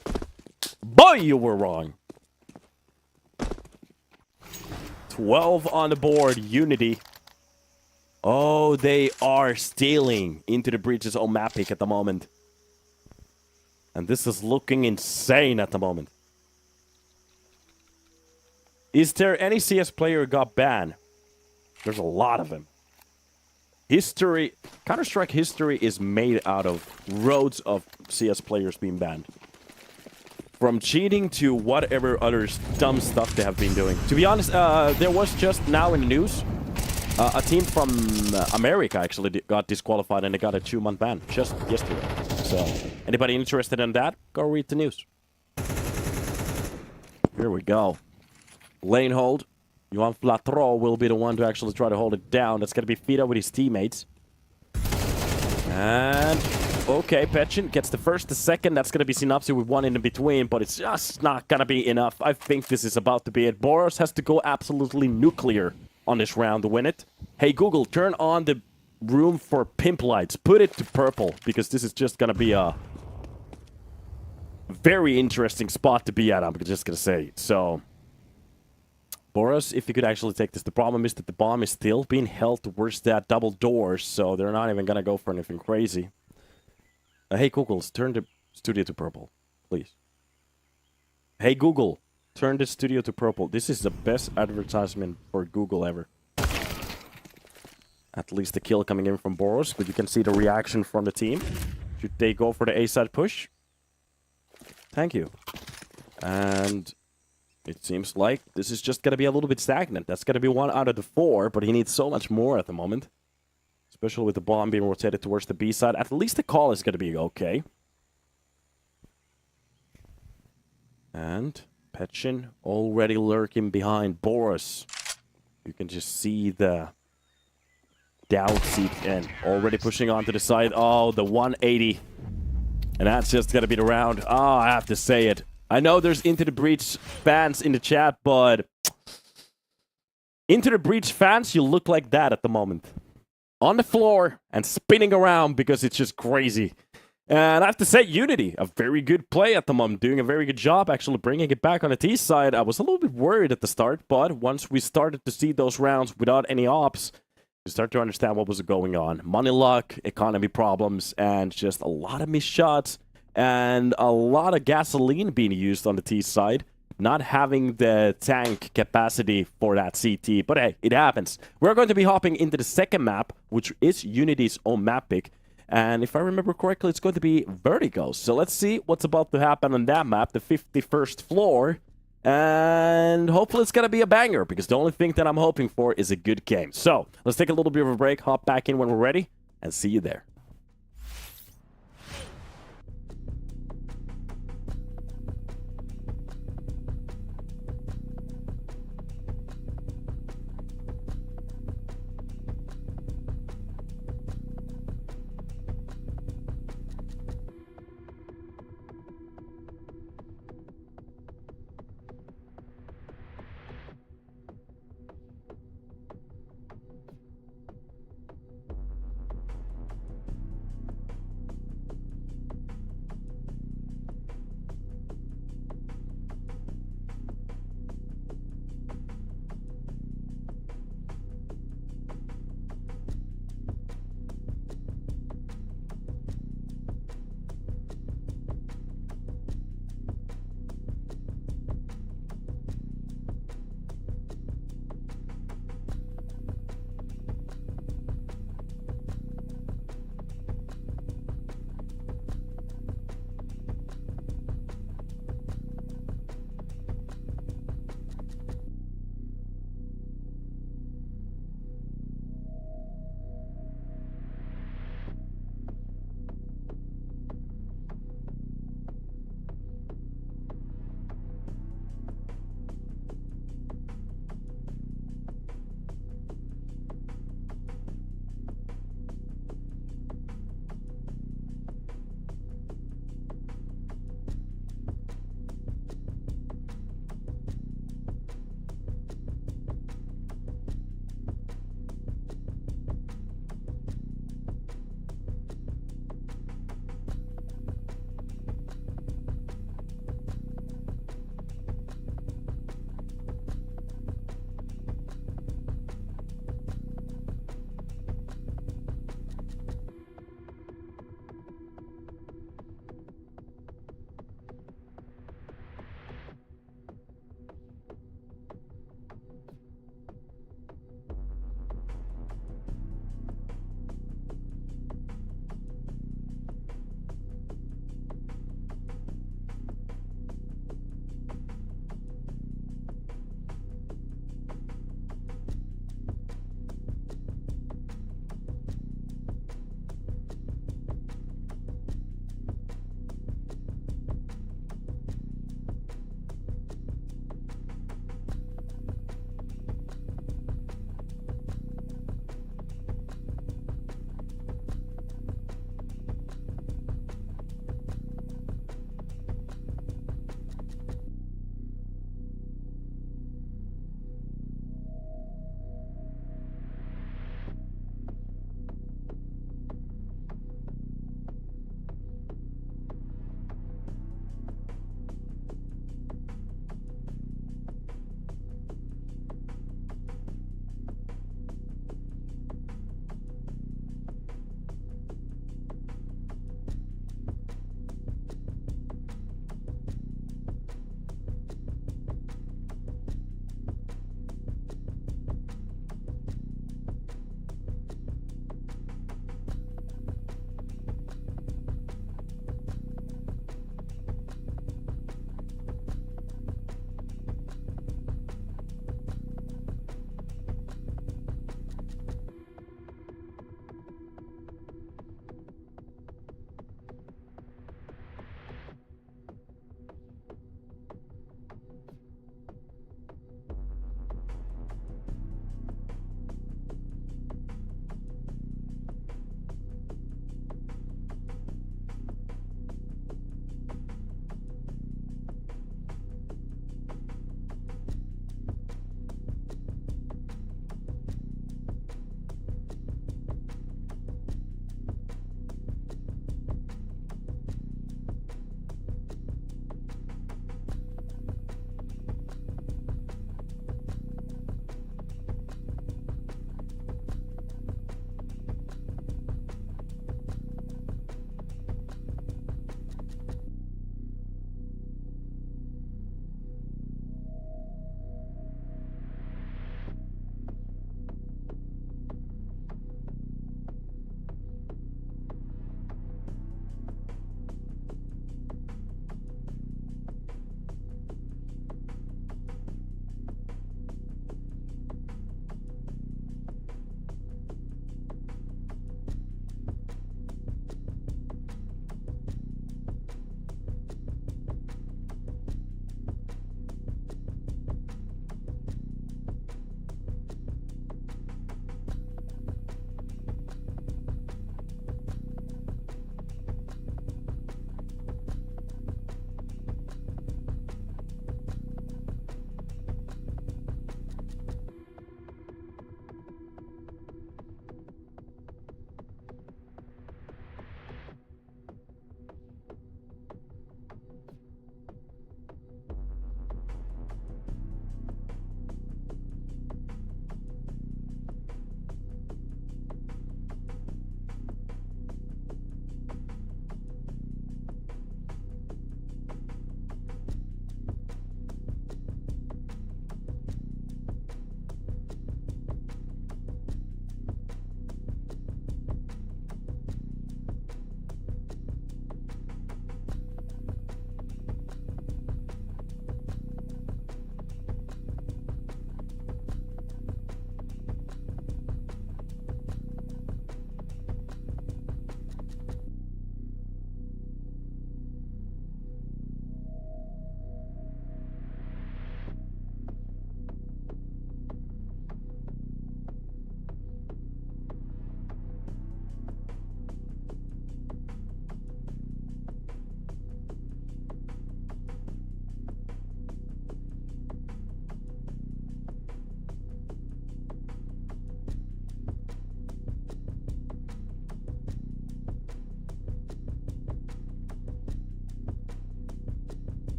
boy, you were wrong. 12 on the board, UNiTY. Oh, they are stealing into the breach's own map pick at the moment. And this is looking insane at the moment. Is there any CS player who got banned? There's a lot of them. History, Counter-Strike history is made out of roads of CS players being banned. From cheating to whatever other dumb stuff they have been doing. To be honest, there was just now in the news, a team from America actually got disqualified and they got a 2-month ban just yesterday. So, anybody interested in that, go read the news. Here we go. Lane hold. Johan Flatro will be the one to actually try to hold it down. That's going to be Fida with his teammates. And, okay, Petchen gets the first, the second. That's going to be Synopsis with one in between, but it's just not going to be enough. I think this is about to be it. Boros has to go absolutely nuclear on this round to win it. Hey, Google, turn on the room for pimp lights. Put it to purple, because this is just going to be a very interesting spot to be at, I'm just going to say. So, Boros, if you could actually take this. The problem is that the bomb is still being held towards that double door, so they're not even going to go for anything crazy. Hey, Google, turn the studio to purple, please. Hey, Google, turn the studio to purple. This is the best advertisement for Google ever. At least the kill coming in from Boros, but you can see the reaction from the team. Should they go for the A-side push? Thank you. And it seems like this is just going to be a little bit stagnant. That's going to be 1 out of the 4, but he needs so much more at the moment. Especially with the bomb being rotated towards the B side. At least the call is going to be okay. And Petchen already lurking behind Boros. You can just see the doubt seep in. Already pushing onto the side. Oh, the 180. And that's just going to be the round. Oh, I have to say it. I know there's Into the Breach fans in the chat, but Into the Breach fans, you look like that at the moment. On the floor and spinning around because it's just crazy. And I have to say, UNiTY, a very good play at the moment, doing a very good job actually bringing it back on the T side. I was a little bit worried at the start, but once we started to see those rounds without any ops, we start to understand what was going on. Money luck, economy problems, and just a lot of missed shots, and a lot of gasoline being used on the T side. Not having the tank capacity for that CT, but hey, it happens. We're going to be hopping into the second map, which is UNiTY's own map pick. And if I remember correctly, it's going to be Vertigo. So let's see what's about to happen on that map, the 51st floor. And hopefully it's going to be a banger, because the only thing that I'm hoping for is a good game. So let's take a little bit of a break, hop back in when we're ready, and see you there.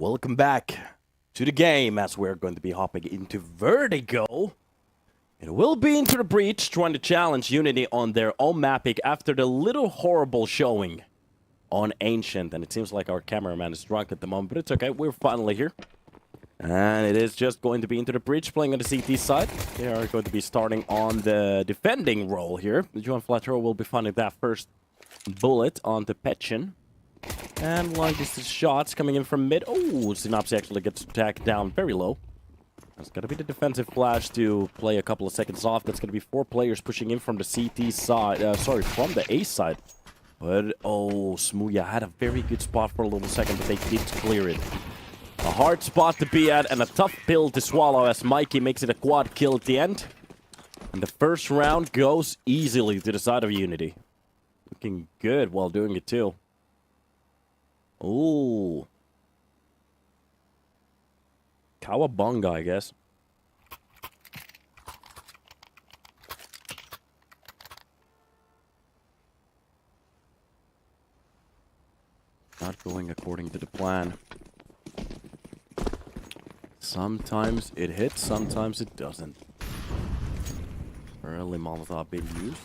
Welcome back to the game as we're going to be hopping into Vertigo. It will be Into the Breach trying to challenge UNiTY on their own mapping after the little horrible showing on Ancient. And it seems like our cameraman is drunk at the moment, but it's okay. We're finally here. And it is just going to be Into the Breach playing on the CT side. They are going to be starting on the defending role here. Johan Flatero will be finding that first bullet onto Petchin. And long distance shots coming in from mid. Oh, Synopsy actually gets attacked down very low. That's going to be the defensive flash to play a couple of seconds off. That's going to be 4 players pushing in from the CT side. From the A side. But, oh, Smooya had a very good spot for a little second, but they did clear it. A hard spot to be at and a tough pill to swallow as Mikey makes it a quad kill at the end. And the first round goes easily to the side of UNiTY. Looking good while doing it too. Ooh. Cowabunga, I guess. Not going according to the plan. Sometimes it hits, sometimes it doesn't. Early Molotov being used.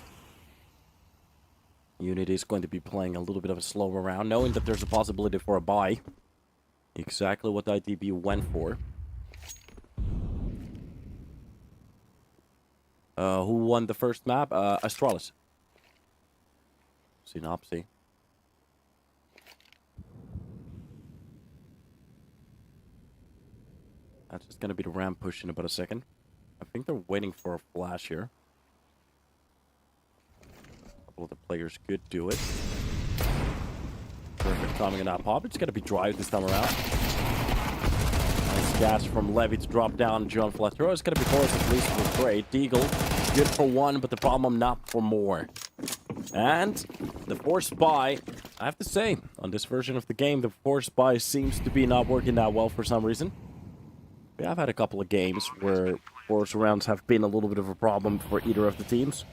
UNiTY is going to be playing a little bit of a slower round, knowing that there's a possibility for a buy. Exactly what ITB went for. Who won the first map? Astralis. Synopsy. That's just gonna be the ramp push in about a second. I think they're waiting for a flash here. A couple of the players could do it. Perfect timing on that pop. It's gonna be drive this time around. Nice gas from Levy to drop down John Flatero. It's gonna be forced at least for great. Deagle, good for 1, but the problem not for more. And the forced buy, I have to say, on this version of the game, the forced buy seems to be not working that well for some reason. Yeah, I've had a couple of games where force rounds have been a little bit of a problem for either of the teams.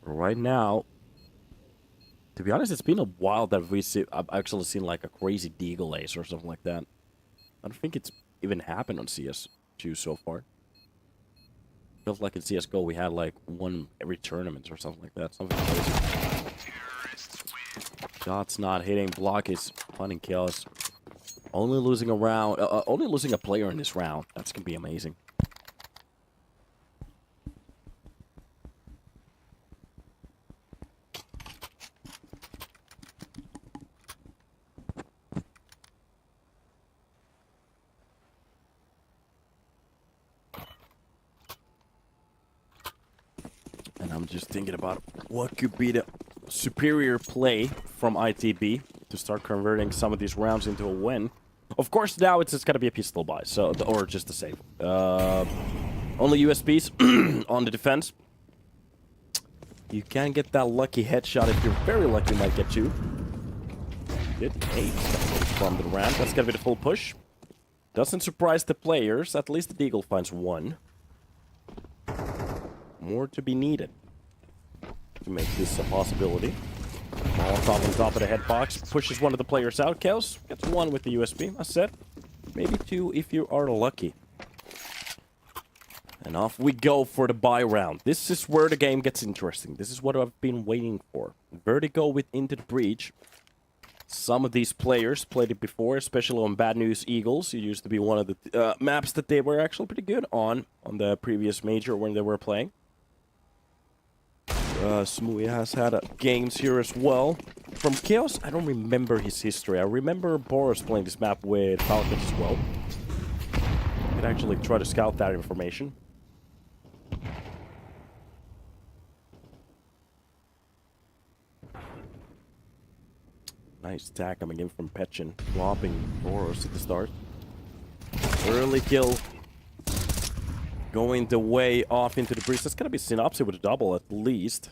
Right now, to be honest, it's been a while that I've actually seen like a crazy Deagle ace or something like that. I don't think it's even happened on CS2 so far. Feels like in CSGO we had like one every tournament or something like that. Something crazy. Shots not hitting, block is finding chaos. Only losing a round, only losing a player in this round. That's gonna be amazing. And I'm just thinking about what could be the superior play from ITB to start converting some of these rounds into a win. Of course, now it's just gonna be a pistol buy, so or just a save. Only USBs on the defense. You can get that lucky headshot if you're very lucky. You might get 2. Did 8 from the ramp. That's gonna be the full push. Doesn't surprise the players. At least the Deagle finds 1. More to be needed to make this a possibility. Molotov on top of the head box pushes one of the players out. Chaos gets 1 with the USB, I said. Maybe 2 if you are lucky. And off we go for the buy round. This is where the game gets interesting. This is what I've been waiting for. Vertigo with Into the Breach. Some of these players played it before, especially on Bad News Eagles. It used to be one of the maps that they were actually pretty good on the previous major when they were playing. Smooya has had games here as well. From Chaos, I don't remember his history. I remember Boris playing this map with Falcons as well. I could actually try to scout that information. Nice attack coming in from Petchin, flopping Boros at the start. Early kill. Going the way off into the breach. That's gonna be Synopsy with a double at least.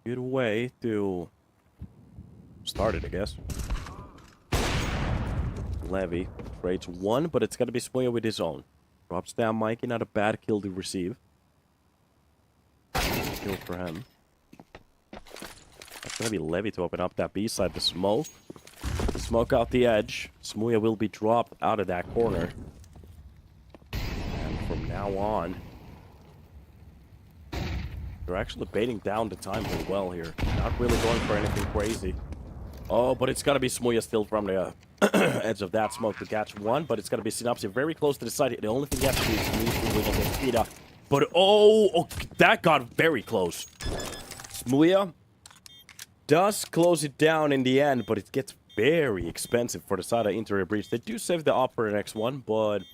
Good way to start it, I guess. Levy trades 1, but it's gonna be Smooya with his own. Drops down Mikey, not a bad kill to receive. Kill for him. That's gonna be Levy to open up that B side. The smoke. Smoke out the edge. Smuya will be dropped out of that corner. And from now on, they're actually baiting down the time pretty well here. Not really going for anything crazy. Oh, but it's gotta be Smuya still from the edge of that smoke to catch one. But it's gotta be Synopsis very close to the side. The only thing you have to do is move to win against Pita. But oh, that got very close. Smuya does close it down in the end, but it gets very expensive for the side of interior breach. They do save the upper next one, but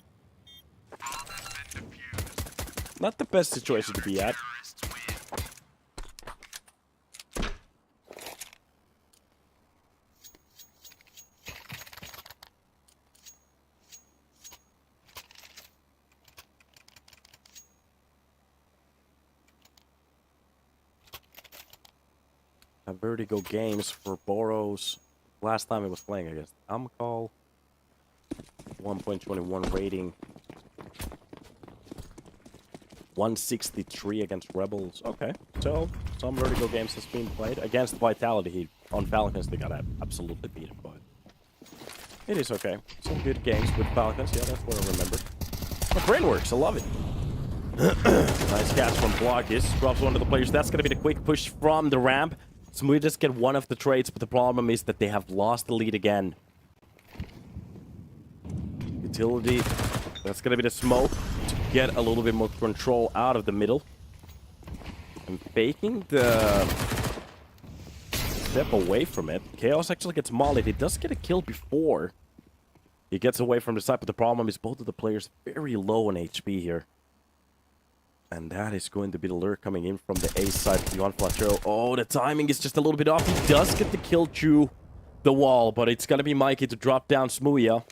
not the best situation to be at. Vertigo games for Boros. Last time it was playing against Amcol. 1.21 rating. 163 against Rebels. Okay, so some Vertigo games has been played. Against Vitality, on Falcons they got absolutely beaten, but it is okay. Some good games with Falcons, yeah, that's what I remember. My brain works, I love it. Nice catch from Blockis. Drops one of the players. That's going to be the quick push from the ramp. So we just get one of the trades, but the problem is that they have lost the lead again. Utility. That's going to be the smoke to get a little bit more control out of the middle. And faking the step away from it. Chaos actually gets mollied. He does get a kill before he gets away from the side, but the problem is both of the players very low on HP here. And that is going to be the lure coming in from the A side of Yuan Plateau. Oh, the timing is just a little bit off. He does get the kill through the wall, but it's going to be Mikey to drop down Smuya.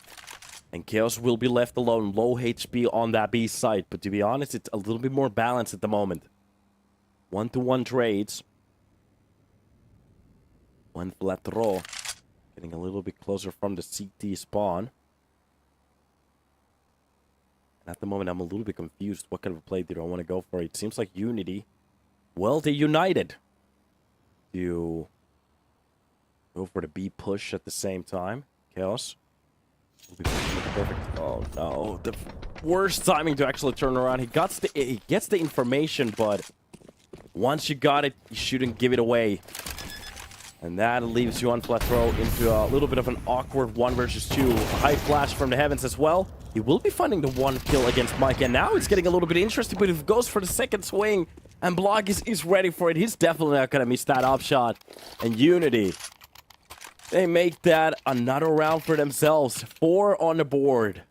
And Chaos will be left alone. Low HP on that B side. But to be honest, it's a little bit more balanced at the moment. 1-to-1 trades. One flat row. Getting a little bit closer from the CT spawn. At the moment, I'm a little bit confused. What kind of a play do I want to go for? It seems like UNiTY. Well, they united to go for the B push at the same time. Chaos. Will be perfect. Oh, no. The worst timing to actually turn around. He gets the information, but once you got it, you shouldn't give it away. And that leaves you on Plateau into a little bit of an awkward 1 versus 2. A high flash from the heavens as well. He will be finding the one kill against Mike, and now it's getting a little bit interesting, but if he goes for the second swing, and Block is ready for it, he's definitely not going to miss that up shot. And UNiTY, they make that another round for themselves. 4 on the board.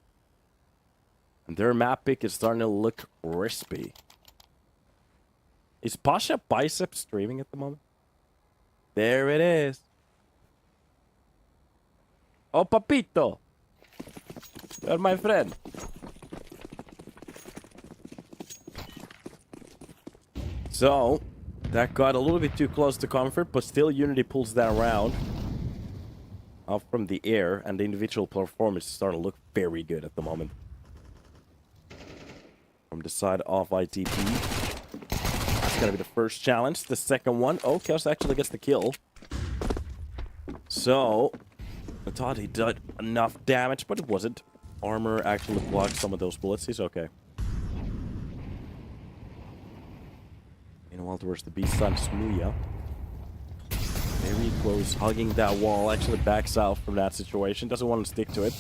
And their map pick is starting to look crispy. Is Pasha Bicep streaming at the moment? There it is. Oh, Papito. You're my friend. So, that got a little bit too close to comfort, but still UNiTY pulls that around. Up from the air, and the individual performance is starting to look very good at the moment. From the side of ITP. That's gonna be the first challenge. The second one. Oh, Chaos actually gets the kill. So, I thought he did enough damage, but it wasn't. Armor actually blocked some of those bullets. He's okay. Meanwhile, towards the B side, Smuya. Very close, hugging that wall. Actually backs out from that situation. Doesn't want to stick to it.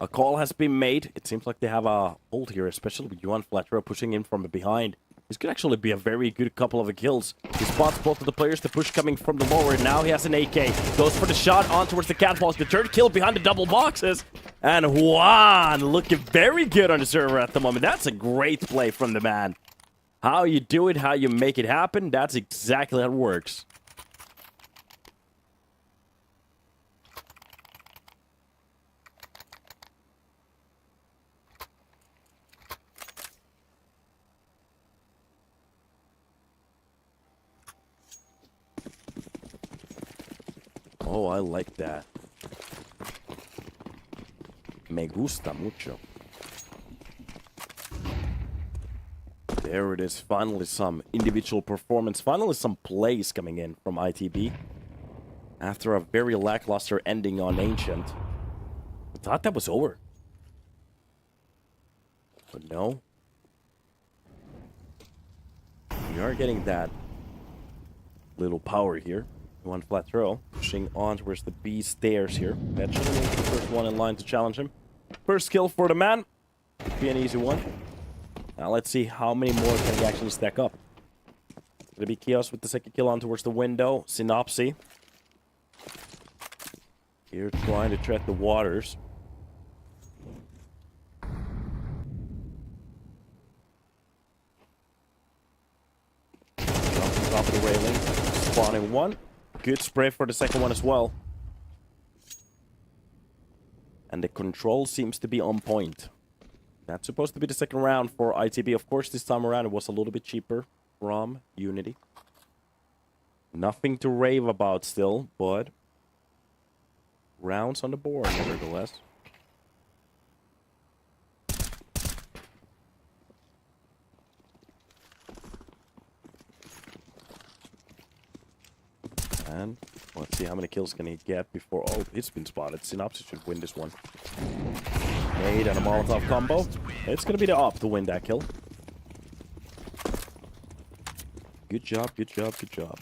A call has been made. It seems like they have a hold here, especially with Yuan Flatro pushing in from behind. This could actually be a very good couple of kills. He spots both of the players, the push coming from the lower. Now he has an AK. Goes for the shot on towards the catwalk. The third kill behind the double boxes. And Juan looking very good on the server at the moment. That's a great play from the man. How you do it, how you make it happen, that's exactly how it works. Oh, I like that. Me gusta mucho. There it is. Finally some individual performance. Finally some plays coming in from ITB. After a very lackluster ending on Ancient. I thought that was over. But no. We are getting that little power here. One flat throw. Pushing on towards the B stairs here. That should be the first one in line to challenge him. First kill for the man. Be an easy one. Now let's see how many more can he actually stack up. Gonna be Chaos with the second kill on towards the window. Synopsy. Here trying to tread the waters. Off the top of the railing. Spawning one. Good spray for the second one as well. And the control seems to be on point. That's supposed to be the second round for ITB. Of course, this time around it was a little bit cheaper from UNiTY. Nothing to rave about still, but rounds on the board nevertheless. And let's see how many kills can he get before... Oh, it's been spotted. Synopsis should win this one. Nade and a Molotov combo. It's going to be the op to win that kill. Good job, good job, good job.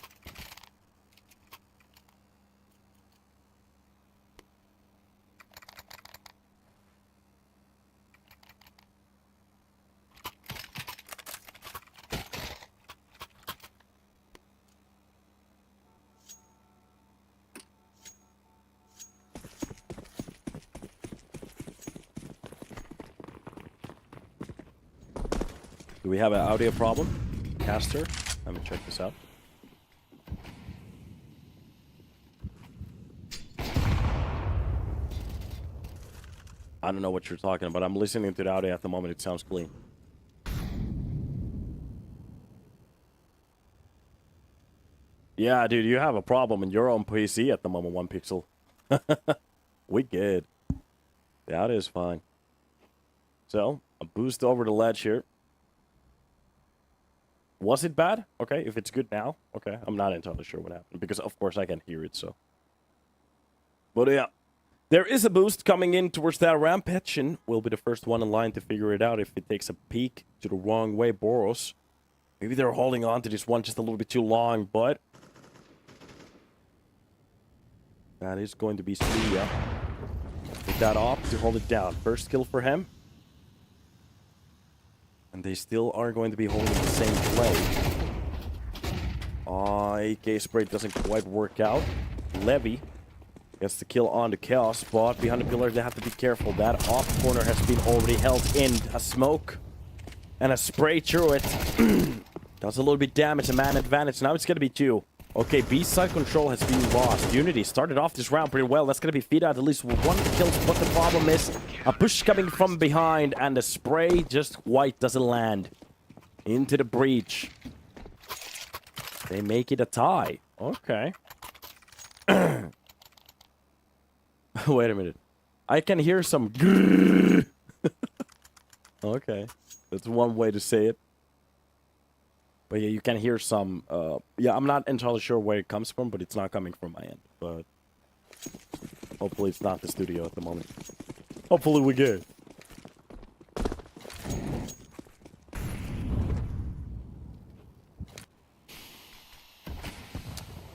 Do we have an audio problem? Caster? Let me check this out. I don't know what you're talking about. I'm listening to the audio at the moment. It sounds clean. Yeah, dude, you have a problem in your own PC at the moment, 1Pixel. We good. The audio is fine. So, a boost over the ledge here. Was it bad? Okay, if it's good now, okay. I'm not entirely sure what happened, because of course I can hear it, so. But yeah, there is a boost coming in towards that ramp. Petchin will be the first one in line to figure it out if it takes a peek to the wrong way. Boros. Maybe they're holding on to this one just a little bit too long, but that is going to be Suya. With that off to hold it down. First kill for him. And they still are going to be holding the same play. AK spray doesn't quite work out. Levy gets the kill on the Chaos, but behind the pillar they have to be careful. That off corner has been already held in. A smoke and a spray through it. Does a little bit damage, a man advantage. Now it's going to be two. Okay, B side control has been lost. UNiTY started off this round pretty well. That's going to be feed out at least one kill. But the problem is a push coming from behind and the spray just white doesn't land. Into the breach. They make it a tie. Okay. Wait a minute. I can hear some... Okay. That's one way to say it. But yeah, you can hear some, yeah, I'm not entirely sure where it comes from, but it's not coming from my end. But hopefully it's not the studio at the moment. Hopefully we're good.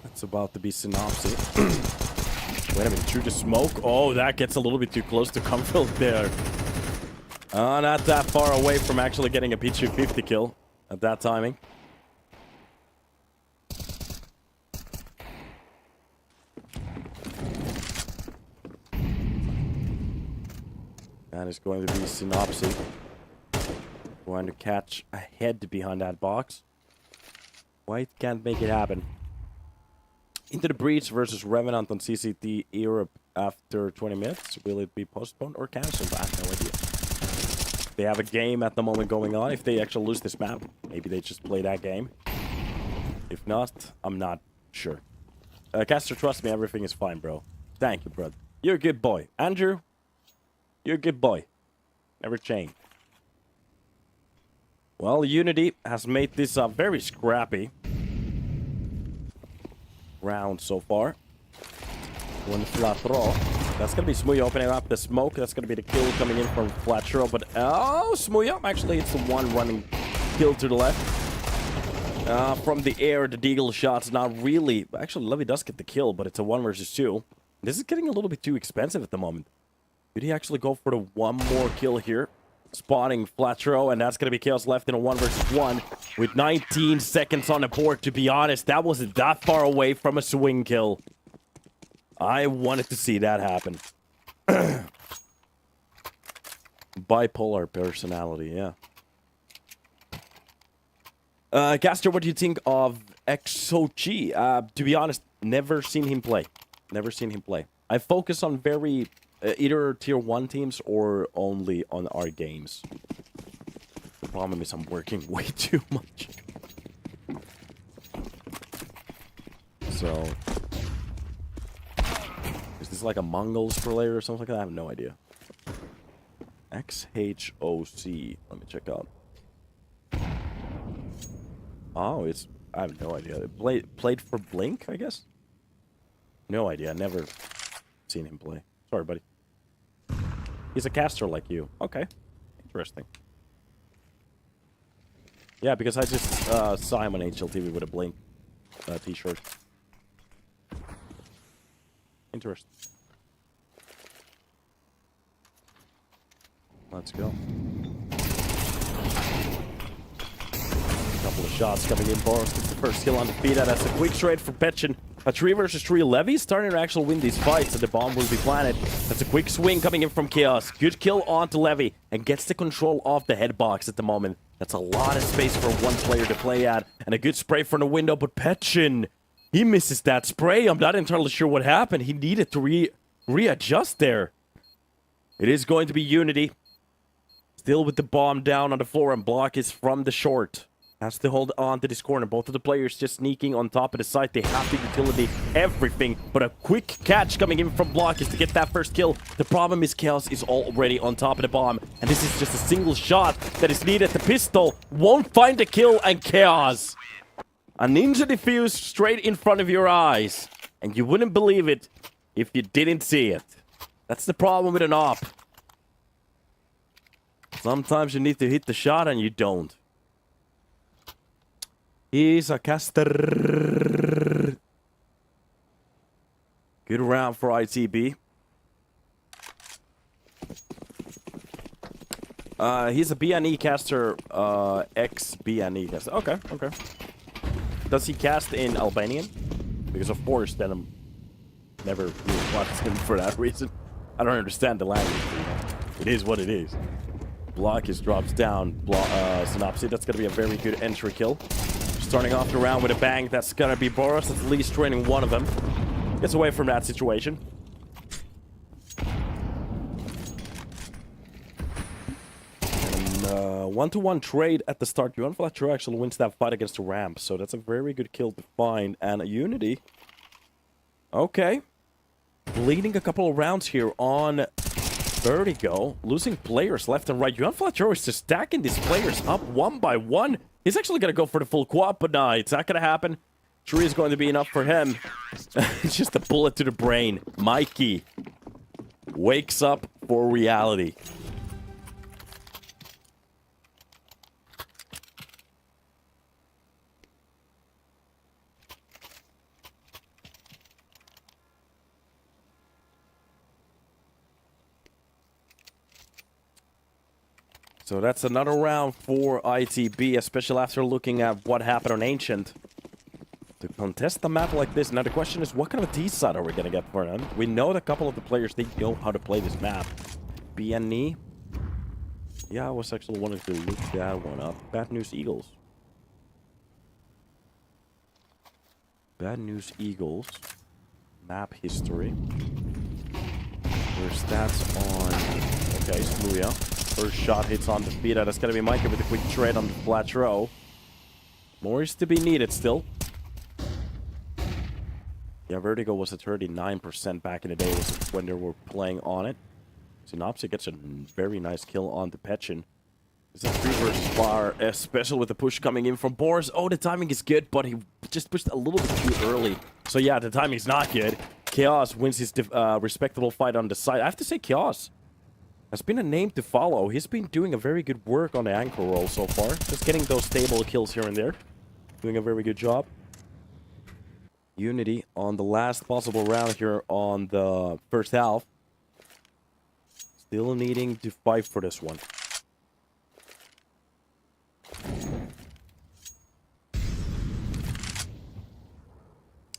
That's about to be Synopsis. Wait a minute, through the smoke? Oh, that gets a little bit too close to Comfield there. Not that far away from actually getting a P250 kill at that timing. That is going to be Synopsis. Going to catch a head behind that box. White can't make it happen. Into the breach versus Revenant on CCT Europe after 20 minutes. Will it be postponed or cancelled? I have no idea. They have a game at the moment going on. If they actually lose this map, maybe they just play that game. If not, I'm not sure. Caster, trust me, everything is fine, bro. Thank you, brother. You're a good boy. Andrew, you're a good boy. Never change. Well, UNiTY has made this a very scrappy round so far. One flat throw. That's going to be Smooya opening up the smoke. That's going to be the kill coming in from flat throw. But, oh, Smooya actually it's the one running kill to the left. From the air, the deagle shot's not really... Actually, Levy does get the kill, but it's a 1 versus 2. This is getting a little bit too expensive at the moment. Did he actually go for the one more kill here? Spotting flat throw, and that's going to be Chaos left in a 1 versus 1 with 19 seconds on the board. To be honest, that wasn't that far away from a swing kill. I wanted to see that happen. Bipolar personality, yeah. Caster, what do you think of Ecstatic? To be honest, never seen him play. Never seen him play. I focus on very... either tier 1 teams or only on our games. The problem is I'm working way too much. So... Is this like a Mongols player or something like that? I have no idea. XHOC. Let me check out. Oh, it's... I have no idea. It played for Blink, I guess? No idea. Never seen him play. Sorry, buddy. He's a caster like you. Okay. Interesting. Yeah, because I just saw him on HLTV with a Blink t-shirt. Interesting. Let's go. Couple of shots coming in. Boris gets the first kill on the feet. That's a quick trade for Petchin. A 3 versus 3 Levy starting to actually win these fights, and the bomb will be planted. That's a quick swing coming in from Chaos. Good kill onto Levy, and gets the control of the head box at the moment. That's a lot of space for one player to play at, and a good spray from the window, but Petchin, he misses that spray. I'm not entirely sure what happened. He needed to readjust there. It is going to be UNiTY. Still with the bomb down on the floor, and block is from the short. Has to hold on to this corner. Both of the players just sneaking on top of the site. They have the utility, everything. But a quick catch coming in from block is to get that first kill. The problem is Chaos is already on top of the bomb. And this is just a single shot that is needed. The pistol won't find the kill, and Chaos. A ninja defuse straight in front of your eyes. And you wouldn't believe it if you didn't see it. That's the problem with an op. Sometimes you need to hit the shot and you don't. He's a caster. Good round for ITB. He's a BNE caster, ex-BNE caster. Okay, okay. Does he cast in Albanian? Because of course, then I'm never really watched him for that reason. I don't understand the language. It is what it is. Block is drops down. Synopsis, that's gonna be a very good entry kill. Starting off the round with a bang, that's gonna be Boris, at least training one of them. Gets away from that situation. And 1-to-1 trade at the start. UNiTY actually wins that fight against the ramp, so that's a very good kill to find. And UNiTY. Okay. Bleeding a couple of rounds here on Vertigo. Losing players left and right. UNiTY is just stacking these players up one by one. He's actually going to go for the full quad, but nah, it's not going to happen. 3 is going to be enough for him. It's just a bullet to the brain. Mikey wakes up for reality. So that's another round for ITB, especially after looking at what happened on Ancient. To contest the map like this, now the question is, what kind of T side are we going to get for them? We know that a couple of the players, they know how to play this map. BNE? Yeah, I was actually wanting to look that one up. Bad News Eagles. Bad News Eagles. Map history. Their stats on... Okay, Smooya. First shot hits on the feet. That's going to be Micah with a quick trade on the flat row. More is to be needed still. Yeah, Vertigo was at 39% back in the day when they were playing on it. Synopsis gets a very nice kill on the Petchin. It's a 3 versus 4, special with the push coming in from Boris. Oh, the timing is good, but he just pushed a little bit too early. So yeah, the timing's not good. Chaos wins his respectable fight on the side. I have to say Chaos has been a name to follow. He's been doing a very good work on the anchor roll so far. Just getting those stable kills here and there. Doing a very good job. UNiTY on the last possible round here on the first half. Still needing to fight for this one.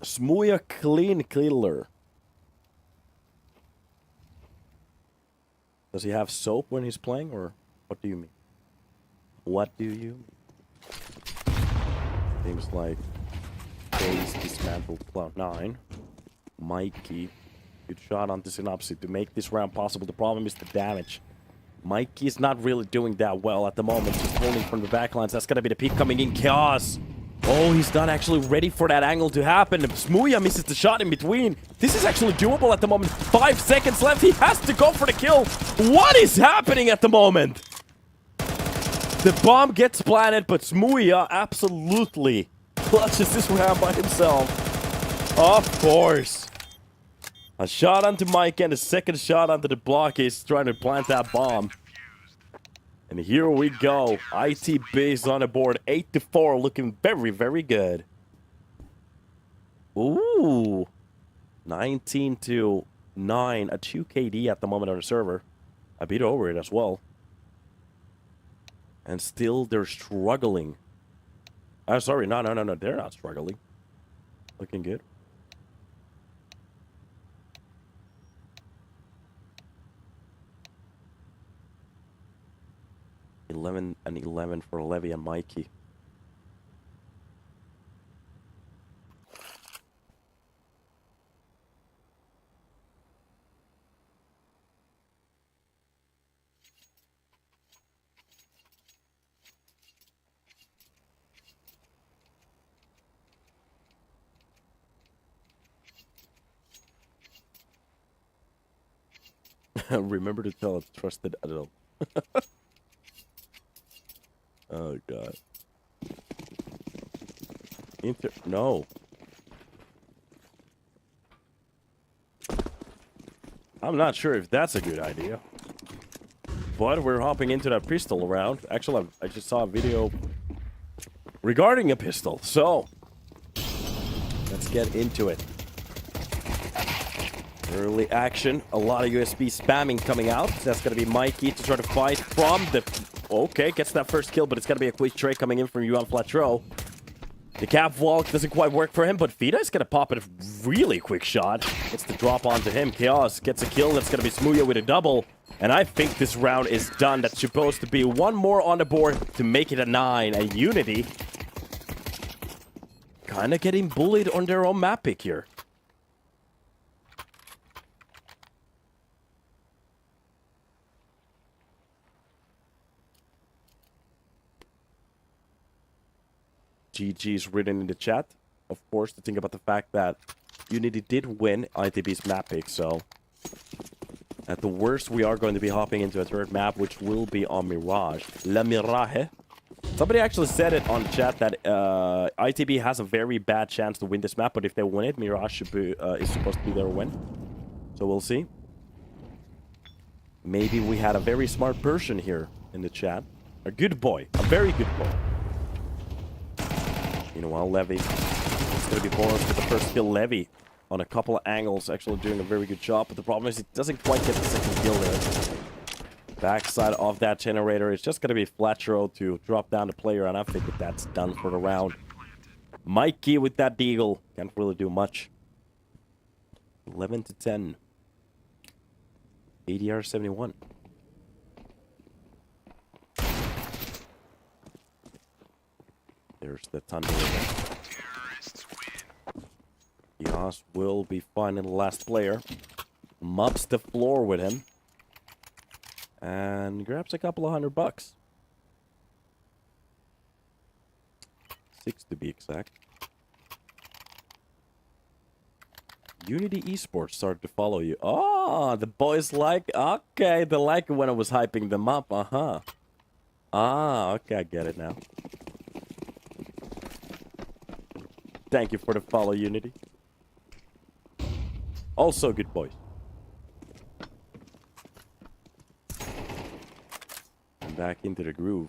Smuja Clean Killer. Does he have soap when he's playing, or what do you mean? What do you mean? Seems like Base dismantled Cloud9. Mikey. Good shot onto Synopsy to make this round possible. The problem is the damage. Mikey is not really doing that well at the moment. Just holding from the backlines. That's gonna be the peak coming in. Chaos. Oh, he's not actually ready for that angle to happen. Smuja misses the shot in between. This is actually doable at the moment. 5 seconds left. He has to go for the kill. What is happening at the moment? The bomb gets planted, but Smuja absolutely clutches this round by himself. Of course. A shot onto Mike and a second shot onto the block. He's trying to plant that bomb. And here we go. IT base on the board. 8-4. Looking very, very good. Ooh. 19-9. A 2 KD at the moment on the server. I beat over it as well. And still they're struggling. Sorry. No. They're not struggling. Looking good. 11 for Levy and Mikey. Remember to tell a trusted adult. Oh god. No. I'm not sure if that's a good idea. But we're hopping into that pistol round. Actually, I just saw a video regarding a pistol. So, let's get into it. Early action. A lot of USB spamming coming out. That's going to be Mikey to try to fight from the... Okay, gets that first kill, but it's going to be a quick trade coming in from UNiTY. The cap walk doesn't quite work for him, but Vida is going to pop it a really quick shot. Gets the drop onto him. Chaos gets a kill. That's going to be Smuja with a double. And I think this round is done. That's supposed to be one more on the board to make it a 9. And UNiTY kind of getting bullied on their own map pick here. GG's written in the chat, of course, to think about the fact that UNiTY did win ITB's map pick, so at the worst, we are going to be hopping into a third map, which will be on Mirage. La Mirage. Somebody actually said it on the chat that ITB has a very bad chance to win this map, but if they win it, Mirage should be, is supposed to be their win. So we'll see. Maybe we had a very smart person here in the chat. A good boy. A very good boy. Meanwhile, Levy. It's going to be bonus with the first kill. Levy on a couple of angles, actually doing a very good job. But the problem is, it doesn't quite get the second kill there. Backside of that generator, it's just going to be flat throw to drop down the player, and I think that that's done for the round. Mikey with that deagle. Can't really do much. 11-10. ADR 71. There's the Thunder. Yas will be finding the last player. Mops the floor with him. And grabs a couple of $100. 6 to be exact. UNiTY Esports started to follow you. Oh, the boys like... Okay, they like it when I was hyping them up. Uh-huh. Ah, okay, I get it now. Thank you for the follow, UNiTY. Also good boys. And back into the groove.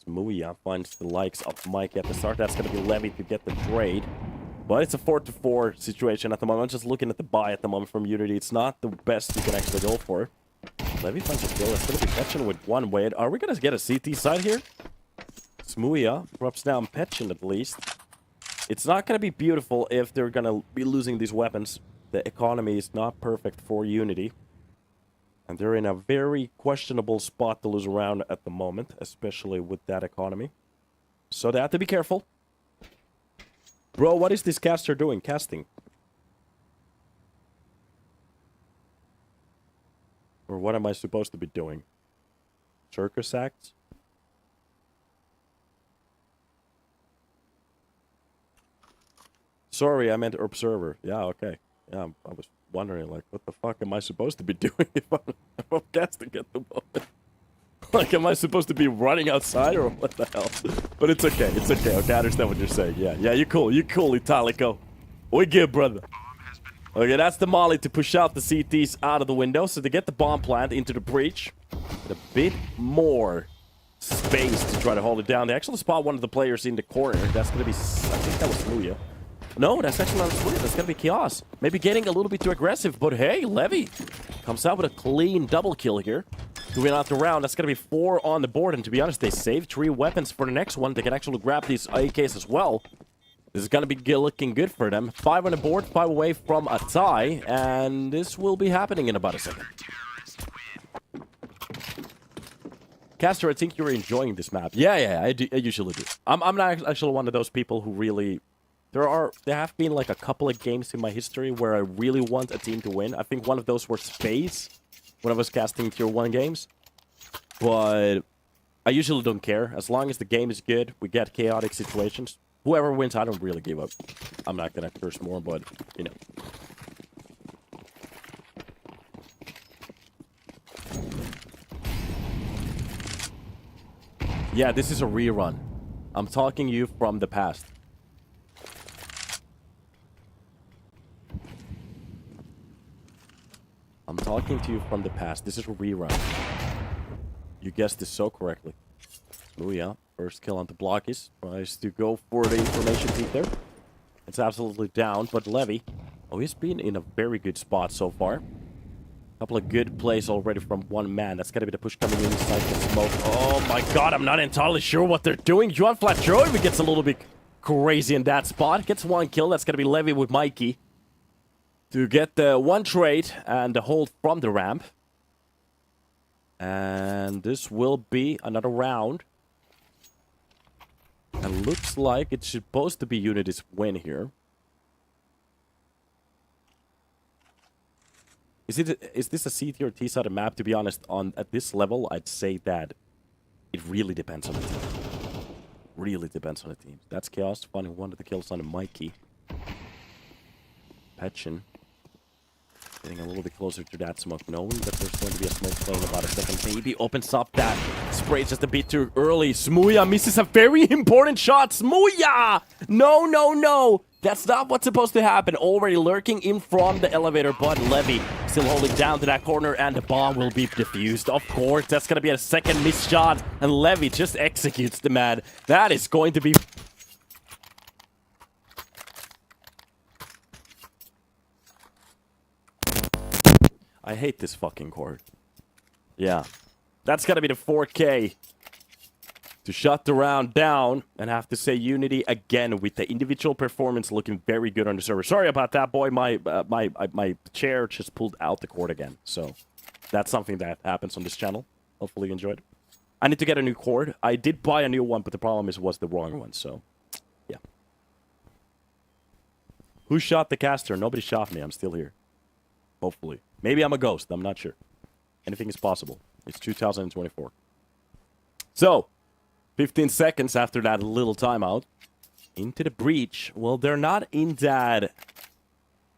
Smooya finds the likes of Mike at the start. That's going to be Levy to get the trade. But it's a 4-4 situation at the moment. I'm just looking at the buy at the moment from UNiTY. It's not the best you can actually go for. Levy finds a kill. It's going to be Petchin with one weight. Are we going to get a CT side here? Smooya drops down Petchin at least. It's not going to be beautiful if they're going to be losing these weapons. The economy is not perfect for UNiTY. And they're in a very questionable spot to lose around at the moment, especially with that economy. So they have to be careful. Bro, what is this caster doing? Casting? Or what am I supposed to be doing? Circus acts? Sorry, I meant observer. Yeah, okay. Yeah, I was wondering, like, what the fuck am I supposed to be doing if I'm casting at the moment? Like, am I supposed to be running outside or what the hell? But it's okay, it's okay. Okay, I understand what you're saying. Yeah, you're cool, Italico. We good, brother. Okay, that's the molly to push out the CTs out of the window. So they get the bomb plant into the breach. With a bit more space to try to hold it down. They actually spot one of the players in the corner. That's going to be... I think that was Smooya. No, that's actually not Smooya. That's going to be Chaos. Maybe getting a little bit too aggressive. But hey, Levy comes out with a clean double kill here. To win out the round. That's going to be 4 on the board. And to be honest, they saved 3 weapons for the next one. They can actually grab these AKs as well. This is going to be looking good for them. 5 on the board, 5 away from a tie. And this will be happening in about a second. Caster, I think you're enjoying this map. Yeah, I usually do. I'm not actually one of those people who really... There have been like a couple of games in my history where I really want a team to win. I think one of those were Space, when I was casting Tier 1 games. But I usually don't care. As long as the game is good, we get chaotic situations. Whoever wins, I don't really give up. I'm not gonna curse more, but, you know. Yeah, this is a rerun. I'm talking to you from the past. I'm talking to you from the past. This is a rerun. You guessed this so correctly. Oh yeah, first kill on the blockies. Tries to go for the information peek there. It's absolutely down, but Levy, oh, he's been in a very good spot so far. Couple of good plays already from one man. That's gotta be the push coming inside the smoke. Oh my god, I'm not entirely sure what they're doing. Juan Flatjoy gets a little bit crazy in that spot. Gets one kill. That's gonna be Levy with Mikey. To get the one trade and the hold from the ramp. And this will be another round. And looks like it's supposed to be UNiTY's win here. Is this a CT or T-sided map? To be honest, at this level, I'd say that it really depends on the team. Really depends on the team. That's Chaos finding one of the kills on the Mikey. Petchin getting a little bit closer to that smoke, knowing that there's going to be a smoke play in about a second. Maybe opens up that spray just a bit too early. Smooya misses a very important shot. Smooya! No. That's not what's supposed to happen. Already lurking in from the elevator, but Levy still holding down to that corner, and the bomb will be defused. Of course, that's going to be a second missed shot, and Levy just executes the man. That is going to be... I hate this fucking chord. Yeah. That's gotta be the 4K. To shut the round down. And have to say UNiTY again with the individual performance looking very good on the server. Sorry about that, boy. My chair just pulled out the cord again. So that's something that happens on this channel. Hopefully you enjoyed. I need to get a new cord. I did buy a new one, but the problem is it was the wrong one. So, yeah. Who shot the caster? Nobody shot me. I'm still here. Hopefully. Maybe I'm a ghost. I'm not sure. Anything is possible. It's 2024. So, 15 seconds after that little timeout. Into the breach. Well, they're not in that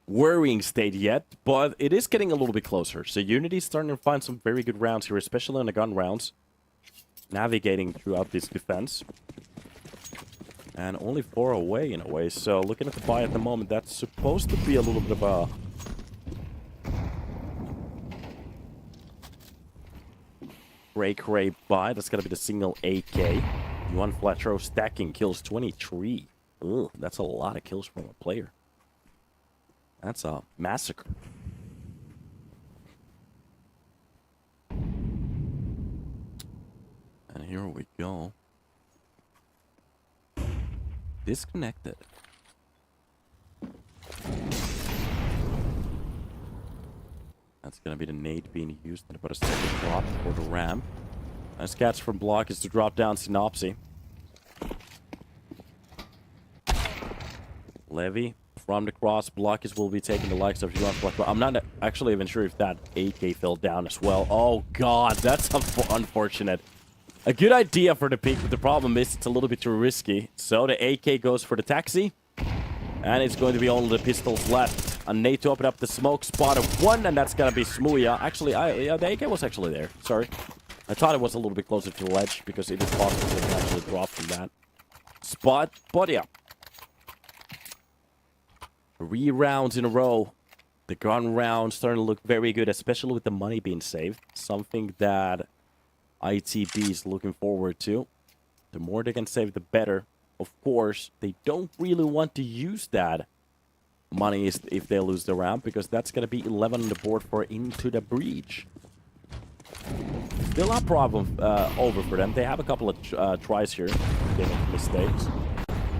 worrying state yet, but it is getting a little bit closer. So UNiTY's starting to find some very good rounds here, especially in the gun rounds. navigating throughout this defense. And only 4 away in a way. So looking at the buy at the moment, that's supposed to be a little bit of a... cray buy. That's gonna be the single AK. One flat throw stacking kills 23. Ugh, that's a lot of kills from a player. That's a massacre. And here we go. Disconnected. That's gonna be the nade being used to put a second drop for the ramp. Nice catch from Block is to drop down Synopsy. Levy from the cross. Blockers will be taking the likes of Johan Block. I'm not actually even sure if that AK fell down as well. Oh god, that's unfortunate. A good idea for the peak, but the problem is it's a little bit too risky. So the AK goes for the taxi. And it's going to be only the pistols left. A nade to open up the smoke spot of 1, and that's gonna be Smooya. Actually, yeah, the AK was actually there. Sorry. I thought it was a little bit closer to the ledge, because it is possible to actually drop from that spot. But yeah. 3 rounds in a row. The gun round starting to look very good, especially with the money being saved. Something that ITB is looking forward to. The more they can save, the better. Of course, they don't really want to use that money if they lose the round, because that's going to be 11 on the board for Into the Breach. Still not a problem over for them. They have a couple of tries here. They make mistakes.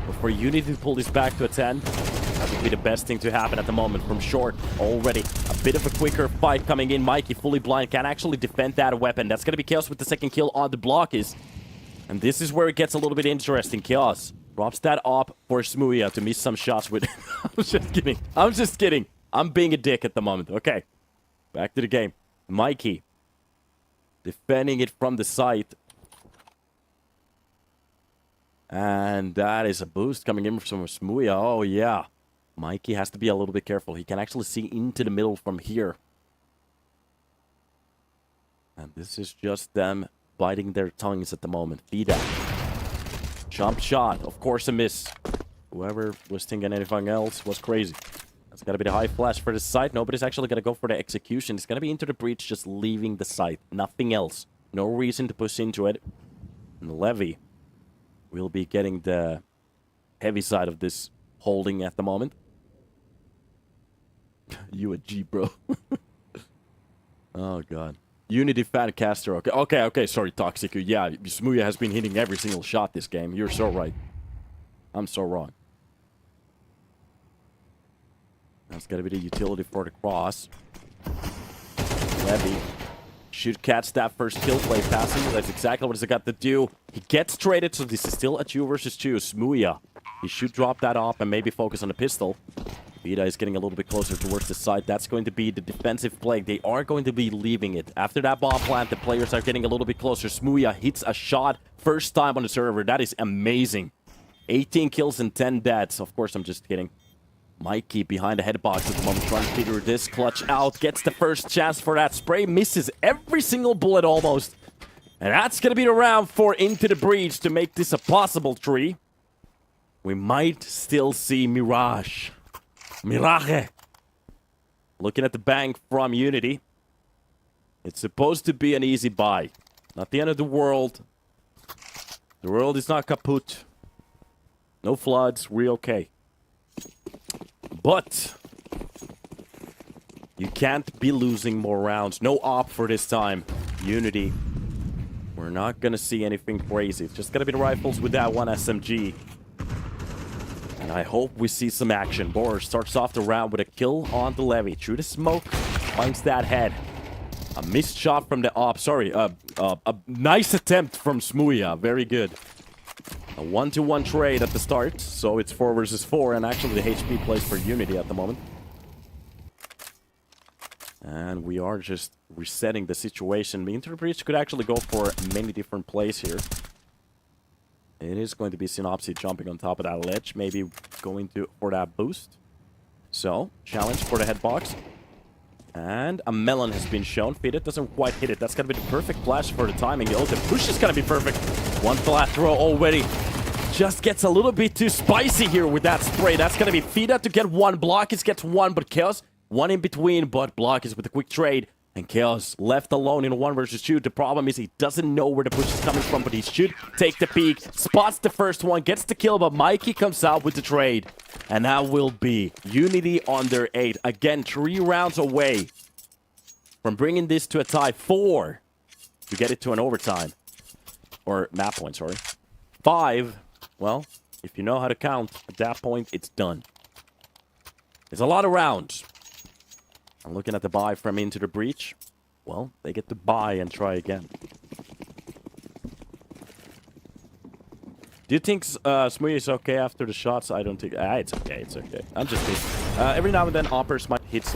But for UNiTY to pull this back to a 10, that would be the best thing to happen at the moment. From short, already a bit of a quicker fight coming in. Mikey, fully blind, can actually defend that weapon. That's going to be Chaos with the second kill on the Blockers. And this is where it gets a little bit interesting. Chaos drops that up for Smooya to miss some shots with... I'm just kidding. I'm just kidding. I'm being a dick at the moment. Okay. Back to the game. Mikey. Defending it from the site. And that is a boost coming in from Smooya. Oh, yeah. Mikey has to be a little bit careful. He can actually see into the middle from here. And this is just them biting their tongues at the moment. Vida. Jump shot. Of course a miss. Whoever was thinking anything else was crazy. That's got to be the high flash for the site. Nobody's actually going to go for the execution. It's going to be Into the Breach, just leaving the site. Nothing else. No reason to push into it. And Levy will be getting the heavy side of this holding at the moment. You a G, bro. Oh, God. UNiTY fan caster. Okay. Sorry, Toxic. Yeah, Smooya has been hitting every single shot this game. You're so right. I'm so wrong. That's got to be the utility for the cross. Levy should catch that first kill play passing. That's exactly what he's got to do. He gets traded, so this is still a 2 versus 2. Smooya. He should drop that off and maybe focus on the pistol. Vida is getting a little bit closer towards the side. That's going to be the defensive play. They are going to be leaving it. After that bomb plant, the players are getting a little bit closer. Smooya hits a shot first time on the server. That is amazing. 18 kills and 10 deaths. Of course, I'm just kidding. Mikey behind the head box at the moment, trying to figure this clutch out. Gets the first chance for that spray. Misses every single bullet almost. And that's going to be the round for Into the Breach to make this a possible 3. We might still see Mirage. Mirage. Looking at the bank from UNiTY. It's supposed to be an easy buy. Not the end of the world. The world is not kaput. No floods. We're okay. But you can't be losing more rounds. No op for this time. UNiTY. We're not going to see anything crazy. It's just going to be the rifles with that one SMG. And I hope we see some action. Borer starts off the round with a kill on the Levy. Through the smoke, finds that head. A missed shot from the op. Sorry, a nice attempt from Smooya. Very good. A 1-to-1 trade at the start. So it's 4 versus 4. And actually the HP plays for UNiTY at the moment. And we are just resetting the situation. The Into the Breach could actually go for many different plays here. It is going to be Synopsy jumping on top of that ledge. Maybe going for that boost. So, challenge for the head box. And a melon has been shown. Fidget doesn't quite hit it. That's going to be the perfect flash for the timing. Oh, the push is going to be perfect. One flat throw already. Just gets a little bit too spicy here with that spray. That's going to be Fidget to get one. Blockis gets one, but Chaos, one in between. But Blockis with a quick trade. And Chaos left alone in a 1 versus 2. The problem is he doesn't know where the push is coming from, but he should take the peek. Spots the first one, gets the kill, but Mikey comes out with the trade. And that will be UNiTY on their 8. Again, 3 rounds away from bringing this to a tie. 4 to get it to an overtime. Or map point, sorry. 5, well, if you know how to count, at that point, it's done. There's a lot of rounds. I'm looking at the buy from Into the Breach. Well, they get to buy and try again. Do you think Smoothie is okay after the shots? I don't think... it's okay, it's okay. I'm just kidding. Every now and then, Oppers might hit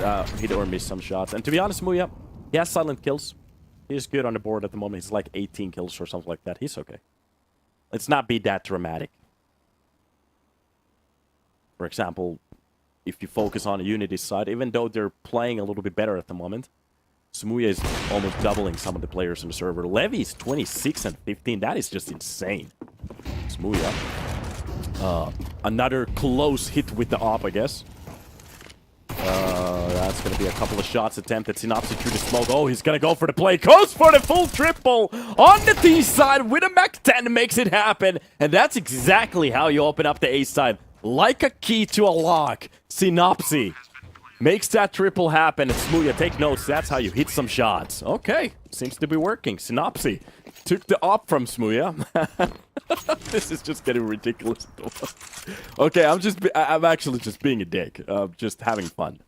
or miss some shots. And to be honest, Smoothie, he has silent kills. He's good on the board at the moment. He's like 18 kills or something like that. He's okay. Let's not be that dramatic. For example... if you focus on the UNiTY side, even though they're playing a little bit better at the moment, Smooya is almost doubling some of the players on the server. Levy is 26 and 15. That is just insane. Smooya. Another close hit with the op, I guess. That's going to be a couple of shots attempted. Synopsis through the smoke. Oh, he's going to go for the play. Goes for the full triple on the T side with a Mach 10. Makes it happen. And that's exactly how you open up the A side. Like a key to a lock. Synopsis makes that triple happen. And Smooya, take notes. That's how you hit some shots. Okay. Seems to be working. Synopsis took the op from Smooya. This is just getting ridiculous. Okay, I'm actually just being a dick. Just having fun.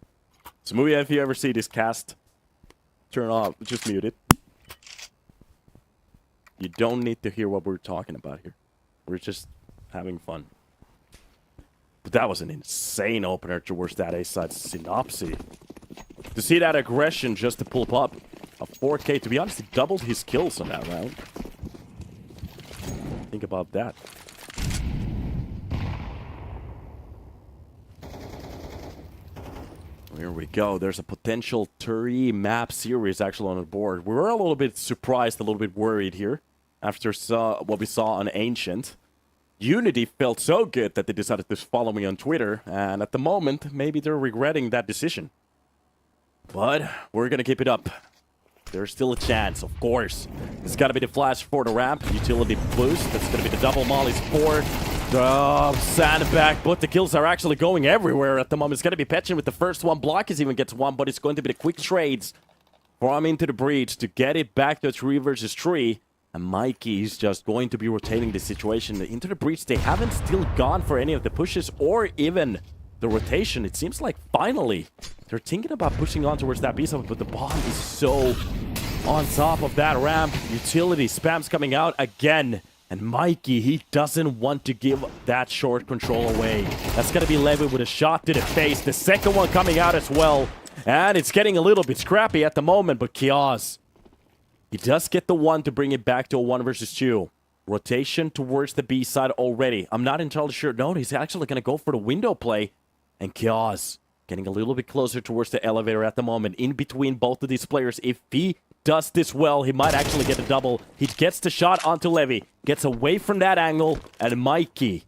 Smooya, if you ever see this cast, turn off. Just mute it. You don't need to hear what we're talking about here. We're just having fun. But that was an insane opener towards that A side. Synopsis. To see that aggression just to pull up a 4K, to be honest, he doubled his kills on that round. Think about that. Here we go. There's a potential 3 map series actually on the board. We were a little bit surprised, a little bit worried here after what we saw on Ancient. UNiTY felt so good that they decided to follow me on Twitter, and at the moment, maybe they're regretting that decision. But we're gonna keep it up. There's still a chance, of course. It's gotta be the flash for the ramp, utility boost. That's gonna be the double mollies for the sandbag, but the kills are actually going everywhere at the moment. It's gonna be Petchin with the first one. Blockis even gets one, but it's going to be the quick trades from Into the Breach to get it back to a 3 versus 3. And Mikey is just going to be rotating the situation. Into the Breach, they haven't still gone for any of the pushes or even the rotation. It seems like finally they're thinking about pushing on towards that B-side, but the bomb is so on top of that ramp. Utility spams coming out again. And Mikey, he doesn't want to give that short control away. That's going to be Levy with a shot to the face. The second one coming out as well. And it's getting a little bit scrappy at the moment, but Chaos, he does get the one to bring it back to a 1 versus 2. Rotation towards the B side already. I'm not entirely sure. No, he's actually going to go for the window play. And Chaos getting a little bit closer towards the elevator at the moment. In between both of these players. If he does this well, he might actually get a double. He gets the shot onto Levy. Gets away from that angle. And Mikey,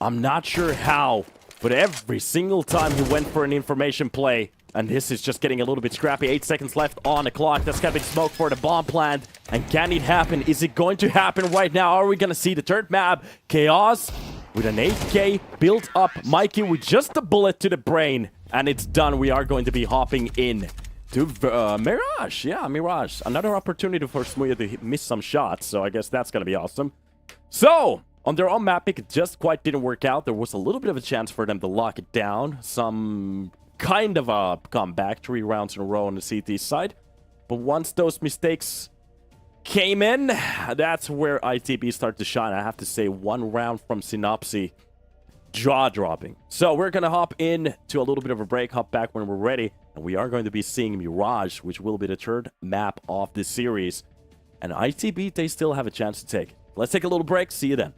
I'm not sure how, but every single time he went for an information play, and this is just getting a little bit scrappy. 8 seconds left on the clock. That's got to be smoke for the bomb plant. And can it happen? Is it going to happen right now? Are we going to see the third map? Chaos with an 8K built up. Mikey with just a bullet to the brain. And it's done. We are going to be hopping in to Mirage. Yeah, Mirage. Another opportunity for Smooya to miss some shots. So I guess that's going to be awesome. So on their own map pick, it just quite didn't work out. There was a little bit of a chance for them to lock it down. Some kind of a comeback, 3 rounds in a row on the CT side. But once those mistakes came in, that's where ITB started to shine. I have to say, 1 round from Synopsis, jaw-dropping. So we're going to hop in to a little bit of a break, hop back when we're ready, and we are going to be seeing Mirage, which will be the 3rd map of this series. And ITB, they still have a chance to take. Let's take a little break. See you then.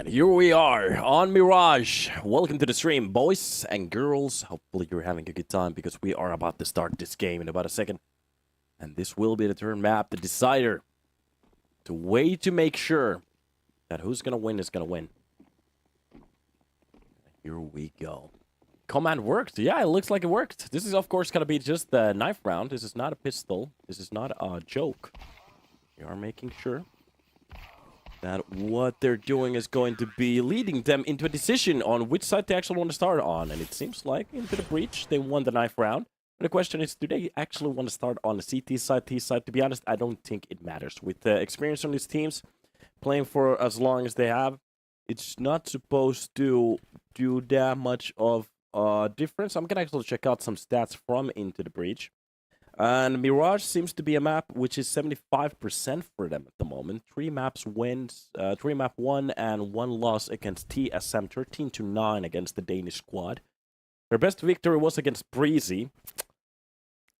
And here we are on Mirage. Welcome to the stream, boys and girls. Hopefully you're having a good time because we are about to start this game in about a second. And this will be the turn map, the decider. The way to make sure that who's going to win is going to win. Here we go. Command worked. Yeah, it looks like it worked. This is, of course, going to be just the knife round. This is not a pistol. This is not a joke. We are making sure that what they're doing is going to be leading them into a decision on which side they actually want to start on. And it seems like into the breach, they won the knife round. But the question is, do they actually want to start on the CT side, T side? To be honest, I don't think it matters. With the experience on these teams, playing for as long as they have, it's not supposed to do that much of a difference. I'm going to actually check out some stats from Into the Breach. And Mirage seems to be a map which is 75% for them at the moment. 3 maps wins, 3 map won and 1 loss against TSM, 13-9 against the Danish squad. Their best victory was against Breezy.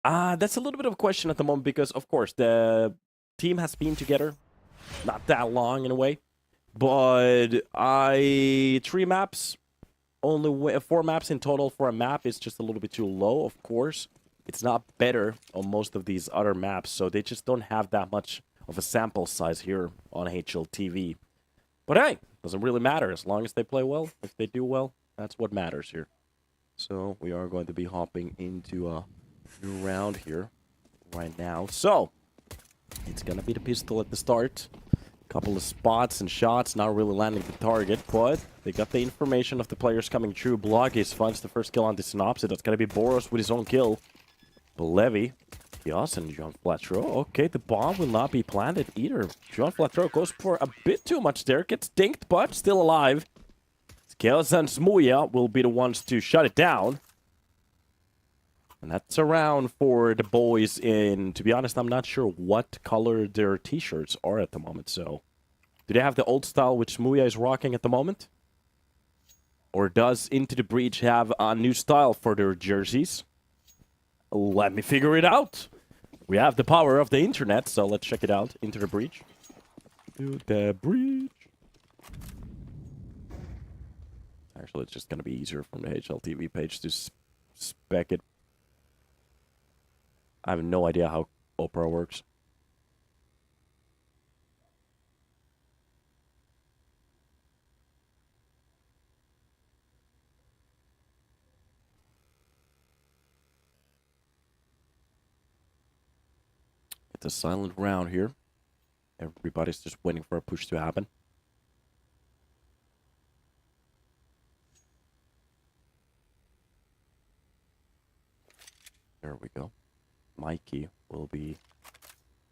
That's a little bit of a question at the moment because, of course, the team has been together not that long in a way. But 3 maps, only 4 maps in total for a map is just a little bit too low, of course. It's not better on most of these other maps, so they just don't have that much of a sample size here on HLTV. But hey, doesn't really matter as long as they play well. If they do well, that's what matters here. So we are going to be hopping into a new round here right now. So it's gonna be the pistol at the start. Couple of spots and shots, not really landing the target, but they got the information of the players coming through. Blogis finds the first kill on the Synopsis. That's gonna be Boros with his own kill. Levy, Kios, and John Flatro. Okay, the bomb will not be planted either. John Flatro goes for a bit too much there. Gets dinked, but still alive. Kios and Smuya will be the ones to shut it down. And that's a round for the boys in... To be honest, I'm not sure what color their t-shirts are at the moment, so... Do they have the old style which Smuya is rocking at the moment? Or does Into the Breach have a new style for their jerseys? Let me figure it out. We have the power of the internet, so let's check it out. Into the Breach. To the Breach. Actually, it's just going to be easier from the HLTV page to spec it. I have no idea how Opera works. It's a silent round here. Everybody's just waiting for a push to happen. There we go. Mikey will be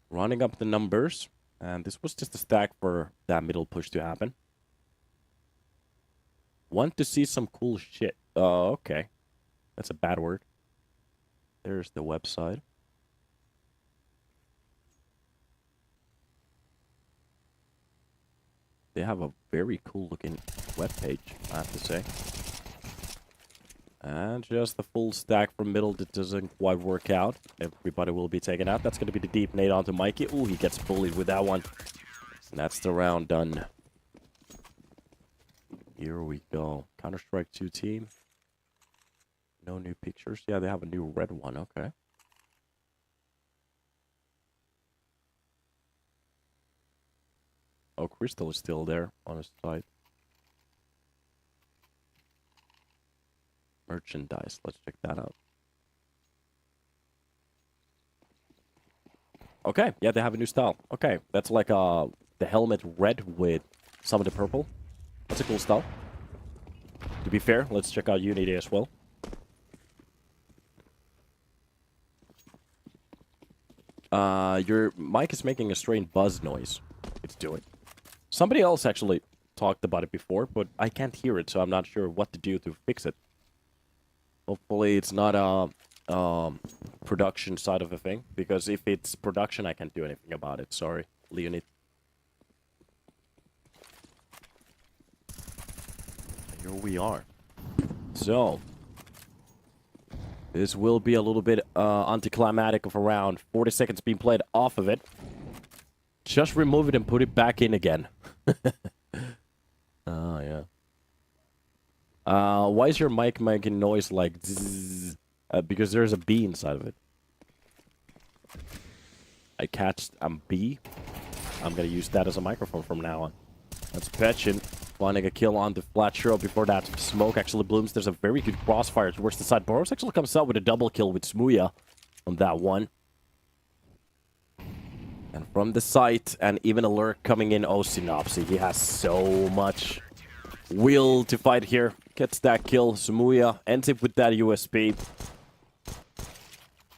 running up the numbers. And this was just a stack for that middle push to happen. Want to see some cool shit. Oh, okay. That's a bad word. There's the website. They have a very cool looking webpage, I have to say. And just the full stack from middle that doesn't quite work out. Everybody will be taken out. That's going to be the deep nade onto Mikey. Ooh, he gets bullied with that one. And that's the round done. Here we go. Counter-Strike 2 team. No new pictures. Yeah, they have a new red one. Okay. Oh, Crystal is still there on his side. Merchandise. Let's check that out. Okay, yeah, they have a new style. Okay, that's like the helmet red with some of the purple. That's a cool style. To be fair, let's check out UNiTY as well. Your mic is making a strange buzz noise. It's doing. Somebody else actually talked about it before, but I can't hear it, so I'm not sure what to do to fix it. Hopefully it's not a production side of a thing, because if it's production, I can't do anything about it. Sorry, Leonid. Here we are. So, this will be a little bit anticlimactic of a round. 40 seconds being played off of it. Just remove it and put it back in again. Why is your mic making noise like zzz? Because there's a bee inside of it. I catched a bee. I'm gonna use that as a microphone from now on. That's Petchin finding a kill on the flat shore before that smoke actually blooms. There's a very good crossfire towards the side. Boros actually comes out with a double kill with Smuya on that one. And from the site, and even a lurk coming in. Oh, Synopsy, he has so much will to fight here. Gets that kill. Smuya ends it with that USP.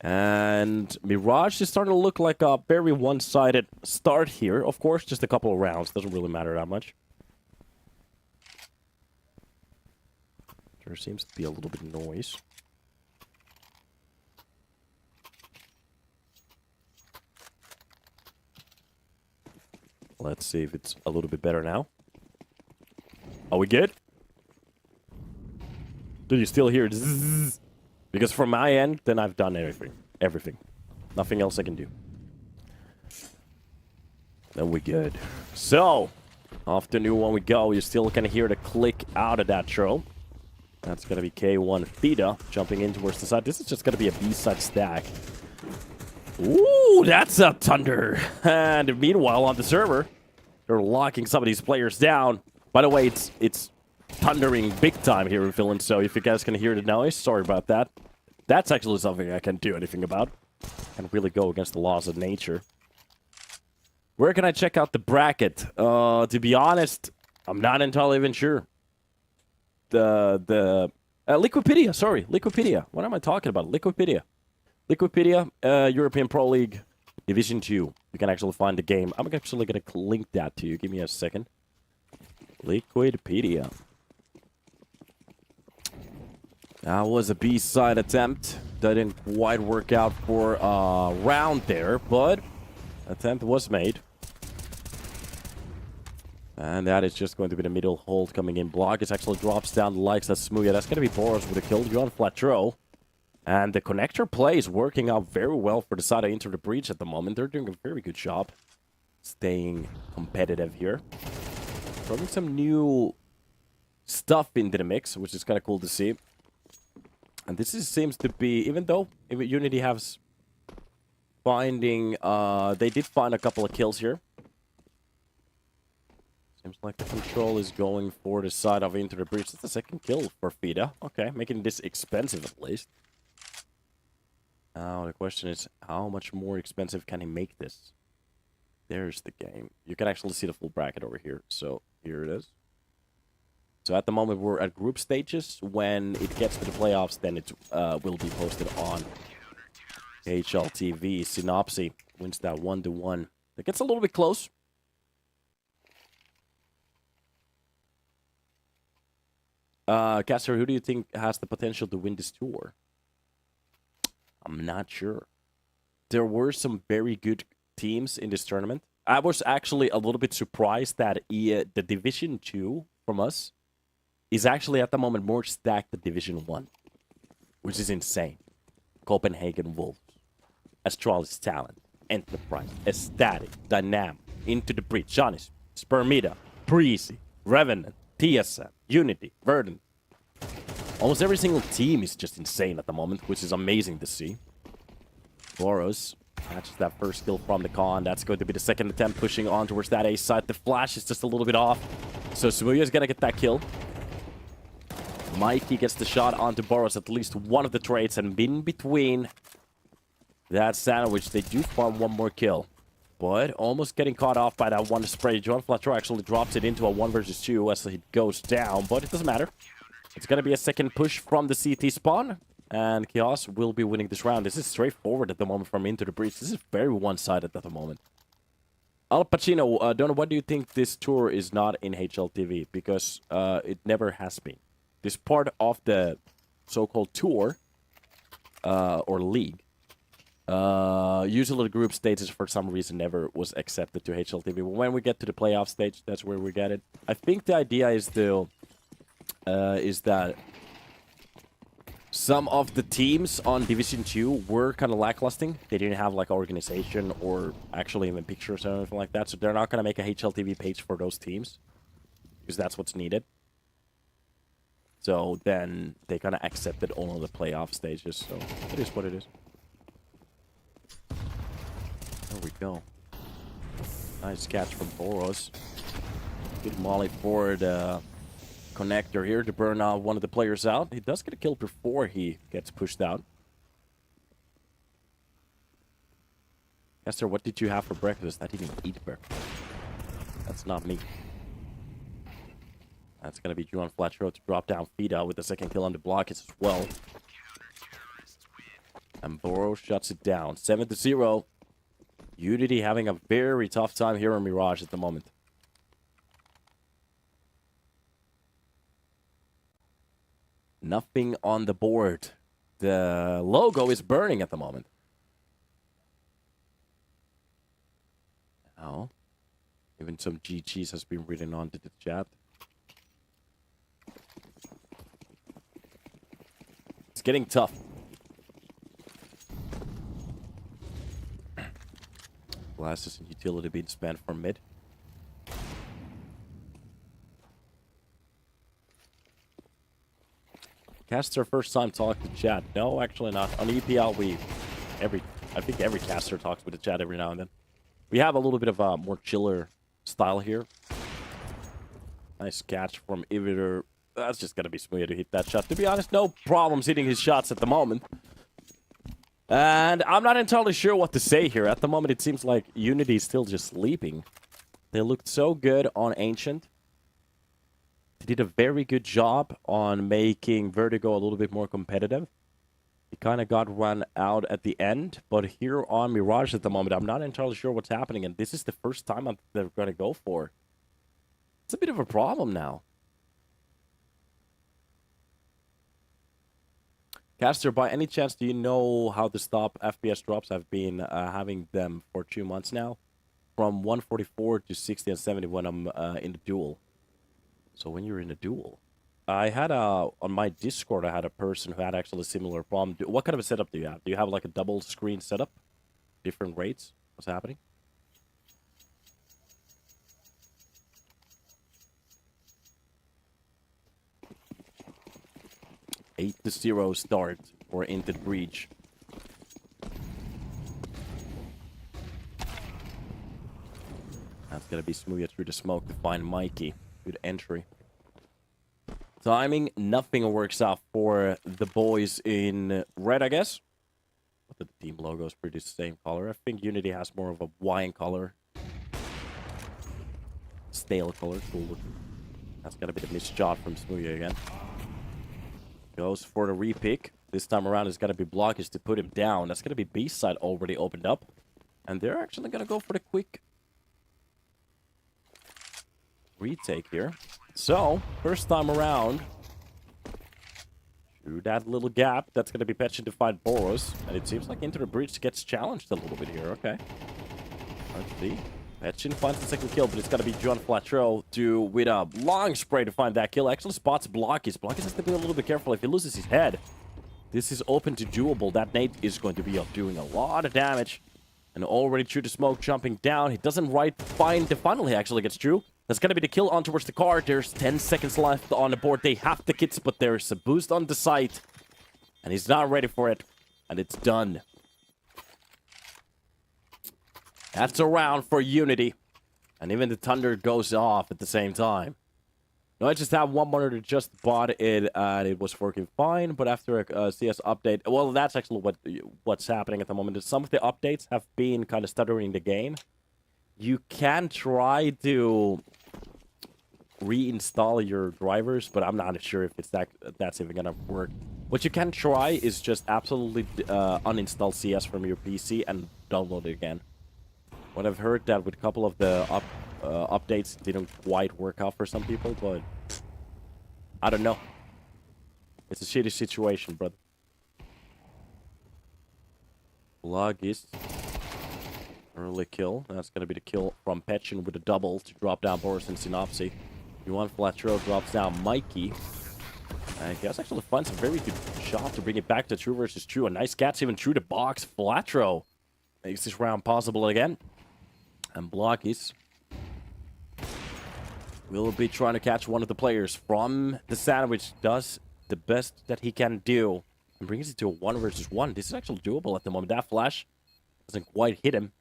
And Mirage is starting to look like a very one-sided start here. Of course, just a couple of rounds. Doesn't really matter that much. There seems to be a little bit of noise. Let's see if it's a little bit better now. Are we good? Do you still hear zzz? Because from my end, then I've done everything. Everything. Nothing else I can do. Then we good. So, off to new one we go. You're still gonna hear the click out of that throw. That's gonna be K1 Fida jumping in towards the side. This is just gonna be a B-side stack. Ooh, that's a thunder. And meanwhile, on the server, they're locking some of these players down. By the way, it's thundering big time here in Finland, so if you guys can hear the noise, sorry about that. That's actually something I can't do anything about. Can't really go against the laws of nature. Where can I check out the bracket? To be honest, I'm not entirely even sure. Liquipedia, sorry, Liquipedia. What am I talking about? Liquipedia. Liquipedia, European Pro League, Division 2. You can actually find the game. I'm actually going to link that to you. Give me a second. Liquipedia. That was a B-side attempt. That didn't quite work out for a round there, but attempt was made. And that is just going to be the middle hold coming in. Block is actually drops down the likes of Smuya. That's going to be Boros with a kill. You're on flat throw. And the connector play is working out very well for the side of Enter the Breach at the moment. They're doing a very good job staying competitive here. Throwing some new stuff into the mix, which is kind of cool to see. And this seems to be, even though UNiTY has finding, they did find a couple of kills here. Seems like the control is going for the side of Into the Breach. That's the second kill for Fida. Okay, making this expensive at least. Now the question is, how much more expensive can he make this? There's the game. You can actually see the full bracket over here. So here it is. So at the moment we're at group stages. When it gets to the playoffs, then it will be posted on HLTV. Synopsy wins that 1-1. It gets a little bit close. Caster, who do you think has the potential to win this tour? I'm not sure. There were some very good teams in this tournament. I was actually a little bit surprised that the Division 2 from us is actually at the moment more stacked than Division 1, which is insane. Copenhagen Wolves, Astralis Talent, Enterprise, Ecstatic, Dynamic, Into the Breach, Johnny's, Spermida, Breezy, Revenant, TSM, UNiTY, Verdant. Almost every single team is just insane at the moment, which is amazing to see. Boros catches that first kill from the con. That's going to be the second attempt pushing on towards that A side. The flash is just a little bit off. So Smuya is going to get that kill. Mikey gets the shot onto Boros, at least one of the trades, and in between that sandwich, they do farm one more kill. But almost getting caught off by that one spray. John Flatro actually drops it into a 1 versus 2 as he goes down, but it doesn't matter. It's going to be a second push from the CT spawn, and Chaos will be winning this round. This is straightforward at the moment from Into the Breach. This is very one-sided at the moment. Al Pacino, Donna, why do you think this tour is not in HLTV? Because it never has been. This part of the so-called tour, or league, usually the group stages for some reason never was accepted to HLTV. But when we get to the playoff stage, that's where we get it. I think the idea is still, is that some of the teams on Division 2 were kind of lacklusting. They didn't have like organization or actually even pictures or anything like that. So they're not going to make a HLTV page for those teams because that's what's needed. So then they kind of accepted all of the playoff stages. So it is what it is. There we go. Nice catch from Boros. Good molly for the connector here to burn one of the players out. He does get a kill before he gets pushed out. Esther, what did you have for breakfast? I didn't eat breakfast. That's not me. That's going to be Juan Flatro to drop down Fida with the second kill on the block as well. And Boros shuts it down. 7-0. UNiTY having a very tough time here on Mirage at the moment. Nothing on the board. The logo is burning at the moment. Now, even some GGs has been written onto the chat. It's getting tough. Glasses and utility being spent for mid. Caster first time talk to chat. No, actually not. On EPL, I think every caster talks with the chat every now and then. We have a little bit of a more chiller style here. Nice catch from Iviter. That's just going to be smooth to hit that shot. To be honest, no problems hitting his shots at the moment. And I'm not entirely sure what to say here. At the moment, it seems like UNiTY is still just sleeping. They looked so good on Ancient. They did a very good job on making Vertigo a little bit more competitive. He kind of got run out at the end, but here on Mirage at the moment, I'm not entirely sure what's happening, and this is the first time they're going to go for. It's a bit of a problem now. Caster, by any chance, do you know how to stop FPS drops? I've been having them for 2 months now, from 144 to 60 and 70 when I'm in the duel. So when you're in a duel, I had on my Discord, I had a person who had actually a similar problem. What kind of a setup do you have? Do you have like a double screen setup? Different rates? What's happening? Eight to 0 start for Into Breach. That's gonna be smooth through the smoke to find Mikey. Good entry. Timing, nothing works out for the boys in red, I guess. But the team logo is pretty the same color. I think UNiTY has more of a wine color. Stale color. Cool. That's gonna be the missed shot from Smoothie again. Goes for the repick. This time around it's gonna be Blockage to put him down. That's gonna be B-side already opened up. And they're actually gonna go for the quick retake here. So, first time around, through that little gap, that's going to be Petchin to find Boros. And it seems like Into the Breach gets challenged a little bit here. Okay. Let's see. Petchin finds the second kill, but it's going to be John Flatro with a long spray to find that kill. Actually spots Blockage. Blockage has to be a little bit careful. If he loses his head, this is open to doable. That nade is going to be doing a lot of damage. And already through the smoke, jumping down. He doesn't find the funnel. He actually gets through. That's going to be the kill on towards the car. There's 10 seconds left on the board. They have the kits, but there's a boost on the site. And he's not ready for it. And it's done. That's a round for UNiTY. And even the thunder goes off at the same time. No, I just have one monitor just bought it, and it was working fine. But after a CS update... Well, that's actually what's happening at the moment. Some of the updates have been kind of stuttering the game. You can try to reinstall your drivers, but I'm not sure if that's even gonna work. What you can try is just absolutely uninstall CS from your PC and download it again. What I've heard that with a couple of the updates didn't quite work out for some people, but I don't know. It's a shitty situation, brother. Logist. Early kill. That's going to be the kill from Petchin with a double to drop down Boris and Synopsy. Yuan Flatro drops down Mikey. And he actually finds a very good shot to bring it back to true versus true. A nice catch even through the box. Flatro makes this round possible again. And Blockies will be trying to catch one of the players from the sandwich. Does the best that he can do and brings it to a 1 versus 1. This is actually doable at the moment. That flash doesn't quite hit him.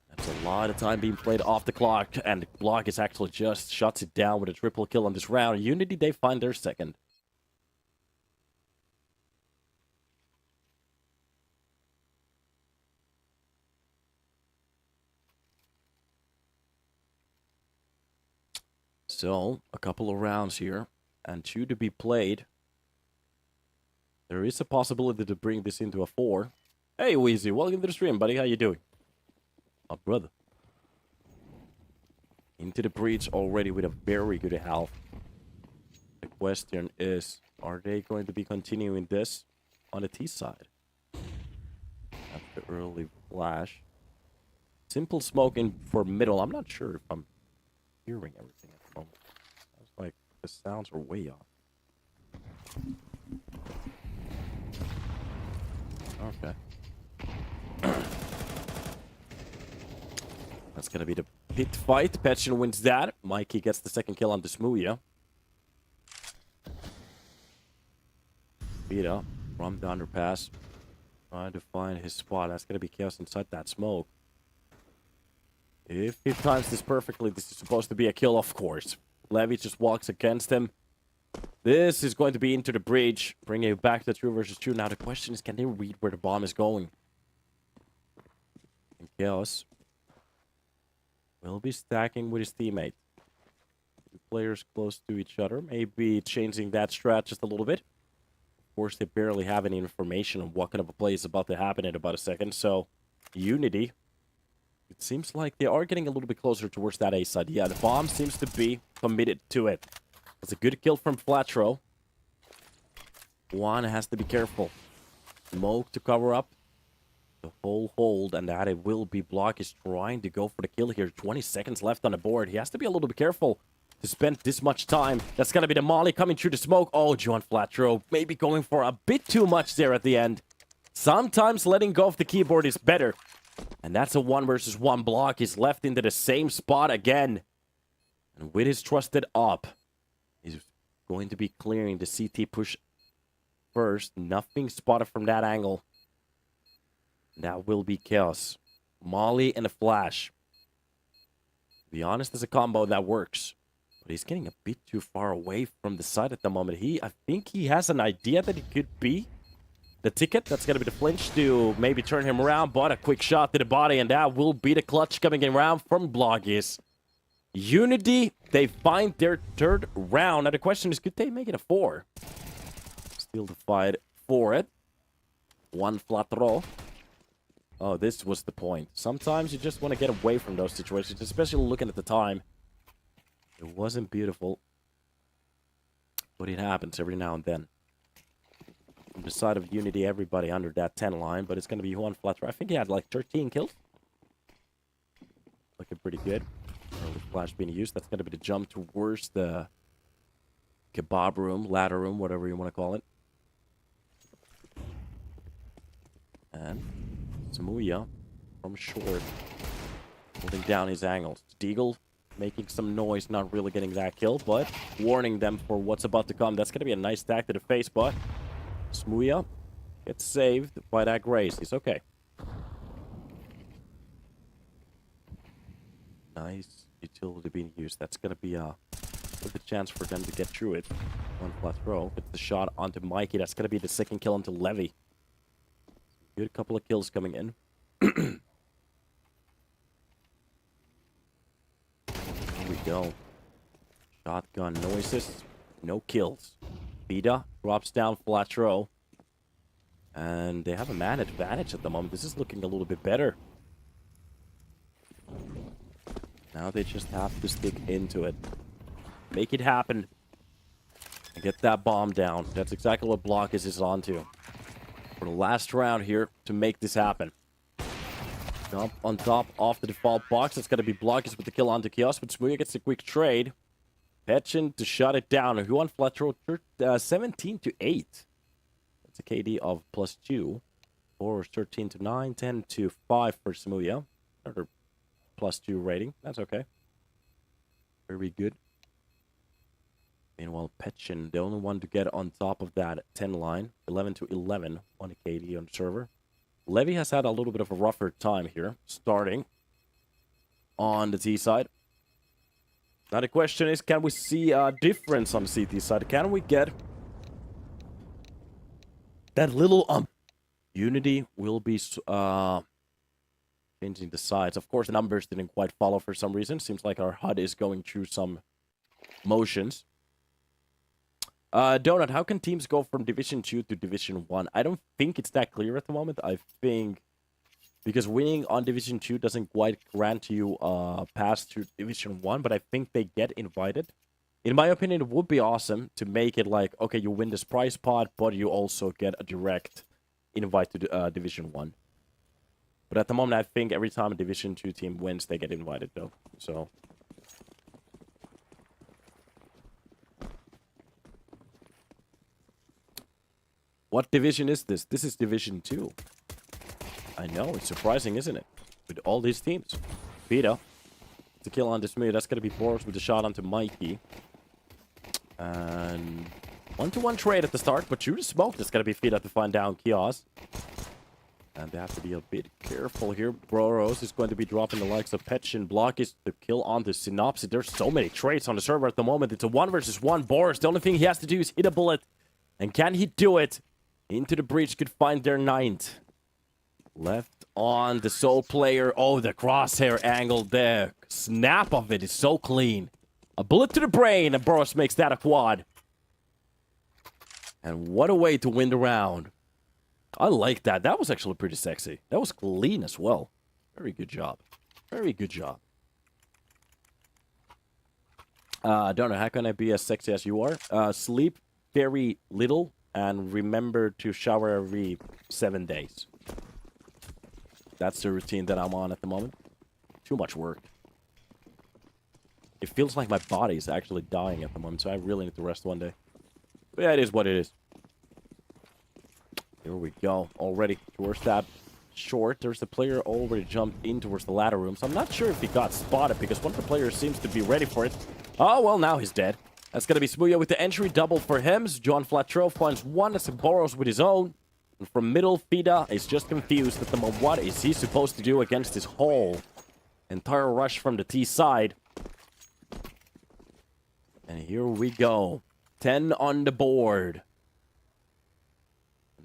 That's a lot of time being played off the clock, and Block is actually just shuts it down with a triple kill on this round. UNiTY, they find their second. So, a couple of rounds here, and 2 to be played. There is a possibility to bring this into a 4. Hey, Wheezy, welcome to the stream, buddy. How you doing? Oh, brother. Into the breach already with a very good health. The question is, are they going to be continuing this on the T side? That's the early flash. Simple smoke in for middle. I'm not sure if I'm hearing everything at the moment. Sounds like the sounds are way off. Okay. That's gonna be the pit fight. Petchin wins that. Mikey gets the second kill on the Smooya. Vita from the underpass. Trying to find his spot. That's gonna be chaos inside that smoke. If he times this perfectly, this is supposed to be a kill, of course. Levy just walks against him. This is going to be into the bridge, bringing it back to 2 versus 2. Now the question is, can they read where the bomb is going? And Chaos will be stacking with his teammate. 2 players close to each other, maybe changing that strat just a little bit. Of course, they barely have any information on what kind of a play is about to happen in about a second. So, UNiTY, it seems like they are getting a little bit closer towards that A side. Yeah, the bomb seems to be committed to it. It's a good kill from Flatro. One has to be careful. Smoke to cover up the whole hold, and that it will be Block is trying to go for the kill here. 20 seconds left on the board. He has to be a little bit careful to spend this much time. That's gonna be the molly coming through the smoke. Oh, John Flatro maybe going for a bit too much there at the end. Sometimes letting go of the keyboard is better. And that's a 1 versus 1. Block is left into the same spot again. And with his trusted up, he's going to be clearing the CT push first. Nothing spotted from that angle. That will be chaos. Molly and a flash. To be honest, as a combo that works. But he's getting a bit too far away from the side at the moment. I think he has an idea that it could be the ticket. That's going to be the flinch to maybe turn him around. But a quick shot to the body, and that will be the clutch coming in around from Bloggies. UNiTY, they find their 3rd round. Now the question is, could they make it a 4? Still the fight for it. 1 flat row. Oh, this was the point. Sometimes you just want to get away from those situations, especially looking at the time. It wasn't beautiful, but it happens every now and then. On the side of UNiTY, everybody under that 10 line, but it's going to be Juan Flatro. I think he had like 13 kills. Looking pretty good. Early flash being used. That's going to be the jump towards the kebab room, ladder room, whatever you want to call it. And Smooya from short, holding down his angles. Deagle making some noise, not really getting that kill, but warning them for what's about to come. That's going to be a nice stack to the face, but Smooya gets saved by that grace. He's okay. Nice utility being used. That's going to be a good chance for them to get through it. 1 flat throw. Gets the shot onto Mikey. That's going to be the 2nd kill onto Levy. Good couple of kills coming in. Here we go. Shotgun noises. No kills. Vida drops down Flatro. And they have a man advantage at the moment. This is looking a little bit better. Now they just have to stick into it. Make it happen. And get that bomb down. That's exactly what Block is onto. For the last round here to make this happen. Jump on top off the default box. That's going to be Blockers with the kill onto Chaos, but Smooya gets a quick trade. Petchin to shut it down. Juan Flatro 17 to 8. That's a KD of +2. 4 13 to 9. 10 to 5 for Smooya. Another +2 rating. That's okay. Very good. Meanwhile, Petchin, the only one to get on top of that 10 line. 11 to 11, 1 KD on the server. Levy has had a little bit of a rougher time here, starting on the T side. Now the question is, can we see a difference on the CT side? Can we get that little UNiTY will be changing the sides. Of course, the numbers didn't quite follow for some reason. Seems like our HUD is going through some motions. Donut, how can teams go from Division 2 to Division 1? I don't think it's that clear at the moment. I think because winning on Division 2 doesn't quite grant you a pass to Division 1, but I think they get invited. In my opinion, it would be awesome to make it like, okay, you win this prize pot, but you also get a direct invite to Division 1. But at the moment, I think every time a Division 2 team wins, they get invited, though. So what division is this? This is Division 2. I know, it's surprising, isn't it? With all these teams. Vita. To kill on this move. That's going to be Boris with the shot onto Mikey. And 1-to-1 trade at the start, but through the smoke, that's going to be Vita to find down Kios. And they have to be a bit careful here. Boros is going to be dropping the likes of Petchin. Block is to kill on the Synopsis. There's so many trades on the server at the moment. It's a 1 versus 1. Boris, the only thing he has to do is hit a bullet. And can he do it? Into the breach, could find their 9th. Left on the sole player. Oh, the crosshair angle there. Snap of it is so clean. A bullet to the brain, and Boros makes that a quad. And what a way to win the round. I like that. That was actually pretty sexy. That was clean as well. Very good job. Very good job. Don't know, how can I be as sexy as you are? Sleep very little and remember to shower every 7 days. That's the routine that I'm on at the moment. Too much work. It feels like my body is actually dying at the moment, so I really need to rest one day. But yeah, it is what it is. Here we go. Already towards that short. There's the player already jumped in towards the ladder room, so I'm not sure if he got spotted because one of the players seems to be ready for it. Oh, well, now he's dead. That's going to be Smooya with the entry double for him. John Flatro finds one as Boros with his own. And from middle, Fida is just confused at the moment. What is he supposed to do against this whole entire rush from the T side? And here we go. 10 on the board.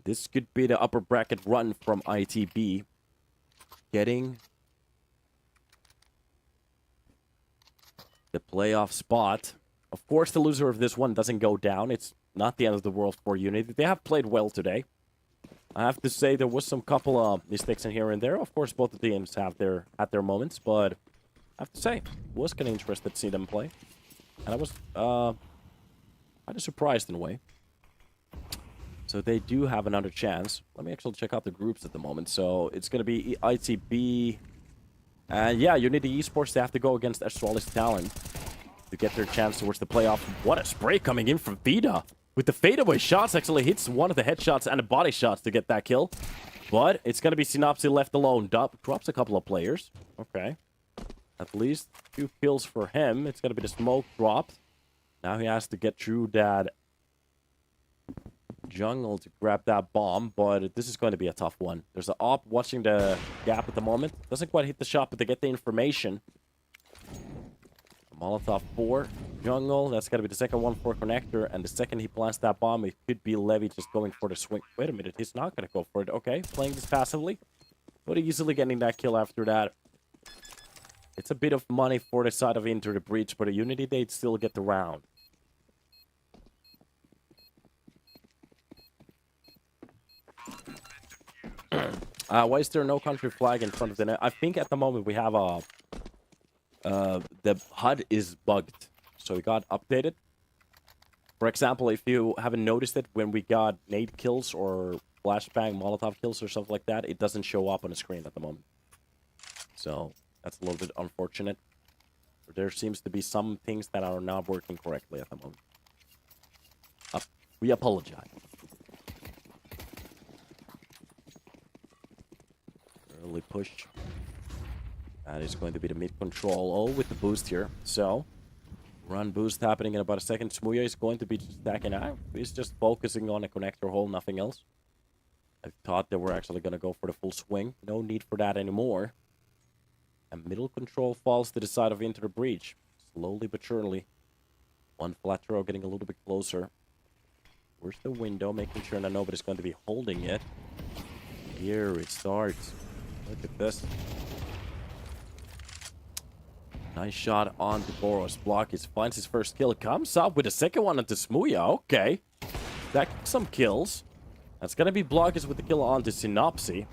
This could be the upper bracket run from ITB. Getting the playoff spot. Of course, the loser of this one doesn't go down. It's not the end of the world for UNiTY. They have played well today. I have to say there was some couple of mistakes in here and there. Of course, both the teams have had their moments, but I have to say, was kind of interested to see them play. And I was kind of surprised in a way. So they do have another chance. Let me actually check out the groups at the moment. So it's going to be ITB. And yeah, UNiTY Esports, they have to go against Astralis Talent to get their chance towards the playoff. What a spray coming in from Vida. With the fadeaway shots, actually hits one of the headshots and the body shots to get that kill. But it's going to be Synopsis left alone. Drops a couple of players. Okay. At least 2 kills for him. It's going to be the smoke dropped. Now he has to get through that jungle to grab that bomb. But this is going to be a tough one. There's an op watching the gap at the moment. Doesn't quite hit the shot, but they get the information. Molotov 4, jungle. That's gotta be the second one for connector. And the second he plants that bomb, it could be Levy just going for the swing. Wait a minute, he's not gonna go for it. Okay, playing this passively. But easily getting that kill after that. It's a bit of money for the side of Into the Breach, but a UNiTY, they'd still get the round. Why is there no country flag in front of the net? I think at the moment we have a... the HUD is bugged, so it got updated. For example, if you haven't noticed it, when we got nade kills or flashbang Molotov kills or stuff like that, it doesn't show up on the screen at the moment. So that's a little bit unfortunate. There seems to be some things that are not working correctly at the moment. We apologize. Early push. That is going to be the mid control. Oh, with the boost here. So, Run boost happening in about a second. Smooya is going to be stacking out. He's just focusing on a connector hole, nothing else. I thought they were actually going to go for the full swing. No need for that anymore. And middle control falls to the side of Into the Breach. Slowly but surely. One flat throw getting a little bit closer. Where's the window? Making sure that nobody's going to be holding it. Here it starts. Look at this. Nice shot on the Boros block. He finds his first kill. Comes up with a second one onto Smooya. Okay. That some kills. That's going to be Blockers with the kill onto Synopsy.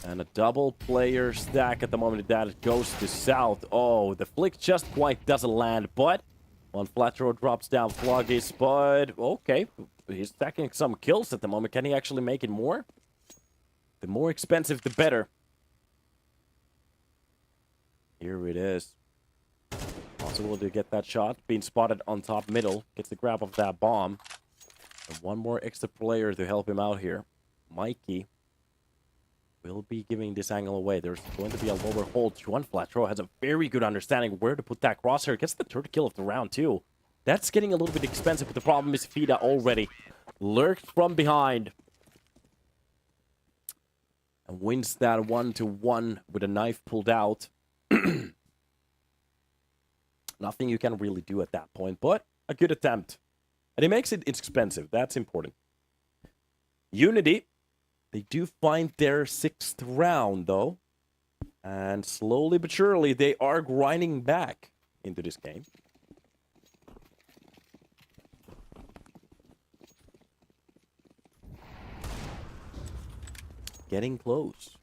And a double player stack at the moment that goes to south. Oh, the flick just quite doesn't land, but one flat throw drops down Floggies, but okay. He's stacking some kills at the moment. Can he actually make it more? The more expensive, the better. Here it is. Possibility to get that shot. Being spotted on top middle. Gets the grab of that bomb. And one more extra player to help him out here. Mikey will be giving this angle away. There's going to be a lower hold. One flat throw has a very good understanding where to put that crosshair. Gets the third kill of the round too. That's getting a little bit expensive, but the problem is Fida already lurked from behind. And wins that 1-1 with a knife pulled out. Nothing you can really do at that point, but a good attempt. And he makes it expensive. That's important. UNiTY. They do find their 6th round, though. And slowly but surely, they are grinding back into this game. Getting close.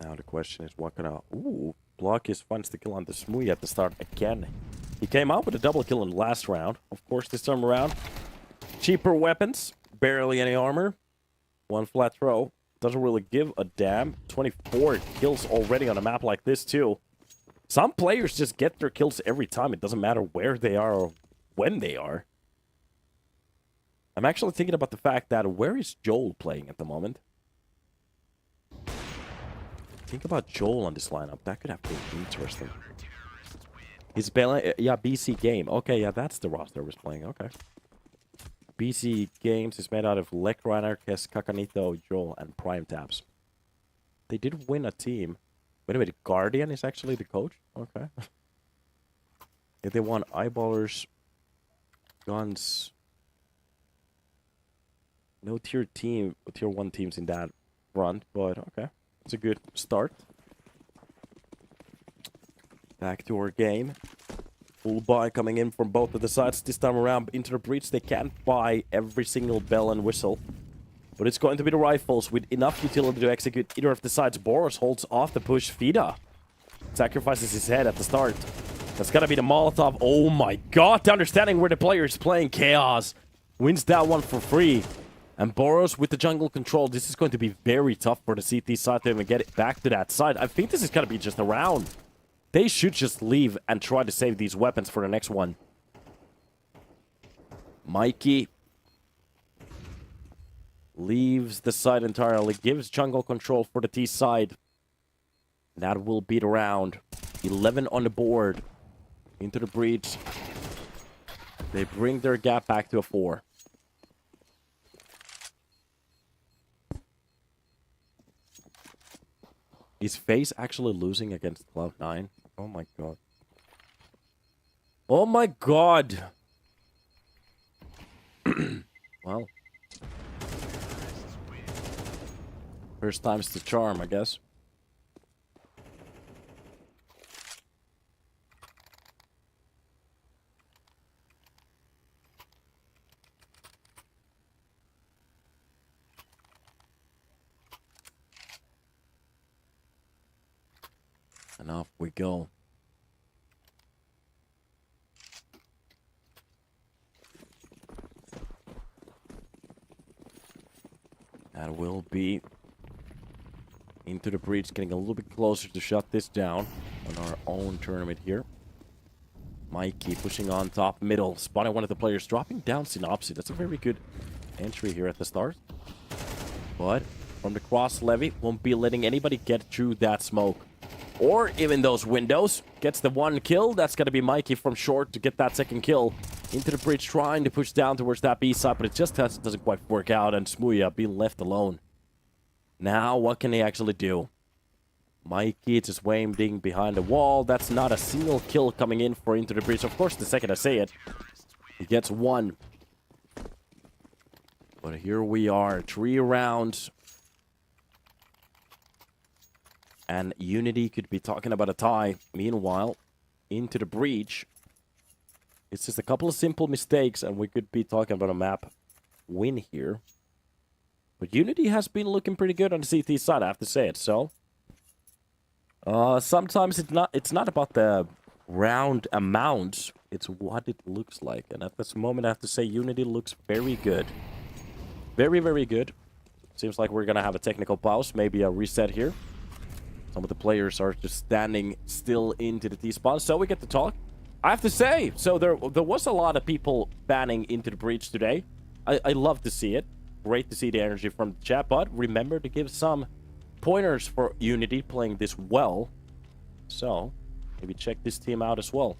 Now the question is, what can I... Ooh, Blockers finds the kill on the Smooya at the start again. He came out with a double kill in the last round. Of course, this time around, cheaper weapons, barely any armor. One flat throw. Doesn't really give a damn. 24 kills already on a map like this, too. Some players just get their kills every time. It doesn't matter where they are or when they are. I'm actually thinking about the fact that where is Joel playing at the moment? Think about Joel on this lineup. That could have been interesting. He's yeah, BC Game. Okay, yeah, that's the roster I was playing. Okay. BC Games is made out of Lecro Anarchist, Kakanito, Joel, and Prime Tabs. They did win a team. Wait a minute, Guardian is actually the coach? Okay. Yeah, they won Eyeballers, Guns. No tier 1 teams in that front, but okay. It's a good start. Back to our game. Full buy coming in from both of the sides. This time around, into the breach, they can't buy every single bell and whistle. But it's going to be the rifles with enough utility to execute either of the sides. Boros holds off the push. Fida sacrifices his head at the start. That's gotta be the Molotov. Oh my god, the understanding where the player is playing. Chaos wins that one for free. And Boros with the jungle control. This is going to be very tough for the CT side to even get it back to that side. I think this is gonna be just a round. They should just leave and try to save these weapons for the next one. Mikey leaves the side entirely. Gives jungle control for the T side. That will beat around. 11 on the board. Into the breach. They bring their gap back to a 4. Is FaZe actually losing against Cloud9? Oh my god. Oh my god! Well. First time's the charm, I guess. And off we go. That will be into the breach, getting a little bit closer to shut this down on our own tournament here. Mikey pushing on top middle, spotting one of the players, dropping down Synopsy. That's a very good entry here at the start. But from the cross levy. Won't be letting anybody get through that smoke. Or even those windows. Gets the one kill. That's going to be Mikey from short to get that second kill. Into the bridge, trying to push down towards that B side, but it just doesn't quite work out. And Smuya being left alone. Now, what can he actually do? Mikey just waiting behind the wall. That's not a single kill coming in for Into the Breach. Of course, the second I say it, he gets one. But here we are, 3 rounds. And UNiTY could be talking about a tie. Meanwhile, Into the Breach. It's just a couple of simple mistakes, and we could be talking about a map win here. But UNiTY has been looking pretty good on the CT side, I have to say it. So, sometimes it's not about the round amount, it's what it looks like. And at this moment, I have to say UNiTY looks very good. Very, very good. Seems like we're gonna have a technical pause, maybe a reset here. Some of the players are just standing still into the T-spawn, so we get to talk. I have to say, so there was a lot of people banning Into the Breach today. I love to see it. Great to see the energy from the chat, but remember to give some pointers for UNiTY playing this well. So, maybe check this team out as well.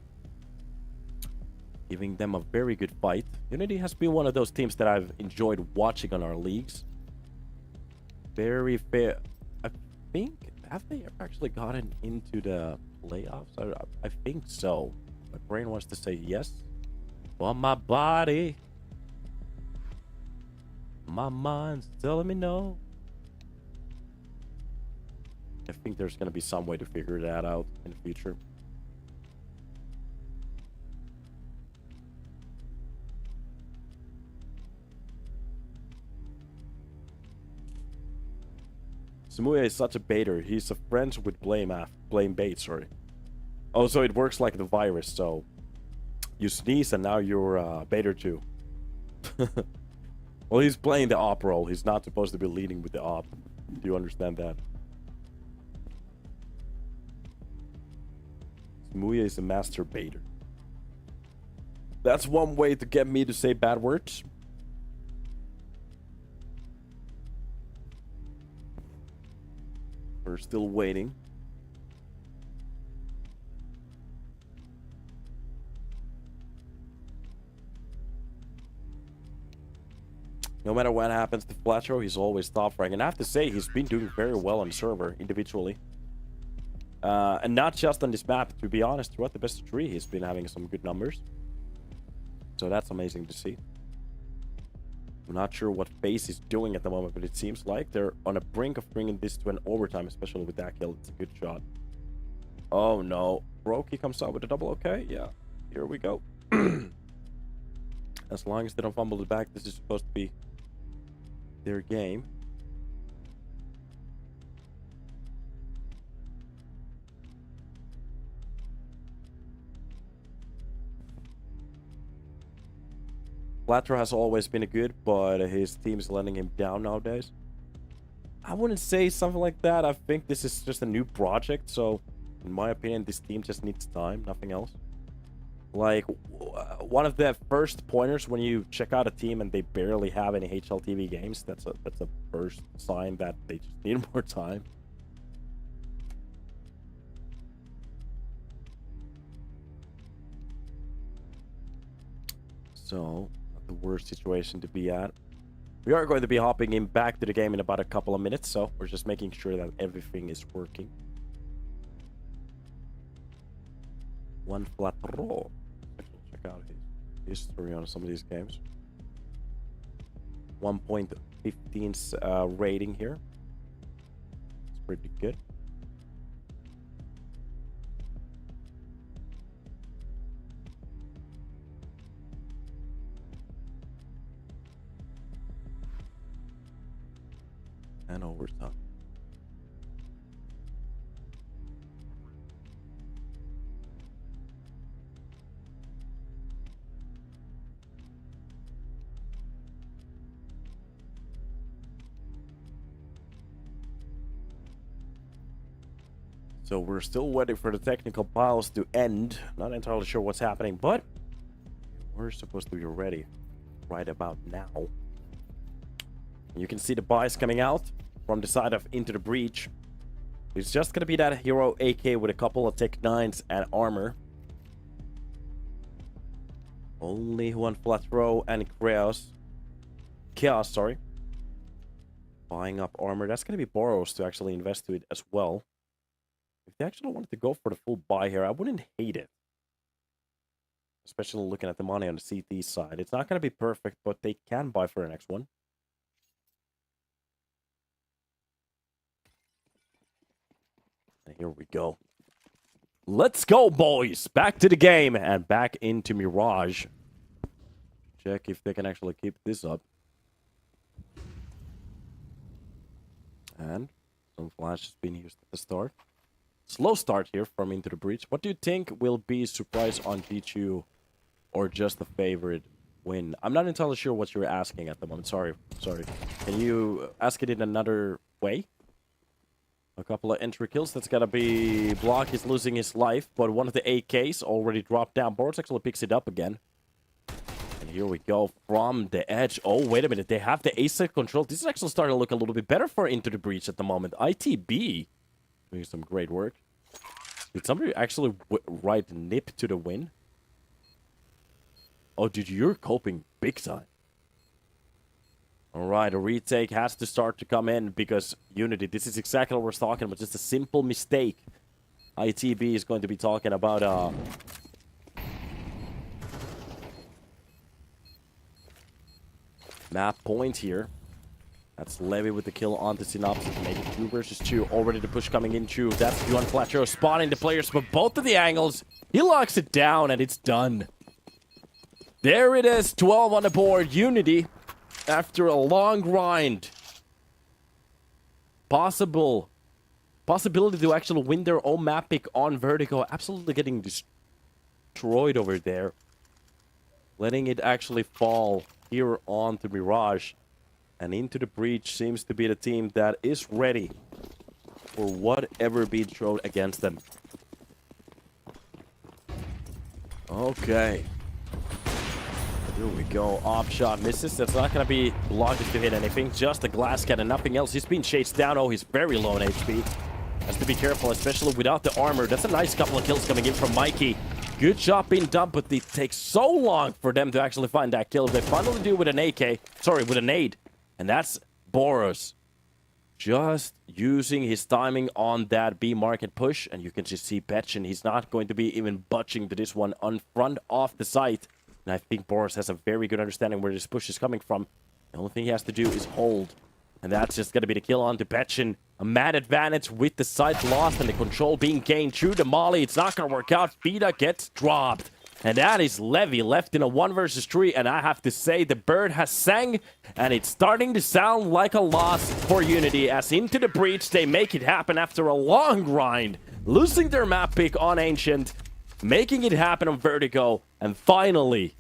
Giving them a very good fight. UNiTY has been one of those teams that I've enjoyed watching on our leagues. Very fair. I think, have they ever actually gotten into the playoffs? I think so. My brain wants to say yes. But my body, my mind's telling me no. I think there's going to be some way to figure that out in the future. Smuya is such a baiter. He's a friend with blame bait, sorry. Oh, so it works like the virus, so you sneeze and now you're baiter too. Well, he's playing the op role. He's not supposed to be leading with the op. Do you understand that? Smuya is a master baiter. That's one way to get me to say bad words. We're still waiting. No matter what happens to Flatro, he's always top rank. And I have to say, he's been doing very well on the server individually. And not just on this map, to be honest. Throughout the best of 3, he's been having some good numbers. So that's amazing to see. I'm not sure what FaZe is doing at the moment, but it seems like they're on a brink of bringing this to an overtime, especially with that kill. It's a good shot. Oh no. Brokey comes out with a double. Okay, yeah. Here we go. As long as they don't fumble it back, this is supposed to be their game. Flatro has always been a good, but his team is letting him down nowadays. I wouldn't say something like that. I think this is just a new project, so in my opinion, this team just needs time, nothing else. Like, one of the first pointers when you check out a team and they barely have any HLTV games, that's a first sign that they just need more time. So, not the worst situation to be at. We are going to be hopping in back to the game in about a couple of minutes, so we're just making sure that everything is working. One flat roll. Check out his history on some of these games. 1.15 rating here. It's pretty good. And overtime. So we're still waiting for the technical piles to end. Not entirely sure what's happening, but we're supposed to be ready right about now. You can see the buys coming out. from the side of Into the Breach. It's just gonna be that hero AK with a couple of Tech 9s and armor. Only one flat row and Chaos, sorry. Buying up armor. That's gonna be Boros to actually invest to it as well. If they actually wanted to go for the full buy here, I wouldn't hate it. Especially looking at the money on the CT side. It's not gonna be perfect, but they can buy for the next one. And here we go. Let's go, boys! Back to the game and back into Mirage. Check if they can actually keep this up. And some flashes being used at the start. Slow start here from Into the Breach. What do you think will be surprise on G2 or just a favorite win? I'm not entirely sure what you're asking at the moment. Sorry. Can you ask it in another way? A couple of entry kills. That's gonna be Block. He's losing his life, but one of the AKs already dropped down. Boards actually picks it up again. And here we go from the edge. Oh, wait a minute. They have the ASIC control. This is actually starting to look a little bit better for Into the Breach at the moment. ITB doing some great work. Did somebody actually write nip to the win? Oh, dude, you're coping big time. All right, a retake has to start to come in because UNiTY, this is exactly what we're talking about. Just a simple mistake. ITB is going to be talking about map point here. That's Levy with the kill on the Synopsis. Maybe 2 versus 2. Already the push coming into. That's Yuan Flatro spotting the players, but both of the angles. He locks it down and it's done. There it is. 12 on the board. UNiTY, after a long grind. Possibility to actually win their own map pick on Vertigo. Absolutely getting destroyed over there. Letting it actually fall here on to Mirage. And Into the Breach seems to be the team that is ready for whatever be thrown against them. Okay. Here we go. Off shot misses. That's not going to be lucky to hit anything. Just a glass cannon, nothing else. He's being chased down. Oh, he's very low on HP. Has to be careful, especially without the armor. That's a nice couple of kills coming in from Mikey. Good job being done, but it takes so long for them to actually find that kill. They finally do with an AK. Sorry, with a nade. And that's Boros. Just using his timing on that B market push. And you can just see Petchin. He's not going to be even budging to this one on front of the site. And I think Boros has a very good understanding where this push is coming from. The only thing he has to do is hold. And that's just going to be the kill on to Petchin. A mad advantage with the site lost and the control being gained through the Molly. It's not going to work out. Vida gets dropped. And that is Levy left in a 1 versus 3. And I have to say, the bird has sang. And it's starting to sound like a loss for UNiTY. As Into the Breach, they make it happen after a long grind. Losing their map pick on Ancient. Making it happen on Vertigo. And finally,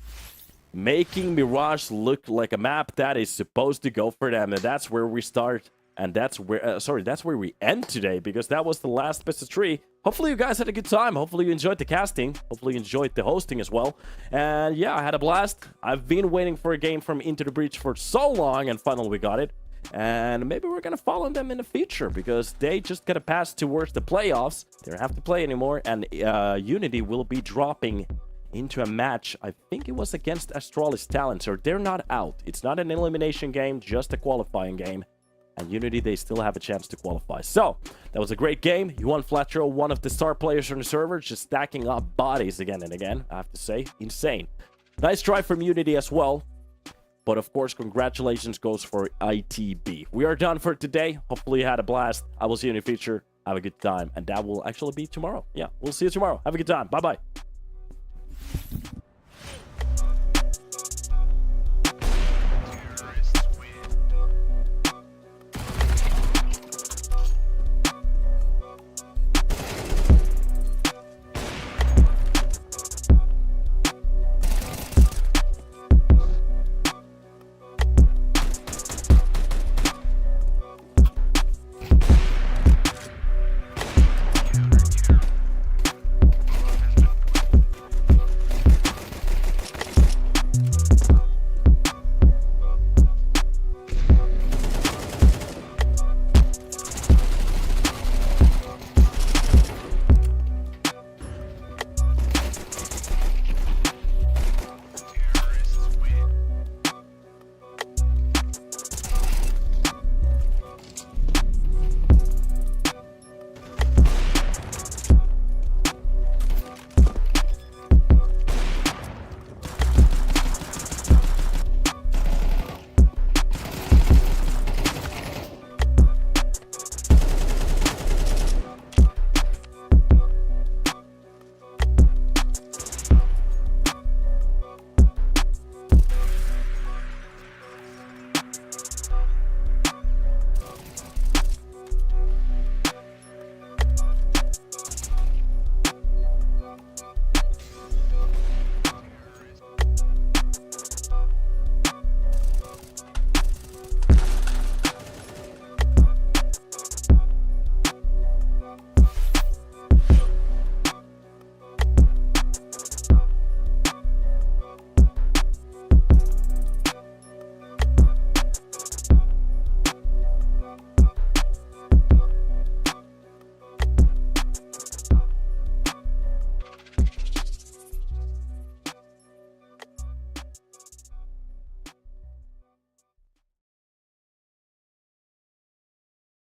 making Mirage look like a map that is supposed to go for them. And that's where we start. And that's where, that's where we end today, because that was the last best of 3. Hopefully you guys had a good time. Hopefully you enjoyed the casting. Hopefully you enjoyed the hosting as well. And yeah, I had a blast. I've been waiting for a game from Into the Breach for so long, and finally we got it. And maybe we're going to follow them in the future, because they just got to pass towards the playoffs. They don't have to play anymore, and UNiTY will be dropping into a match. I think it was against Astralis Talents, or they're not out. It's not an elimination game, just a qualifying game. And UNiTY, they still have a chance to qualify. So, that was a great game. Yuan Flatro, one of the star players on the server, just stacking up bodies again and again. I have to say, insane. Nice try from UNiTY as well. But of course, congratulations goes for ITB. We are done for today. Hopefully you had a blast. I will see you in the future. Have a good time. And that will actually be tomorrow. Yeah, we'll see you tomorrow. Have a good time. Bye-bye.